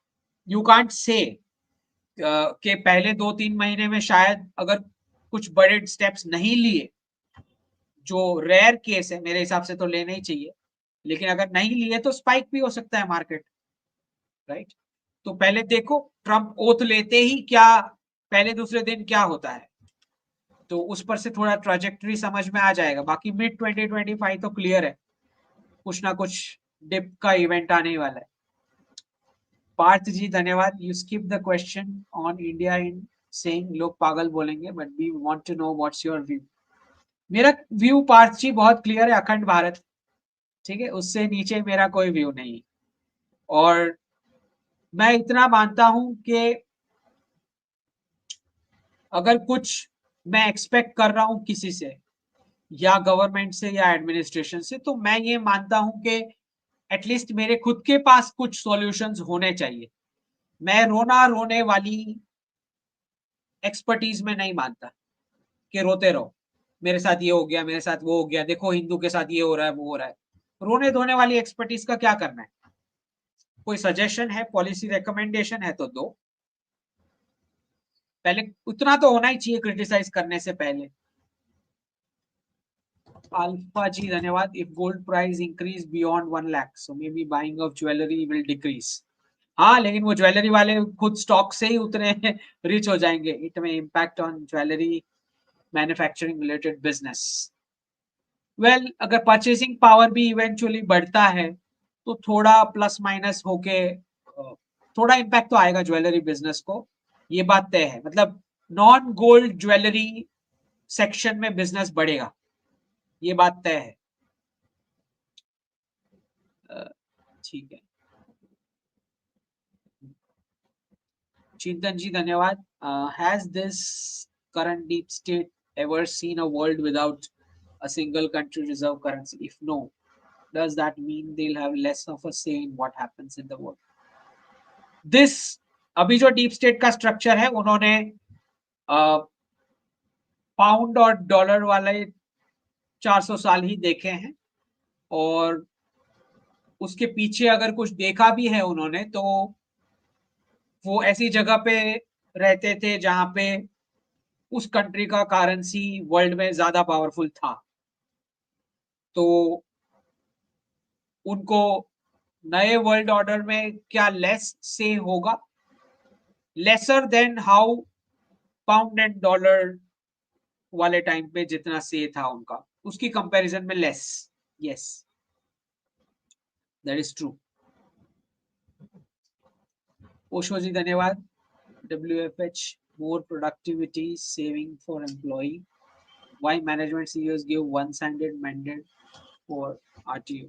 [SPEAKER 1] यू कांट से कि पहले 2-3 महीने में शायद अगर कुछ बड़े स्टेप्स नहीं लिए, जो रेयर केस है मेरे हिसाब से तो लेना ही चाहिए, लेकिन अगर नहीं लिए तो स्पाइक भी हो सकता है मार्केट, राइट। तो पहले देखो ट्रम्प ओथ लेते ही क्या पहले दूसरे दिन क्या होता है, तो उस पर से थोड़ा ट्राजेक्टरी समझ में आ जाएगा। बाकी मिड 2025 तो क्लियर है, कुछ ना कुछ डिप का इवेंट आने ही वाला है। पार्थ जी धन्यवाद। You skip the question on India in saying लोग पागल बोलेंगे, but we want to know what's your view. मेरा व्यू पार्थ जी बहुत क्लियर है, अखंड भारत, ठीक है, उससे नीचे मेरा कोई व्यू नहीं। और मैं इतना मानता हूं कि अगर कुछ मैं एक्सपेक्ट कर रहा हूं किसी से, या गवर्नमेंट से या एडमिनिस्ट्रेशन से, तो मैं ये मानता हूं कि एटलीस्ट मेरे खुद के पास कुछ सॉल्यूशंस होने चाहिए। मैं रोना रोने वाली एक्सपर्टीज में नहीं मानता कि रोते रहो, मेरे साथ ये हो गया, मेरे साथ वो हो गया, देखो हिंदू के साथ ये हो रहा है, वो हो रहा है। रोने धोने वाली एक्सपर्टीज का क्या करना है? कोई सजेशन है, पॉलिसी रिकमेंडेशन है तो दो, पहले उतना तो होना ही चाहिए क्रिटिसाइज करने से पहले। अल्फा जी धन्यवाद। If gold price increase beyond 1 lakh so may be buying of jewellery will decrease. हाँ, लेकिन वो ज्वेलरी वाले खुद स्टॉक से ही उतने रिच हो जाएंगे। इट में impact on jewellery manufacturing related business. Well, अगर परचेसिंग पावर भी इवेंचुअली बढ़ता है तो थोड़ा प्लस माइनस होके थोड़ा इम्पैक्ट तो आएगा ज्वेलरी बिजनेस को, ये बात तय है। मतलब नॉन गोल्ड ज्वेलरी सेक्शन में बिजनेस बढ़ेगा, ये बात तय है। ठीक है, चिंतन जी धन्यवाद। Has this current deep state ever seen a world without a single country reserve currency? If no, does that mean they'll have less of a say in what happens in the world? This, अभी जो deep state का structure है, उन्होंने pound और dollar वाले 400 साल ही देखे हैं, और उसके पीछे अगर कुछ देखा भी है उन्होंने, तो वो ऐसी जगह पे रहते थे जहां पे उस कंट्री का करेंसी वर्ल्ड में ज्यादा पावरफुल था, तो उनको नए वर्ल्ड ऑर्डर में क्या लेस से होगा? Lesser than how pound and dollar वाले टाइम पे जितना से था उनका, उसकी कंपैरिजन में less. Yes, that is true. Osho ji धन्यवाद। WFH more productivity saving for employee. Why management CEOs give one-sided mandate for RTO?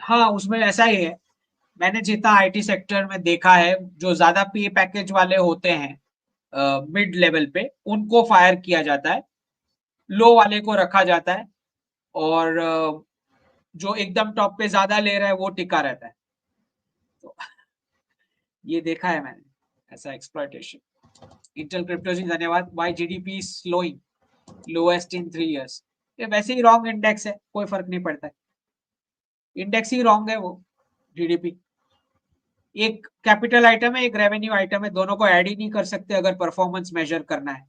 [SPEAKER 1] हाँ, उसमें ऐसा ही है। मैंने जितना आईटी सेक्टर में देखा है, जो ज्यादा पे पैकेज वाले होते हैं मिड लेवल पे, उनको फायर किया जाता है, लो वाले को रखा जाता है, और जो एकदम टॉप पे ज्यादा ले रहा है वो टिका रहता है। तो ये देखा है मैंने, ऐसा एक्सप्लॉयटेशन। इंटेल क्रिप्टो जी धन्यवाद। Why GDP slowing lowest in 3 years? ये वैसे ही रॉन्ग इंडेक्स है, कोई फर्क नहीं पड़ता है, इंडेक्स ही रॉन्ग है वो। जीडीपी एक कैपिटल आइटम है, एक रेवेन्यू आइटम है, दोनों को ऐड ही नहीं कर सकते अगर परफॉर्मेंस मेजर करना है।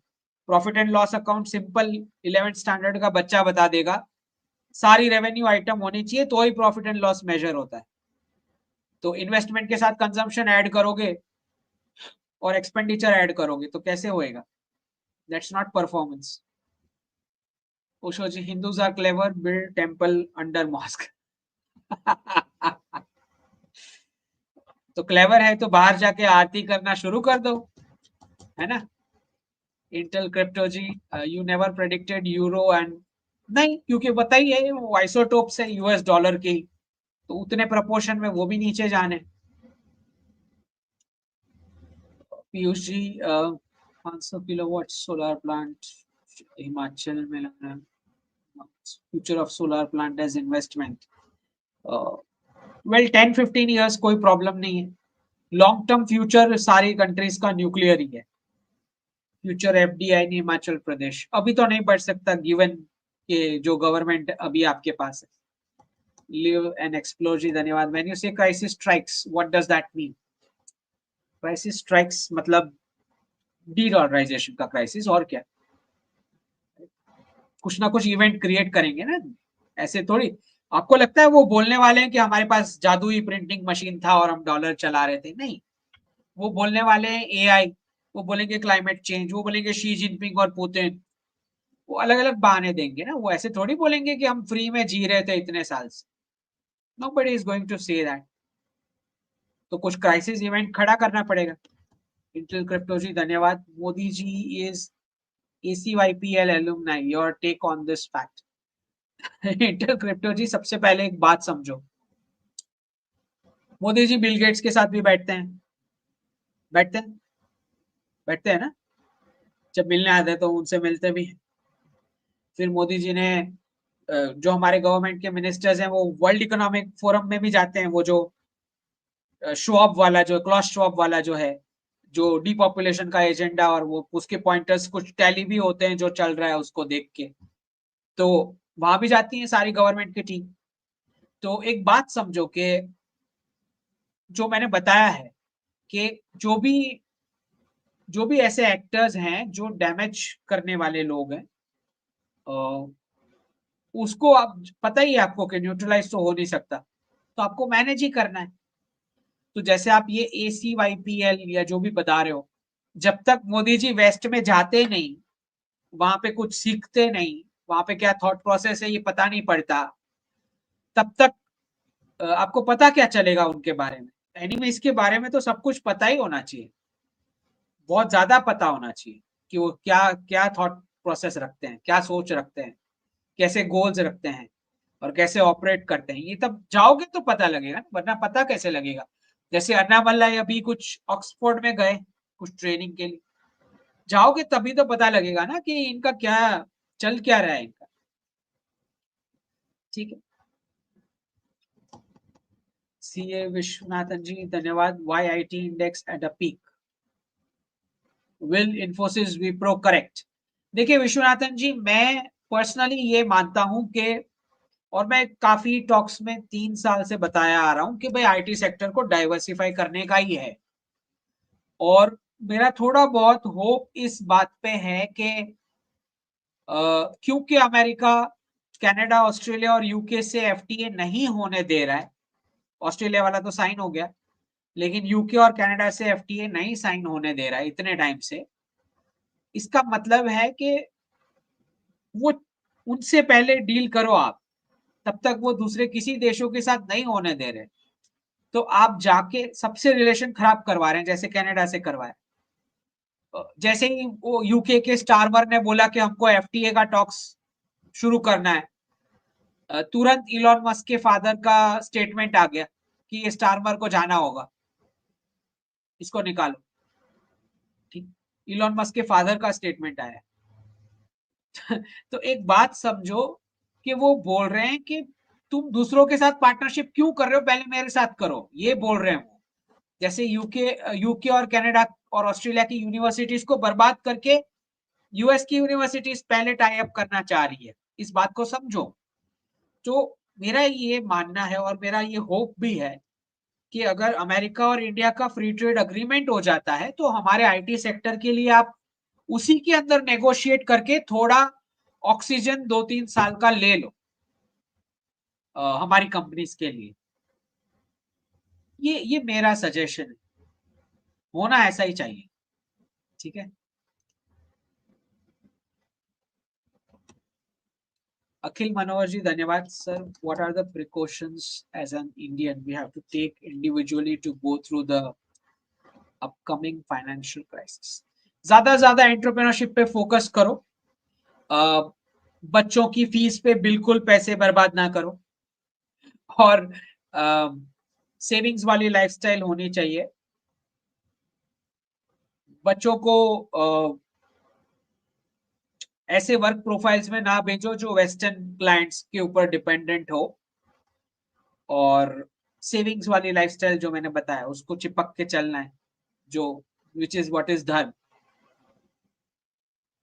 [SPEAKER 1] Profit and loss account simple 11th standard का बच्चा बता देगा, सारी रेवेन्यू आइटम होनी चाहिए तो ही प्रॉफिट एंड लॉस मेजर होता है। तो इन्वेस्टमेंट के साथ कंजम्पशन ऐड करोगे और एक्सपेंडिचर ऐड करोगे तो कैसे होएगा? That's not performance. Osho ji, Hindus are clever, build temple under mosque. तो क्लेवर है तो बाहर जाके आरती करना शुरू कर दो, है ना? Intel crypto ji, you never predicted euro end, नहीं, क्योंकि बताइए वो आइसोटोप्स है यूएस डॉलर की, तो उतने प्रपोर्शन में वो भी नीचे जाने। Piyush ji, 500 kilowatt solar plant Himachal में लगाना, future of solar plant as investment. Well 10-15 years कोई प्रॉब्लम नहीं है। लॉन्ग टर्म फ्यूचर सारी कंट्रीज का न्यूक्लियर ही है। फ्यूचर एफडीआई नहीं हिमाचल प्रदेश अभी तो नहीं बढ़ सकता, गिवन के जो गवर्नमेंट अभी आपके पास है। लिव एंड एक्सप्लोर जी धन्यवाद। व्हेन यू से crisis strikes, what does that mean? Crisis strikes मतलब डीडॉलराइजेशन का क्राइसिस, और क्या? कुछ ना कुछ इवेंट क्रिएट करेंगे ना, ऐसे थोड़ी। आपको लगता है वो बोलने वाले हैं कि हमारे पास जादुई प्रिंटिंग मशीन था और हम डॉलर चला रहे थे? नहीं, वो बोलने वाले हैं एआई, वो बोलेंगे क्लाइमेट चेंज, वो बोलेंगे शी जिनपिंग और पुतिन, वो अलग अलग बहाने देंगे ना। वो ऐसे थोड़ी बोलेंगे कि हम फ्री में जी रहे थे इतने साल से। Nobody is going to say that. तो कुछ क्राइसिस इवेंट खड़ा करना पड़ेगा। इंटेल क्रिप्टो जी धन्यवाद। Modi ji is ACYPL alumni, your take on this fact? Intel crypto ji, सबसे पहले एक बात समझो, मोदी जी बिल गेट्स के साथ भी बैठते हैं, बैठते हैं, बैठते हैं ना, जब मिलने आते हैं तो उनसे मिलते भी हैं। फिर मोदी जी ने जो हमारे गवर्नमेंट के मिनिस्टर्स हैं वो वर्ल्ड इकोनॉमिक फोरम में भी जाते हैं, वो जो श्वाब वाला, जो क्लॉस श्वाब वाला जो है, जो डीपॉपुलेशन का एजेंडा, और वो उसके पॉइंटर्स कुछ टैली भी होते हैं जो चल रहा है उसको देख के, तो वहां भी जाती है सारी गवर्नमेंट की टीम। तो एक बात समझो कि जो मैंने बताया है कि जो भी ऐसे एक्टर्स हैं जो डैमेज करने वाले लोग हैं, उसको आप पता ही है आपको कि न्यूट्रलाइज तो हो नहीं सकता, तो आपको मैनेज ही करना है। तो जैसे आप ये ACYPL या जो भी बता रहे हो, जब तक मोदी जी वेस्ट में जाते नहीं, वहां पे कुछ सीखते नहीं, वहां पे क्या थॉट प्रोसेस है ये पता नहीं पड़ता, तब तक आपको पता क्या चलेगा उनके बारे में? एनीवे इसके बारे में तो सब कुछ पता ही होना चाहिए, बहुत ज्यादा पता होना चाहिए कि वो क्या क्या थॉट प्रोसेस रखते हैं, क्या सोच रखते हैं, कैसे गोल्स रखते हैं, और कैसे ऑपरेट करते हैं। ये तब जाओगे तो पता लगेगा, वरना पता कैसे लगेगा? जैसे अन्नामलाई अभी कुछ ऑक्सफोर्ड में गए कुछ ट्रेनिंग के लिए, जाओगे तभी तो पता लगेगा ना कि इनका क्या चल क्या रहा है इनका। ठीक है। सीए विश्वनाथन जी धन्यवाद। Why IT index at a peak, will Infosys Wipro correct? देखिए विश्वनाथन जी, मैं पर्सनली ये मानता हूं कि, और मैं काफी टॉक्स में 3 साल से बताया आ रहा हूं कि भाई आईटी सेक्टर को डाइवर्सिफाई करने का ही है, और मेरा थोड़ा बहुत होप इस बात पे है कि क्योंकि अमेरिका, कनाडा, ऑस्ट्रेलिया और यूके से एफटीए नहीं होने दे रहा है, ऑस्ट्रेलिया वाला तो साइन हो गया, लेकिन यूके और कनाडा से एफटीए नहीं साइन होने दे रहा है इतने टाइम से, इसका मतलब है कि वो उनसे पहले डील करो आप, तब तक वो दूसरे किसी देशों के साथ नहीं होने दे रहे। तो आप जाके सबसे रिलेशन खराब करवा रहे हैं, जैसे कनाडा से करवाया। जैसे ही वो यूके के स्टारमर ने बोला कि हमको एफटीए का टॉक्स शुरू करना है, तुरंत इलॉन मस्क के फादर का स्टेटमेंट आ गया कि ये स्टारमर को जाना होगा, इसको निकालो। ठीक, इलॉन मस्क के फादर का स्टेटमेंट आया। तो एक बात समझो कि वो बोल रहे हैं कि तुम दूसरों के साथ पार्टनरशिप क्यों कर रहे हो, पहले मेरे साथ करो, ये बोल रहे हैं वो। जैसे यूके और कनाडा और ऑस्ट्रेलिया की यूनिवर्सिटीज को बर्बाद करके यूएस की यूनिवर्सिटीज पहले टाई अप करना चाह रही है, इस बात को समझो। तो मेरा ये मानना है और मेरा ये होप भी है कि अगर अमेरिका और इंडिया का फ्री ट्रेड अग्रीमेंट हो जाता है तो हमारे आईटी सेक्टर के लिए आप उसी के अंदर नेगोशिएट करके थोड़ा ऑक्सीजन 2-3 साल का ले लो हमारी कंपनीज के लिए। ये मेरा सजेशन है, होना ऐसा ही चाहिए। ठीक है, अखिल मनोहर जी धन्यवाद sir. What are the precautions as an Indian we have to take individually to go through the upcoming financial crisis? ज्यादा एंटरप्रेन्योरशिप पे फोकस करो, बच्चों की फीस पे बिल्कुल पैसे बर्बाद ना करो, और सेविंग्स वाली लाइफस्टाइल होनी चाहिए। बच्चों को ऐसे वर्क प्रोफाइल्स में ना भेजो जो वेस्टर्न क्लाइंट्स के ऊपर डिपेंडेंट हो, और सेविंग्स वाली लाइफस्टाइल जो मैंने बताया उसको चिपक के चलना है, जो विच इज व्हाट इज धर्म।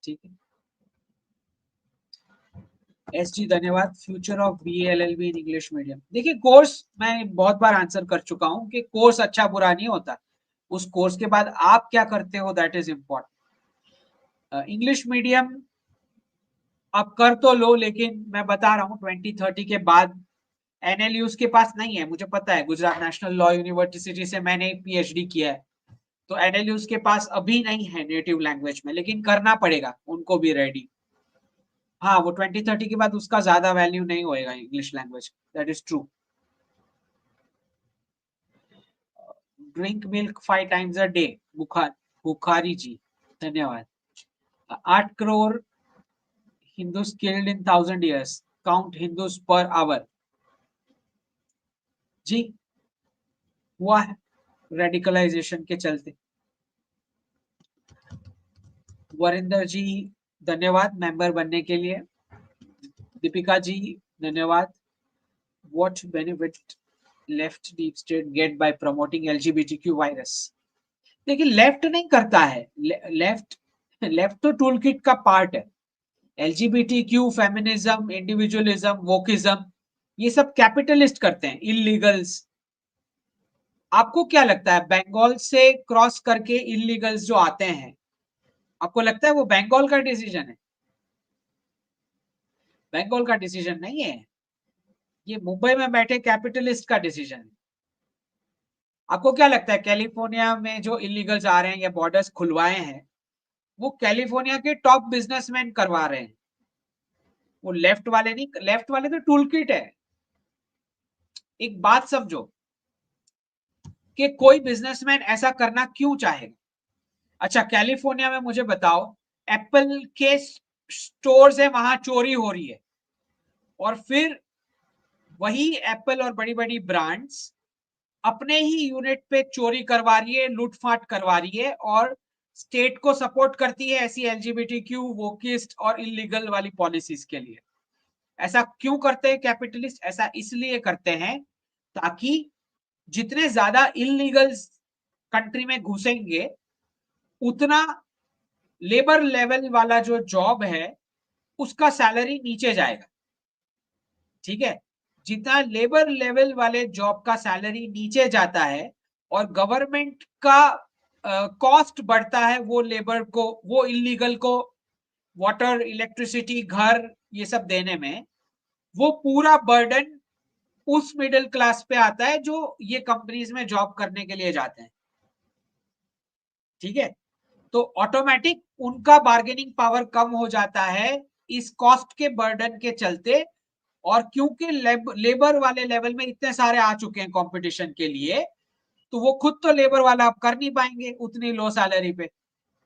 [SPEAKER 1] ठीक है, एस जी धन्यवाद। Future of BA-LLB in English medium, देखिए कोर्स मैं बहुत बार आंसर कर चुका हूं कि कोर्स अच्छा बुरा नहीं होता, उस कोर्स के बाद आप क्या करते हो that is important. English medium आप कर तो लो, लेकिन मैं बता रहा हूँ 2030 के बाद एनएलयूज के पास नहीं है, मुझे पता है, गुजरात नेशनल लॉ यूनिवर्सिटी से मैंने PhD किया है, तो एनएलयूज के पास अभी नहीं है नेटिव लैंग्वेज में, लेकिन करना पड़ेगा उनको भी रेडी। हाँ, वो 2030 के बाद उसका ज्यादा वैल्यू नहीं होएगा English language, that is true. Drink milk 5 times a day, Bukhari ji धन्यवाद। 8 crore Hindus killed in 1,000 years. Count Hindus per hour. जी, हुआ है रेडिकलाइजेशन के चलते। वरिंदर जी धन्यवाद मेंबर बनने के लिए। दीपिका जी धन्यवाद। What benefit left deep state get by promoting LGBTQ virus? देखिए लेफ्ट नहीं करता है, लेफ्ट तो टूल किट का पार्ट है। LGBTQ, फेमिनिज्म, इंडिविजुअलिज्म, वोकिज्म, ये सब कैपिटलिस्ट करते हैं, इलीगल्स। आपको क्या लगता है बंगाल से क्रॉस करके इलीगल्स जो आते हैं, आपको लगता है वो बंगाल का डिसीजन है? बंगाल का डिसीजन नहीं है, ये मुंबई में बैठे कैपिटलिस्ट का डिसीजन है। आपको क्या लगता है कैलिफोर्निया में जो इलीगल्स आ रहे हैं या बॉर्डर्स खुलवाए हैं, वो कैलिफोर्निया के टॉप बिजनेसमैन करवा रहे हैं, वो लेफ्ट वाले नहीं। लेफ्ट वाले तो टूल किट है। एक बात समझो कि कोई बिजनेसमैन ऐसा करना क्यों चाहेगा। अच्छा, कैलिफोर्निया में मुझे बताओ, एप्पल के स्टोर्स है वहां चोरी हो रही है, और फिर वही एप्पल और बड़ी बड़ी ब्रांड्स अपने ही यूनिट पे चोरी करवा रही है, लूटफाट करवा रही है, और स्टेट को सपोर्ट करती है ऐसी LGBTQ, वोकिस्ट और इलीगल वाली पॉलिसीज के लिए। ऐसा क्यों करते हैं कैपिटलिस्ट? ऐसा इसलिए करते हैं ताकि जितने ज्यादा इलीगल्स कंट्री में घुसेंगे, उतना लेबर लेवल वाला जो जॉब है उसका सैलरी नीचे जाएगा। ठीक है, जितना लेबर लेवल वाले जॉब का सैलरी नीचे जाता है और गवर्नमेंट का कॉस्ट बढ़ता है, वो लेबर को, वो इलीगल को वाटर, इलेक्ट्रिसिटी, घर, ये सब देने में, वो पूरा बर्डन उस मिडिल क्लास पे आता है जो ये कंपनीज में जॉब करने के लिए जाते हैं। ठीक है, तो ऑटोमेटिक उनका बार्गेनिंग पावर कम हो जाता है इस कॉस्ट के बर्डन के चलते, और क्योंकि लेबर वाले लेवल में इतने सारे आ चुके हैं कंपटीशन के लिए, तो वो खुद तो लेबर वाला अब कर नहीं पाएंगे उतनी लो सैलरी पे,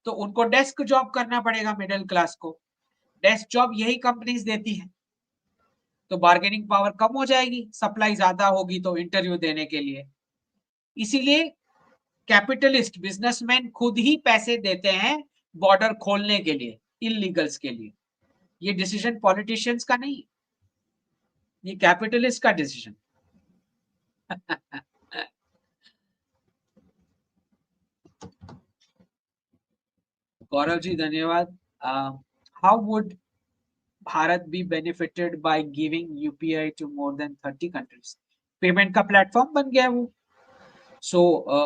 [SPEAKER 1] तो उनको डेस्क जॉब करना पड़ेगा मिडिल क्लास को। डेस्क जॉब यही कंपनीज देती है, तो बार्गेनिंग पावर कम हो जाएगी, सप्लाई ज्यादा होगी तो इंटरव्यू देने के लिए। इसीलिए कैपिटलिस्ट बिजनेसमैन खुद ही पैसे देते हैं बॉर्डर खोलने के लिए, इलीगल्स के लिए। ये डिसीजन पॉलिटिशियंस का नहीं, ये कैपिटलिस्ट का डिसीजन। गौरव जी धन्यवाद। How would Bharat be benefited by giving UPI to more than 30 countries? Payment का प्लेटफॉर्म बन गया वो। सो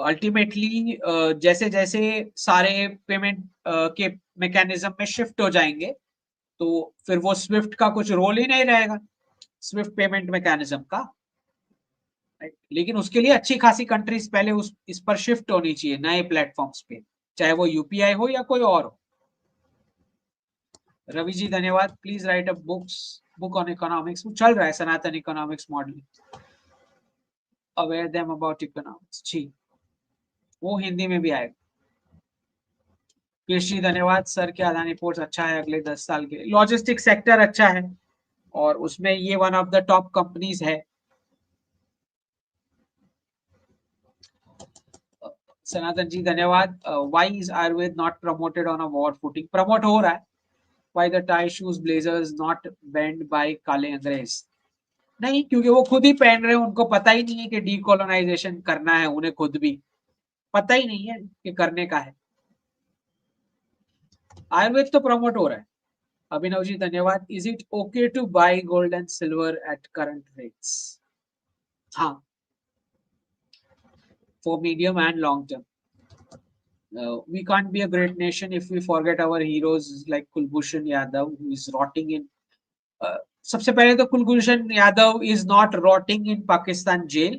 [SPEAKER 1] अल्टीमेटली जैसे जैसे सारे पेमेंट के मैकेनिज्म में शिफ्ट हो जाएंगे, तो फिर वो स्विफ्ट का कुछ रोल ही नहीं रहेगा, स्विफ्ट पेमेंट मैकेनिज्म का। लेकिन उसके लिए अच्छी खासी कंट्रीज पहले इस पर शिफ्ट होनी चाहिए, नए प्लेटफॉर्म्स पे, चाहे वो यूपीआई हो या कोई और हो। रवि जी धन्यवाद। Please write a book on economics. चल रहा है Sanatan economics modelling, aware them about economics. जी, वो हिंदी में भी आएगा। कृषि धन्यवाद सर के अदानी पोर्ट्स अच्छा है अगले 10 साल के। लॉजिस्टिक सेक्टर अच्छा है और उसमें ये one of the top companies है। सनातन जी धन्यवाद। Why is Ayurveda not promoted on a war footing? Promote हो रहा है। Why the tie shoes blazers not banned by काले अंग्रेज? नहीं, क्योंकि वो खुद ही पहन रहे हैं, उनको पता ही नहीं है कि डीकोलोनाइजेशन करना है, उन्हें खुद भी पता ही नहीं है कि करने का है। आयुर्वेद तो प्रमोट हो रहा है। अभिनव जी धन्यवाद। Is it okay to buy gold and silver at current rates? हाँ, for medium and long term. We can't be a great nation if we forget our heroes like Kulbhushan Yadav, who is rotting in. सबसे पहले तो Kulbhushan Yadav is not rotting in Pakistan jail.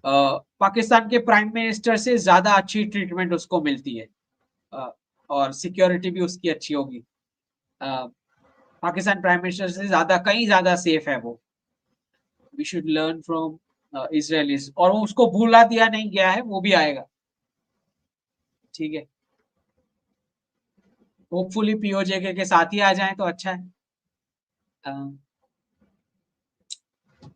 [SPEAKER 1] Pakistan के prime minister से ज्यादा अच्छी treatment उसको मिलती है, और सिक्योरिटी भी उसकी अच्छी होगी। पाकिस्तान प्राइम मिनिस्टर से ज्यादा, कहीं ज्यादा सेफ है वो। We should learn from Israelis, और वो उसको भूला दिया नहीं गया है, वो भी आएगा। ठीक है, होपफुली पीओजे के साथ ही आ जाए तो अच्छा है।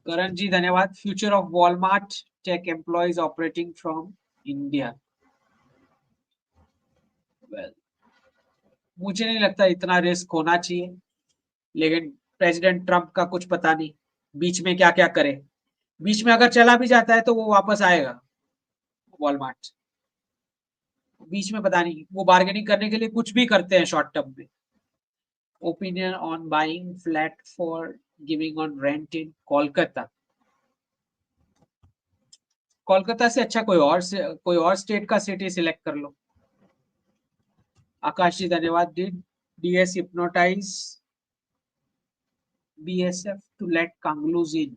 [SPEAKER 1] करण जी धन्यवाद। Future of Walmart tech employees operating from India. Well, मुझे नहीं लगता इतना रिस्क होना चाहिए, लेकिन प्रेसिडेंट ट्रंप का कुछ पता नहीं बीच में क्या क्या करे। बीच में अगर चला भी जाता है तो वो वापस आएगा वॉलमार्ट। बीच में पता नहीं, वो बार्गेनिंग करने के लिए कुछ भी करते हैं शॉर्ट टर्म में। Opinion on buying flat for giving on rent in Kolkata? Kolkata से अच्छा कोई और स्टेट का सिटी सिलेक्ट कर लो। आकाश जी धन्यवाद। Did DS hypnotise BSF to let कांगलूज in?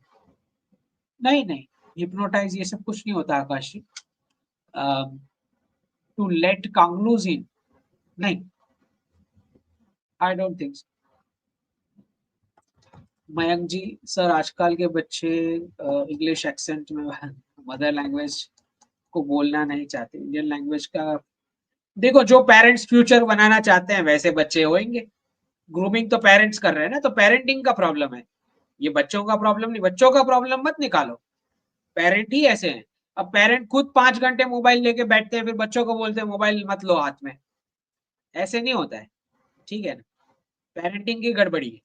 [SPEAKER 1] नहीं नहीं, हिप्नोटाइज ये सब कुछ नहीं होता आकाश जी। टू लेट कांगलूज इन, नहीं, I don't think so. Mayank ji sir, आजकल के बच्चे इंग्लिश एक्सेंट में मदर लैंग्वेज को बोलना नहीं चाहते, इंडियन लैंग्वेज का। देखो, जो पेरेंट्स फ्यूचर बनाना चाहते हैं वैसे बच्चे होंगे। ग्रूमिंग तो पेरेंट्स कर रहे हैं ना, तो पेरेंटिंग का प्रॉब्लम है, ये बच्चों का प्रॉब्लम नहीं। बच्चों का प्रॉब्लम मत निकालो, पेरेंट ही ऐसे हैं। अब पेरेंट खुद 5 घंटे मोबाइल लेके बैठते हैं, फिर बच्चों को बोलते हैं मोबाइल मत लो हाथ में। ऐसे नहीं होता है, ठीक है ना? पेरेंटिंग की गड़बड़ी है।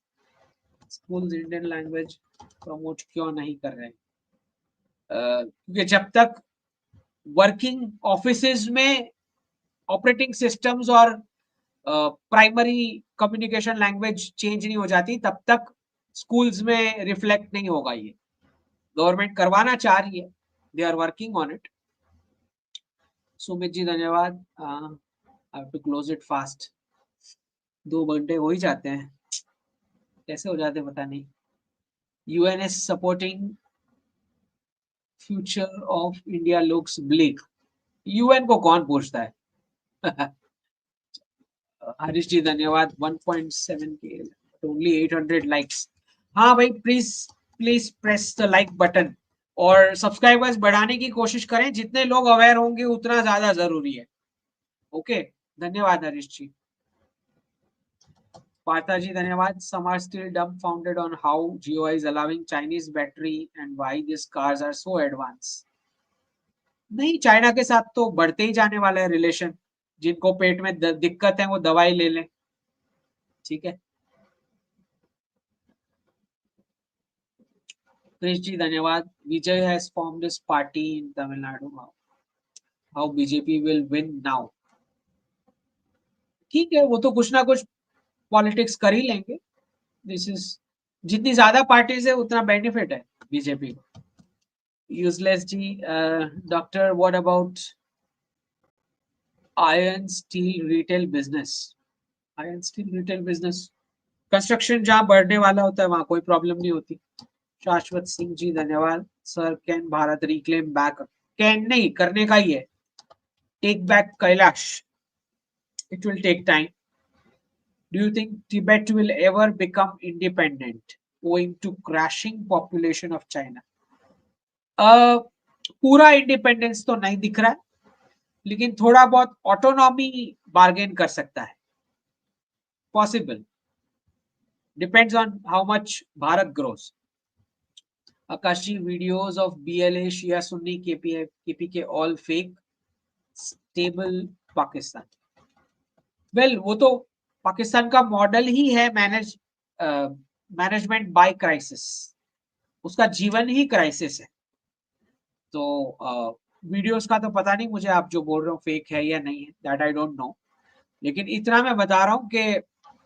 [SPEAKER 1] स्कूल्स इंडियन लैंग्वेज प्रमोट क्यों नहीं कर रहे हैं? क्योंकि जब तक वर्किंग ऑफिसेज में ऑपरेटिंग सिस्टम्स और प्राइमरी कम्युनिकेशन लैंग्वेज चेंज नहीं हो जाती, तब तक स्कूल्स में रिफ्लेक्ट नहीं होगा ये। गवर्नमेंट करवाना चाह रही है, they are working on it. Sumit ji धन्यवाद। I have to close it fast. 2 घंटे हो ही जाते हैं, कैसे हो जाते हैं पता नहीं। UN is supporting future of India looks bleak. UN को कौन पूछता है? हरीश जी धन्यवाद। 1.7 के, ओनली 800 लाइक्स। हाँ भाई, please please press the like button और सब्सक्राइबर्स बढ़ाने की कोशिश करें, जितने लोग अवेयर होंगे उतना ज्यादा जरूरी है। ओके, धन्यवाद हरीश जी। पार्था जी धन्यवाद। Some are still dumbfounded on how GOI is allowing Chinese battery and why these cars are so advanced. नहीं, चाइना के साथ तो बढ़ते ही जाने वाला है रिलेशन। जिनको पेट में दिक्कत है वो दवाई ले लें, ठीक है। कृष जी धन्यवाद। Vijay has formed his party in Tamil Nadu. How BJP will win now? ठीक है, वो तो कुछ ना कुछ पॉलिटिक्स कर ही लेंगे। दिस इज, जितनी ज्यादा पार्टीज है उतना बेनिफिट है बीजेपी को। Useless ji, doctor what about iron steel retail business? Iron steel retail business, construction जहां बढ़ने वाला होता है वहां कोई प्रॉब्लम नहीं होती। शाश्वत सिंह जी धन्यवाद। Sir, can Bharat reclaim back? Can नहीं, करने का ही है। Take back Kailash, it will take time. Do you think Tibet will ever become independent owing to crashing population of China? पूरा इंडिपेंडेंस तो नहीं दिख रहा है, लेकिन थोड़ा बहुत ऑटोनॉमी बार्गेन कर सकता है, possible. Depends on how much Bharat grows. Akashi videos of BLA Shia Sunni KPK all fake, stable Pakistan. Well, वो तो पाकिस्तान का मॉडल ही है मैनेजमेंट बाय क्राइसिस। उसका जीवन ही क्राइसिस है। तो वीडियोस का तो पता नहीं मुझे, आप जो बोल रहे हो फेक है या नहीं है, दैट आई डोंट नो। लेकिन इतना मैं बता रहा हूँ कि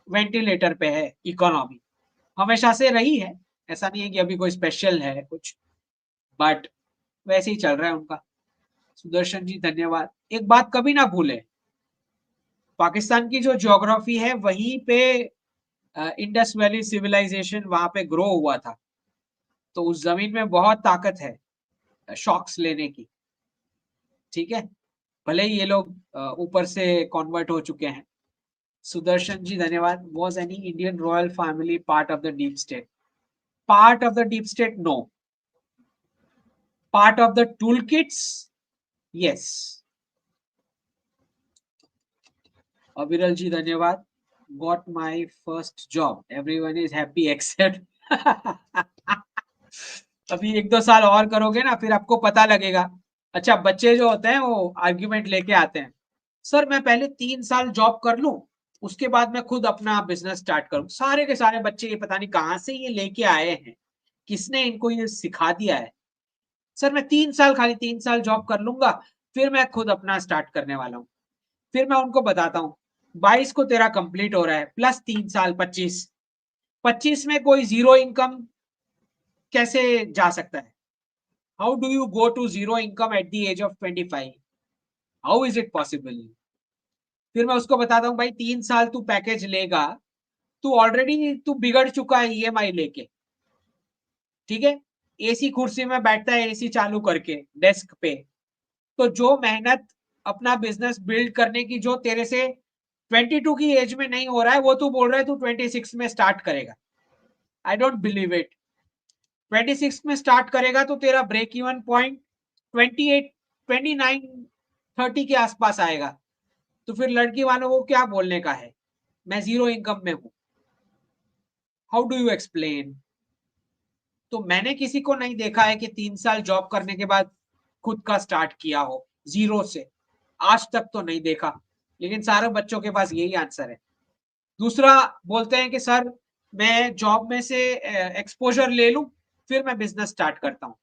[SPEAKER 1] वेंटिलेटर पे है इकोनॉमी, हमेशा से रही है। ऐसा नहीं है कि अभी कोई स्पेशल है कुछ, बट वैसे ही चल रहा है उनका। सुदर्शन जी धन्यवाद। एक बात कभी ना भूले, पाकिस्तान की जो ज्योग्राफी है वहीं पे इंडस वैली सिविलाइजेशन वहां पे ग्रो हुआ था, तो उस जमीन में बहुत ताकत है शॉक्स लेने की, ठीक है। भले ही ये लोग ऊपर से कन्वर्ट हो चुके हैं। सुदर्शन जी धन्यवाद। Was any Indian royal family part of the deep state? Part of the deep state, no. Part of the tool kits, yes. Aviral ji धन्यवाद। Got my first job, everyone is happy except. अभी 1-2 साल और करोगे ना, फिर आपको पता लगेगा। अच्छा, बच्चे जो होते हैं वो आर्ग्यूमेंट लेके आते हैं, सर मैं पहले 3 साल जॉब कर लूं, उसके बाद मैं खुद अपना बिजनेस स्टार्ट करूं। सारे के सारे बच्चे ये पता नहीं कहां से ये लेके आए हैं, किसने इनको ये सिखा दिया है। सर मैं 3 साल, खाली 3 साल जॉब कर लूंगा, फिर मैं खुद अपना स्टार्ट करने वाला हूँ। फिर मैं उनको बताता हूँ 22 को तेरा कंप्लीट हो रहा है, प्लस 3 साल 25, 25 में कोई जीरो इनकम कैसे जा सकता है? How do you go to zero income at the age of 25? How is it possible? फिर मैं उसको बताता हूँ भाई 3 साल तू पैकेज लेगा, तू ऑलरेडी तू बिगड़ चुका है EMI लेके, ठीक है। एसी कुर्सी में बैठता है एसी चालू करके डेस्क पे, तो जो मेहनत अपना बिजनेस बिल्ड करने की जो तेरे से 22 की एज में नहीं हो रहा है, वो तू बोल रहा है तू 26 में स्टार्ट करेगा। I don't believe it. 26 में स्टार्ट करेगा तो तेरा ब्रेक इवन पॉइंट 28, 29, 30 के आसपास आएगा। तो फिर लड़की वालों को क्या बोलने का है, मैं जीरो इनकम में हूं? How do you explain? तो मैंने किसी को नहीं देखा है कि 3 साल जॉब करने के बाद खुद का स्टार्ट किया हो जीरो से, आज तक तो नहीं देखा। लेकिन सारे बच्चों के पास यही आंसर है। दूसरा बोलते हैं कि सर मैं जॉब में से एक्सपोजर ले लूं, फिर मैं बिजनेस स्टार्ट करता हूं।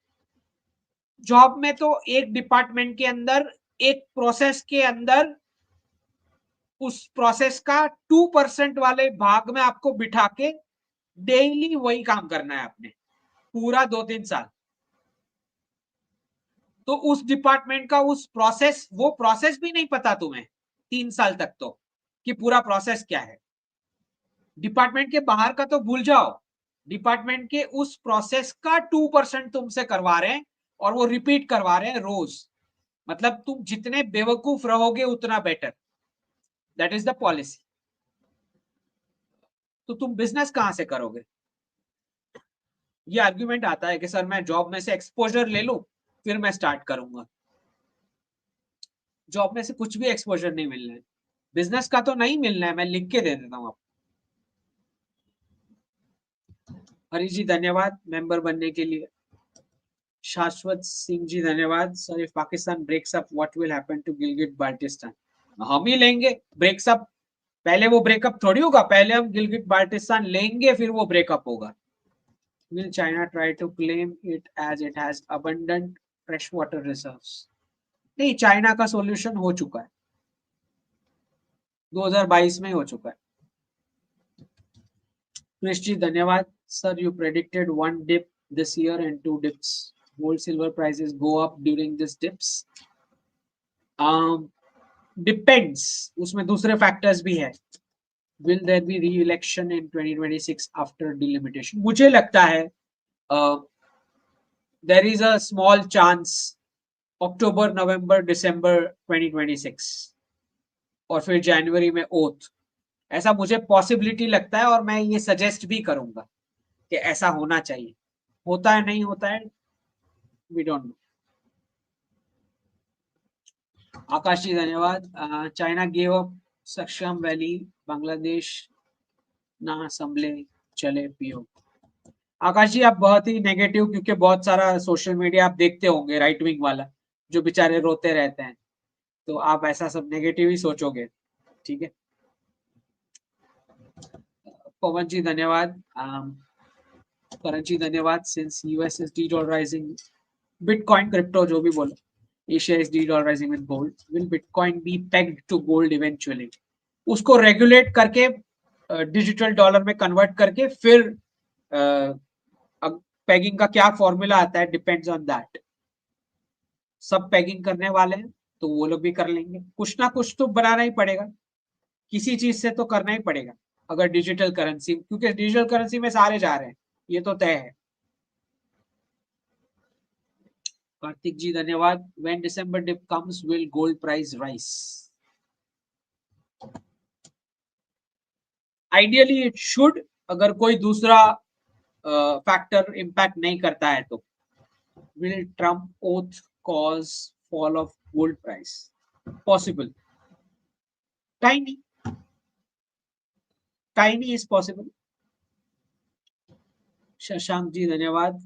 [SPEAKER 1] जॉब में तो एक डिपार्टमेंट के अंदर, एक प्रोसेस के अंदर, उस प्रोसेस का 2% वाले भाग में आपको बिठा के डेली वही काम करना है आपने, पूरा 2-3 साल। तो उस डिपार्टमेंट का उस प्रोसेस, वो प्रोसेस भी नहीं पता तुम्हें 3 साल तक, तो कि पूरा प्रोसेस क्या है। डिपार्टमेंट के बाहर का तो भूल जाओ, डिपार्टमेंट के उस प्रोसेस का 2% तुमसे करवा रहे हैं, और वो रिपीट करवा रहे हैं रोज। मतलब तुम जितने बेवकूफ रहोगे उतना better, that is the policy. तो तुम बिजनेस कहां से करोगे? ये आर्ग्यूमेंट आता है कि सर मैं जॉब में से एक्सपोजर ले लूं फिर मैं स्टार्ट करूंगा। जॉब में से कुछ भी एक्सपोजर नहीं मिलना है, बिजनेस का तो नहीं मिलना है, मैं लिख के दे देता हूँ आपको। हरी जी धन्यवाद मेंबर बनने के लिए। शाश्वत सिंह जी धन्यवाद। Sir if Pakistan breaks up what will happen to Gilgit Baltistan? हम ही लेंगे ब्रेक्स अप, पहले वो ब्रेकअप थोड़ी होगा, पहले हम गिलगिट बाल्टिस्तान लेंगे फिर वो ब्रेकअप होगा। Will China try to claim it as it has abundant freshwater reserves? नहीं, चाइना का सॉल्यूशन हो चुका है, 2022 में हो चुका है। कृष्ण जी धन्यवाद। Sir you predicted one dip this year and two dips, gold silver prices go up during this dips? Depends, उसमें दूसरे फैक्टर्स भी है। Will there be re election in 2026 after delimitation? मुझे लगता है there is a small chance October November December 2026 और फिर जनवरी में ओथ, ऐसा मुझे पॉसिबिलिटी लगता है और मैं ये सजेस्ट भी करूंगा कि ऐसा होना चाहिए। होता है नहीं होता है वी डोंट नो। आकाश जी धन्यवाद। चाइना गेव अप सक्षम वैली, बांग्लादेश ना संभले चले पियो? आकाश जी आप बहुत ही नेगेटिव, क्योंकि बहुत सारा सोशल मीडिया आप देखते होंगे राइट विंग वाला जो बेचारे रोते रहते हैं, तो आप ऐसा सब नेगेटिव ही सोचोगे, ठीक है। पवन जी धन्यवाद। करण जी धन्यवाद। Since US is dedollarising bitcoin crypto जो भी बोलो, Asia is dedollarising with gold, will bitcoin be pegged to gold eventually? उसको रेगुलेट करके डिजिटल डॉलर में कन्वर्ट करके फिर पेगिंग का क्या फॉर्मूला आता है डिपेंड्स ऑन दैट। सब पेगिंग करने वाले हैं तो वो लोग भी कर लेंगे, कुछ ना कुछ तो बनाना ही पड़ेगा, किसी चीज से तो करना ही पड़ेगा। अगर डिजिटल करेंसी, क्योंकि डिजिटल करेंसी में सारे जा रहे हैं, ये तो तय है। कार्तिक जी धन्यवाद। When December dip comes will gold price rise? Ideally it should, अगर कोई दूसरा फैक्टर इंपैक्ट नहीं करता है तो। Will Trump oath cause fall of gold price? Possible, tiny, tiny is possible. Shashank ji धन्यवाद।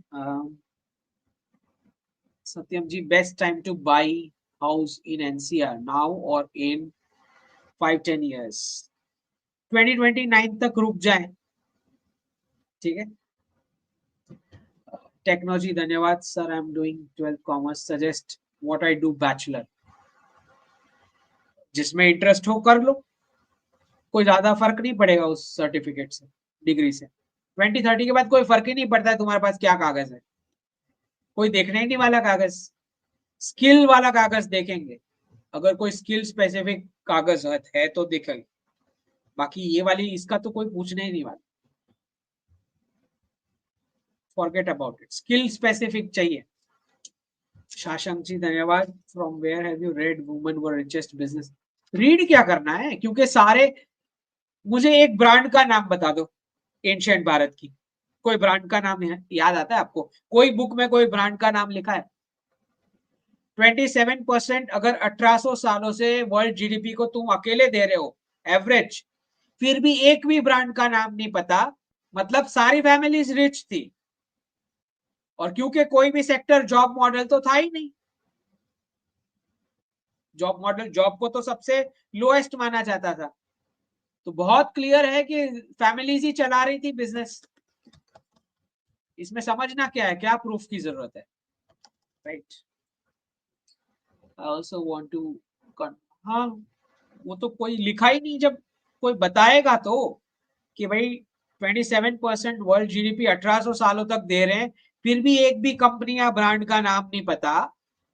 [SPEAKER 1] Satyam ji best time to buy house in NCR now और in 5-10 years? 2029 तक रुक जाए, ठीक है। टेक्नोलॉजी धन्यवाद। Sir I am doing 12th commerce, suggest what I do bachelor? जिसमें interest हो कर लो, कोई ज्यादा फर्क नहीं पड़ेगा उस सर्टिफिकेट से, डिग्री से। 2030 के बाद कोई फर्क ही नहीं पड़ता है तुम्हारे पास क्या कागज है, कोई देखने ही नहीं वाला कागज, स्किल वाला कागज देखेंगे। अगर कोई स्किल स्पेसिफिक कागज है तो देखेंगे, बाकी ये वाली इसका तो कोई पूछने ही नहीं वाला। Forget about it, skill specific चाहिए। शाशंक जी धन्यवाद। From where have you read women were richest business? Read क्या करना है, क्योंकि सारे, मुझे एक ब्रांड का नाम बता दो एंशिएंट भारत की, कोई ब्रांड का नाम याद आता है आपको? कोई बुक में कोई ब्रांड का नाम लिखा है? 27% अगर 1800 सालों से वर्ल्ड जीडीपी को तुम अकेले दे रहे हो एवरेज, फिर भी एक भी ब्रांड का नाम नहीं पता, मतलब सारी फैमिलीज रिच थी। और क्योंकि कोई भी सेक्टर जॉब मॉडल तो था ही नहीं, जॉब मॉडल, जॉब को तो सबसे लोएस्ट माना जाता था, तो बहुत क्लियर है कि फैमिलीज ही चला रही थी बिजनेस। इसमें समझना क्या है, क्या प्रूफ की जरूरत है, right. I also want to, हाँ वो तो कोई लिखा ही नहीं, जब कोई बताएगा तो कि भाई 27% वर्ल्ड जीडीपी 1800 सालों तक दे रहे हैं, फिर भी एक भी कंपनी या ब्रांड का नाम नहीं पता,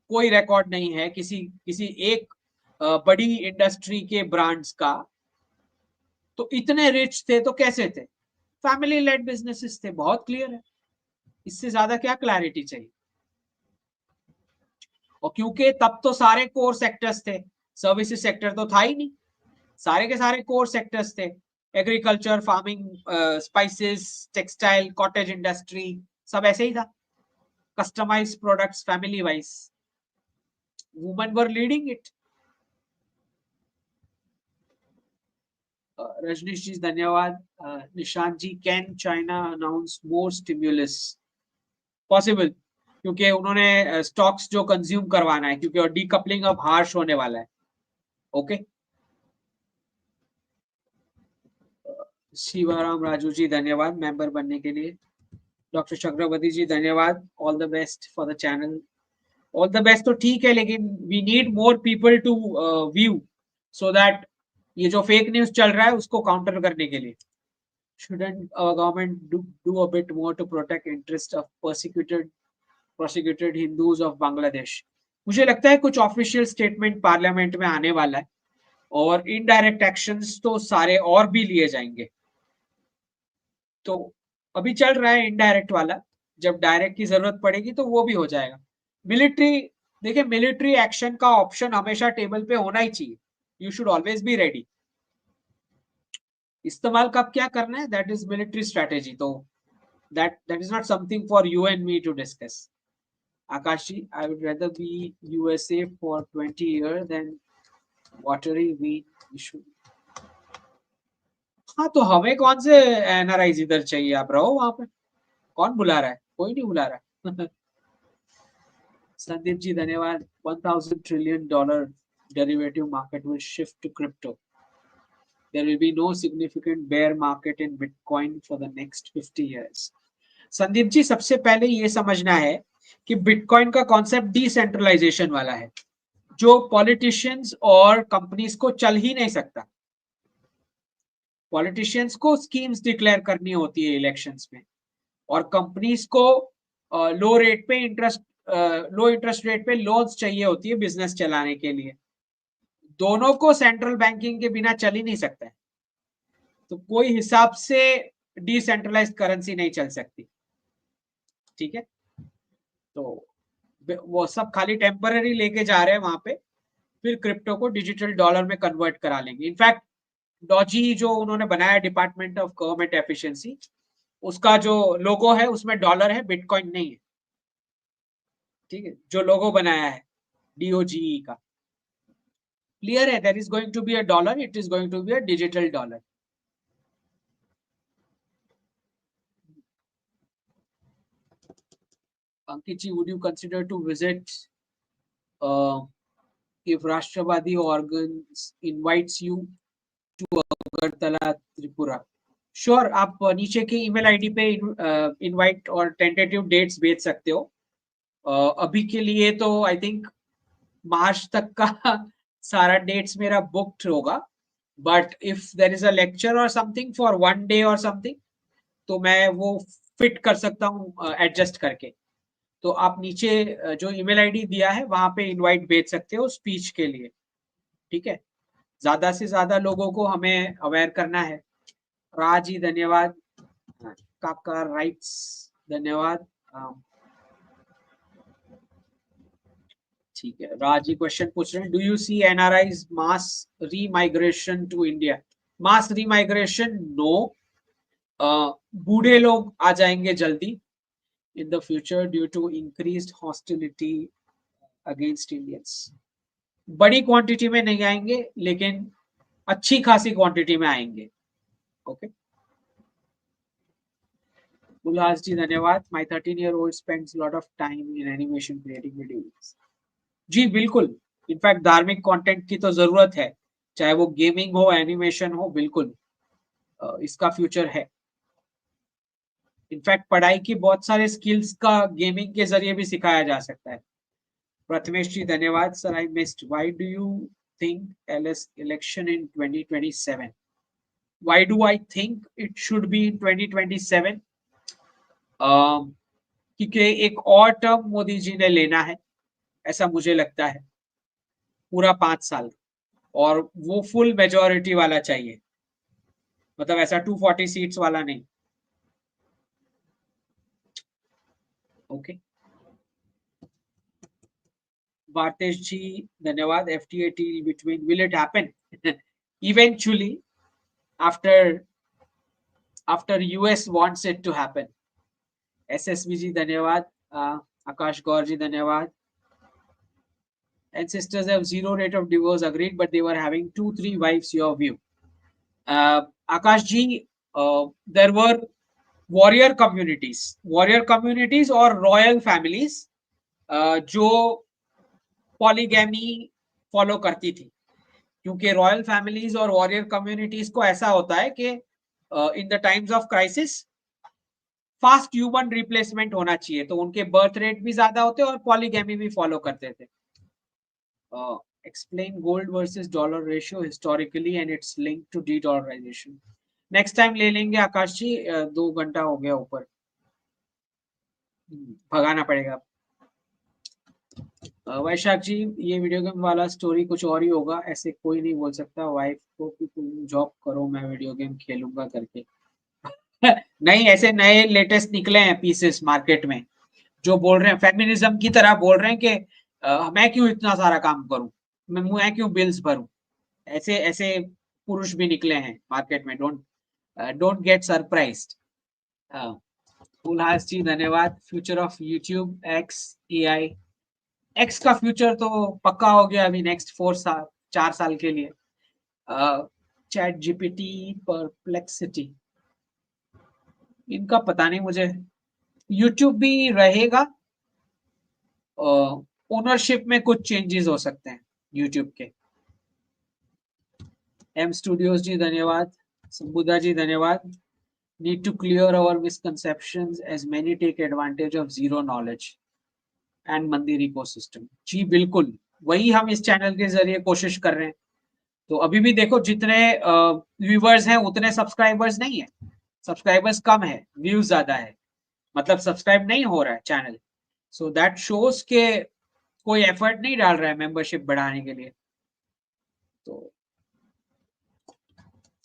[SPEAKER 1] कोई रिकॉर्ड नहीं है किसी किसी एक बड़ी इंडस्ट्री के ब्रांड्स का, तो इतने रिच थे तो कैसे थे? फैमिली लेड बिजनेसेस थे, बहुत क्लियर है, इससे ज्यादा क्या क्लैरिटी चाहिए। और क्योंकि तब तो सारे कोर सेक्टर्स थे, सर्विसेज सेक्टर तो था ही नहीं, सारे के सारे कोर सेक्टर्स थे, agriculture, farming, spices, textile, cottage industry, सब ऐसे ही था, customise products family wise, women were leading it. Rajnish ji धन्यवाद। Nishant ji, can China announce more stimulus? Possible, क्योंकि उन्होंने स्टॉक्स जो कंज्यूम करवाना है, क्योंकि और डीकपलिंग अब हार्श होने वाला है। ओके, शिवाराम राजू जी धन्यवाद मेंबर बनने के लिए। डॉक्टर चक्रवर्ती जी धन्यवाद, all the best for the channel. All the best तो ठीक है, लेकिन we need more people to view, so that ये जो फेक न्यूज चल रहा है उसको काउंटर करने के लिए। Shouldn't our government do a bit more to protect interest of persecuted Hindus of Bangladesh? मुझे लगता है कुछ ऑफिशियल स्टेटमेंट पार्लियामेंट में आने वाला है, और इनडायरेक्ट एक्शंस तो सारे और भी लिए जाएंगे। तो अभी चल रहा है इनडायरेक्ट वाला, जब डायरेक्ट की जरूरत पड़ेगी तो वो भी हो जाएगा। मिलिट्री, देखिए मिलिट्री एक्शन का ऑप्शन हमेशा टेबल पे होना ही चाहिए, you should always be ready. इस्तेमाल कब क्या करना है, दैट इज मिलिट्री स्ट्रेटेजी, तो that is not something for you and me to discuss. Akashi, I would rather be USA for 20 years than watery weed issue. हाँ, तो हमें कौन से एनआरआईज इधर चाहिए, आप रहो वहां पे, कौन बुला रहा है, कोई नहीं बुला रहा है। संदीप जी धन्यवाद। $1000 trillion derivative market will shift to crypto. There will be no significant bear market in Bitcoin for the next 50 years. Sandeep ji, सबसे पहले ये समझना है कि बिटकॉइन का कॉन्सेप्ट डिसेंट्रलाइजेशन वाला है, जो पॉलिटिशियंस और कंपनीज को चल ही नहीं सकता। पॉलिटिशियंस को स्कीम्स डिक्लेयर करनी होती है इलेक्शंस में, और कंपनीज को लो इंटरेस्ट रेट पे लोन्स चाहिए होती है बिजनेस चलाने के लिए। दोनों को सेंट्रल बैंकिंग के बिना चल ही नहीं सकता है, तो कोई हिसाब से डिसेंट्रलाइज्ड करेंसी नहीं चल सकती। ठीक है, तो वो सब खाली टेम्पररी लेके जा रहे हैं वहां पे, फिर क्रिप्टो को डिजिटल डॉलर में कन्वर्ट करा लेंगे। इनफैक्ट डॉजी जो उन्होंने बनाया डिपार्टमेंट ऑफ गवर्नमेंट एफिशिएंसी, उसका जो लोगो है उसमें डॉलर है, बिटकॉइन नहीं है। ठीक है, जो लोगो बनाया है डीओजीई का, क्लियर है, there is going to be a dollar, it is going to be a digital dollar. Ankit ji, would you consider to visit if Rashtrabadi organs invites you to Agartala, Tripura? Sure, आप नीचे के ईमेल आईडी पे invite और tentative dates भेज सकते हो। अभी के लिए तो आई थिंक मार्च तक का सारा डेट्स मेरा बुक्ड होगा, but if there is a lecture और समथिंग फॉर वन डे और समथिंग, तो मैं वो फिट कर सकता हूँ एडजस्ट करके। तो आप नीचे जो ईमेल आईडी दिया है वहां पे इनवाइट भेज सकते हो स्पीच के लिए। ठीक है, ज्यादा से ज्यादा लोगों को हमें अवेयर करना है। राज जी धन्यवाद। काका राइट्स धन्यवाद। ठीक है, राज जी क्वेश्चन पूछ रहे हैं, do you see NRIs mass remigration to India? Mass remigration no, बूढ़े लोग आ जाएंगे जल्दी in the future due to increased hostility against Indians. बड़ी क्वांटिटी में नहीं आएंगे, लेकिन अच्छी खासी क्वांटिटी में आएंगे। ओके, उल्लास जी धन्यवाद। My 13-year-old spends a lot of time in animation creating videos. जी बिल्कुल, इनफैक्ट धार्मिक कंटेंट की तो जरूरत है, चाहे वो गेमिंग हो, एनिमेशन हो, बिल्कुल इसका फ्यूचर है। इनफैक्ट पढ़ाई की बहुत सारे स्किल्स का गेमिंग के जरिए भी सिखाया जा सकता है। प्रथमेश जी धन्यवाद। Sir, I missed, why do you think LS election in 2027? Why do I think it should be in 2027? क्योंकि एक और टर्म मोदी जी ने लेना है, ऐसा मुझे लगता है, पूरा 5 साल, और वो फुल मेजोरिटी वाला चाहिए, मतलब ऐसा 240 सीट्स वाला नहीं। ओके, भारतेश जी धन्यवाद। FTA deal between, will it happen eventually after US wants it to happen? SSB जी धन्यवाद, आकाश गौर जी धन्यवाद। Ancestors have zero rate of divorce, agreed, but they were having 2-3 wives. Your view? Akash ji, there were warrior communities और royal families जो polygamy follow करती थी, क्योंकि royal families और warrior communities को ऐसा होता है कि in the times of crisis fast human replacement होना चाहिए, तो उनके बर्थ रेट भी ज्यादा होते और पॉलीगैमी भी फॉलो करते थे। Explain gold versus dollar ratio historically and its link to de-dollarization. Next time ले लेंगे आकाश जी, 2 घंटा हो गया ऊपर, भगाना पड़ेगा। वैशाख जी, ये वीडियो गेम वाला स्टोरी कुछ और ही होगा, ऐसे कोई नहीं बोल सकता वाइफ को कि तुम जॉब करो मैं वीडियो गेम खेलूंगा करके। नहीं, ऐसे नए लेटेस्ट निकले हैं पीसेस मार्केट में जो बोल रहे हैं, फेमिनिज्म की तरह बोल रहे हैं कि मैं क्यों इतना सारा काम करूं, मैं क्यों बिल्स भरूं। ऐसे ऐसे पुरुष भी निकले हैं मार्केट में, डोंट गेट सरप्राइज्ड। उल्लास जी धन्यवाद। Future of YouTube, x, AI. X का फ्यूचर तो पक्का हो गया अभी नेक्स्ट 4 साल के लिए। चैट जीपीटी, परप्लेक्सिटी, इनका पता नहीं मुझे। यूट्यूब भी रहेगा, ओनरशिप में कुछ चेंजेस हो सकते हैं यूट्यूब के। एम स्टूडियोज जी धन्यवाद, संबुदा जी धन्यवाद। Need to clear our misconceptions as many take advantage of zero knowledge and mandir ecosystem. जी बिल्कुल, वही हम इस चैनल के जरिए कोशिश कर रहे हैं। तो अभी भी देखो जितने व्यूवर्स हैं उतने सब्सक्राइबर्स नहीं है, सब्सक्राइबर्स कम है, व्यूज ज्यादा है, मतलब सब्सक्राइब नहीं हो रहा है चैनल। सो दैट शोज के कोई एफर्ट नहीं डाल रहा है मेंबरशिप बढ़ाने के लिए। तो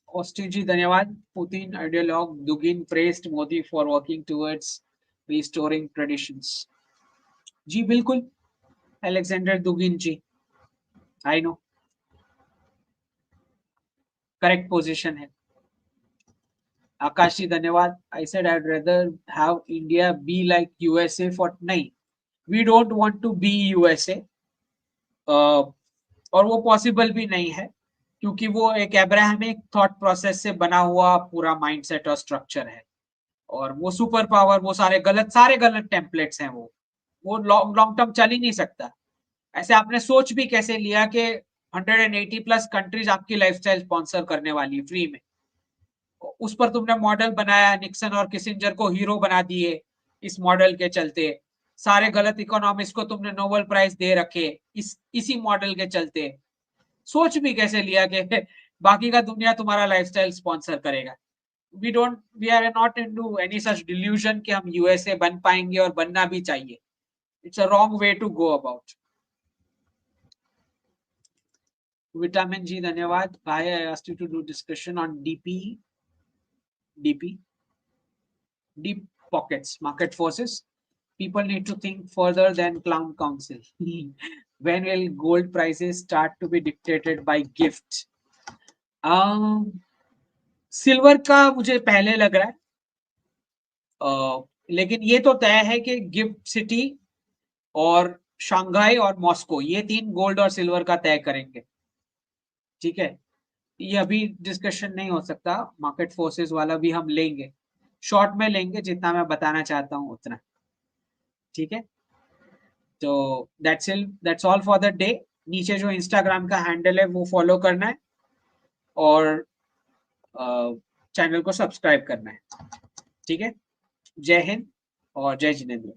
[SPEAKER 1] ऑस्टिन जी धन्यवाद। Putin ideologue Dugin praised Modi for working towards restoring traditions. जी बिल्कुल, Alexander Dugin ji, I know, correct position है। आकाश जी धन्यवाद। I said I rather have India be like USA for, नहीं, we don't want to be USA, और वो possible भी नहीं है, क्योंकि वो एक अब्राहमिक थॉट प्रोसेस से बना हुआ पूरा माइंडसेट और स्ट्रक्चर है, और वो सुपर पावर, वो सारे गलत टेम्पलेट्स हैं, वो लॉन्ग टर्म चल ही नहीं सकता। ऐसे आपने सोच भी कैसे लिया कि 180 प्लस कंट्रीज आपकी लाइफस्टाइल स्पॉन्सर करने वाली फ्री में, उस पर तुमने मॉडल बनाया, निक्सन और किसिंजर को हीरो बना दिए इस मॉडल के चलते, सारे गलत इकोनॉमिस्ट को तुमने नोबेल प्राइज दे रखे इसी मॉडल के चलते। सोच भी कैसे लिया कि बाकी का दुनिया तुम्हारा लाइफस्टाइल स्पॉन्सर करेगा। We are not into any such delusion कि हम यूएसए बन पाएंगे, और बनना भी चाहिए। It's a wrong way to go about. Vitamin ji धन्यवाद। भाई, I asked you to do discussion on DP deep pockets market forces. People need to think further than clown council. When will gold prices start to be dictated by gift? Silver का मुझे पहले लग रहा है, लेकिन ये तो तय है कि गिफ्ट सिटी और शंघाई और मॉस्को, ये 3 गोल्ड और सिल्वर का तय करेंगे। ठीक है, ये अभी डिस्कशन नहीं हो सकता, मार्केट फोर्सेस वाला भी हम लेंगे, शॉर्ट में लेंगे, जितना मैं बताना चाहता हूं उतना। ठीक है, तो that's all for the day. नीचे जो इंस्टाग्राम का हैंडल है वो फॉलो करना है, और चैनल को सब्सक्राइब करना है। ठीक है, जय हिंद और जय जिनेंद्र।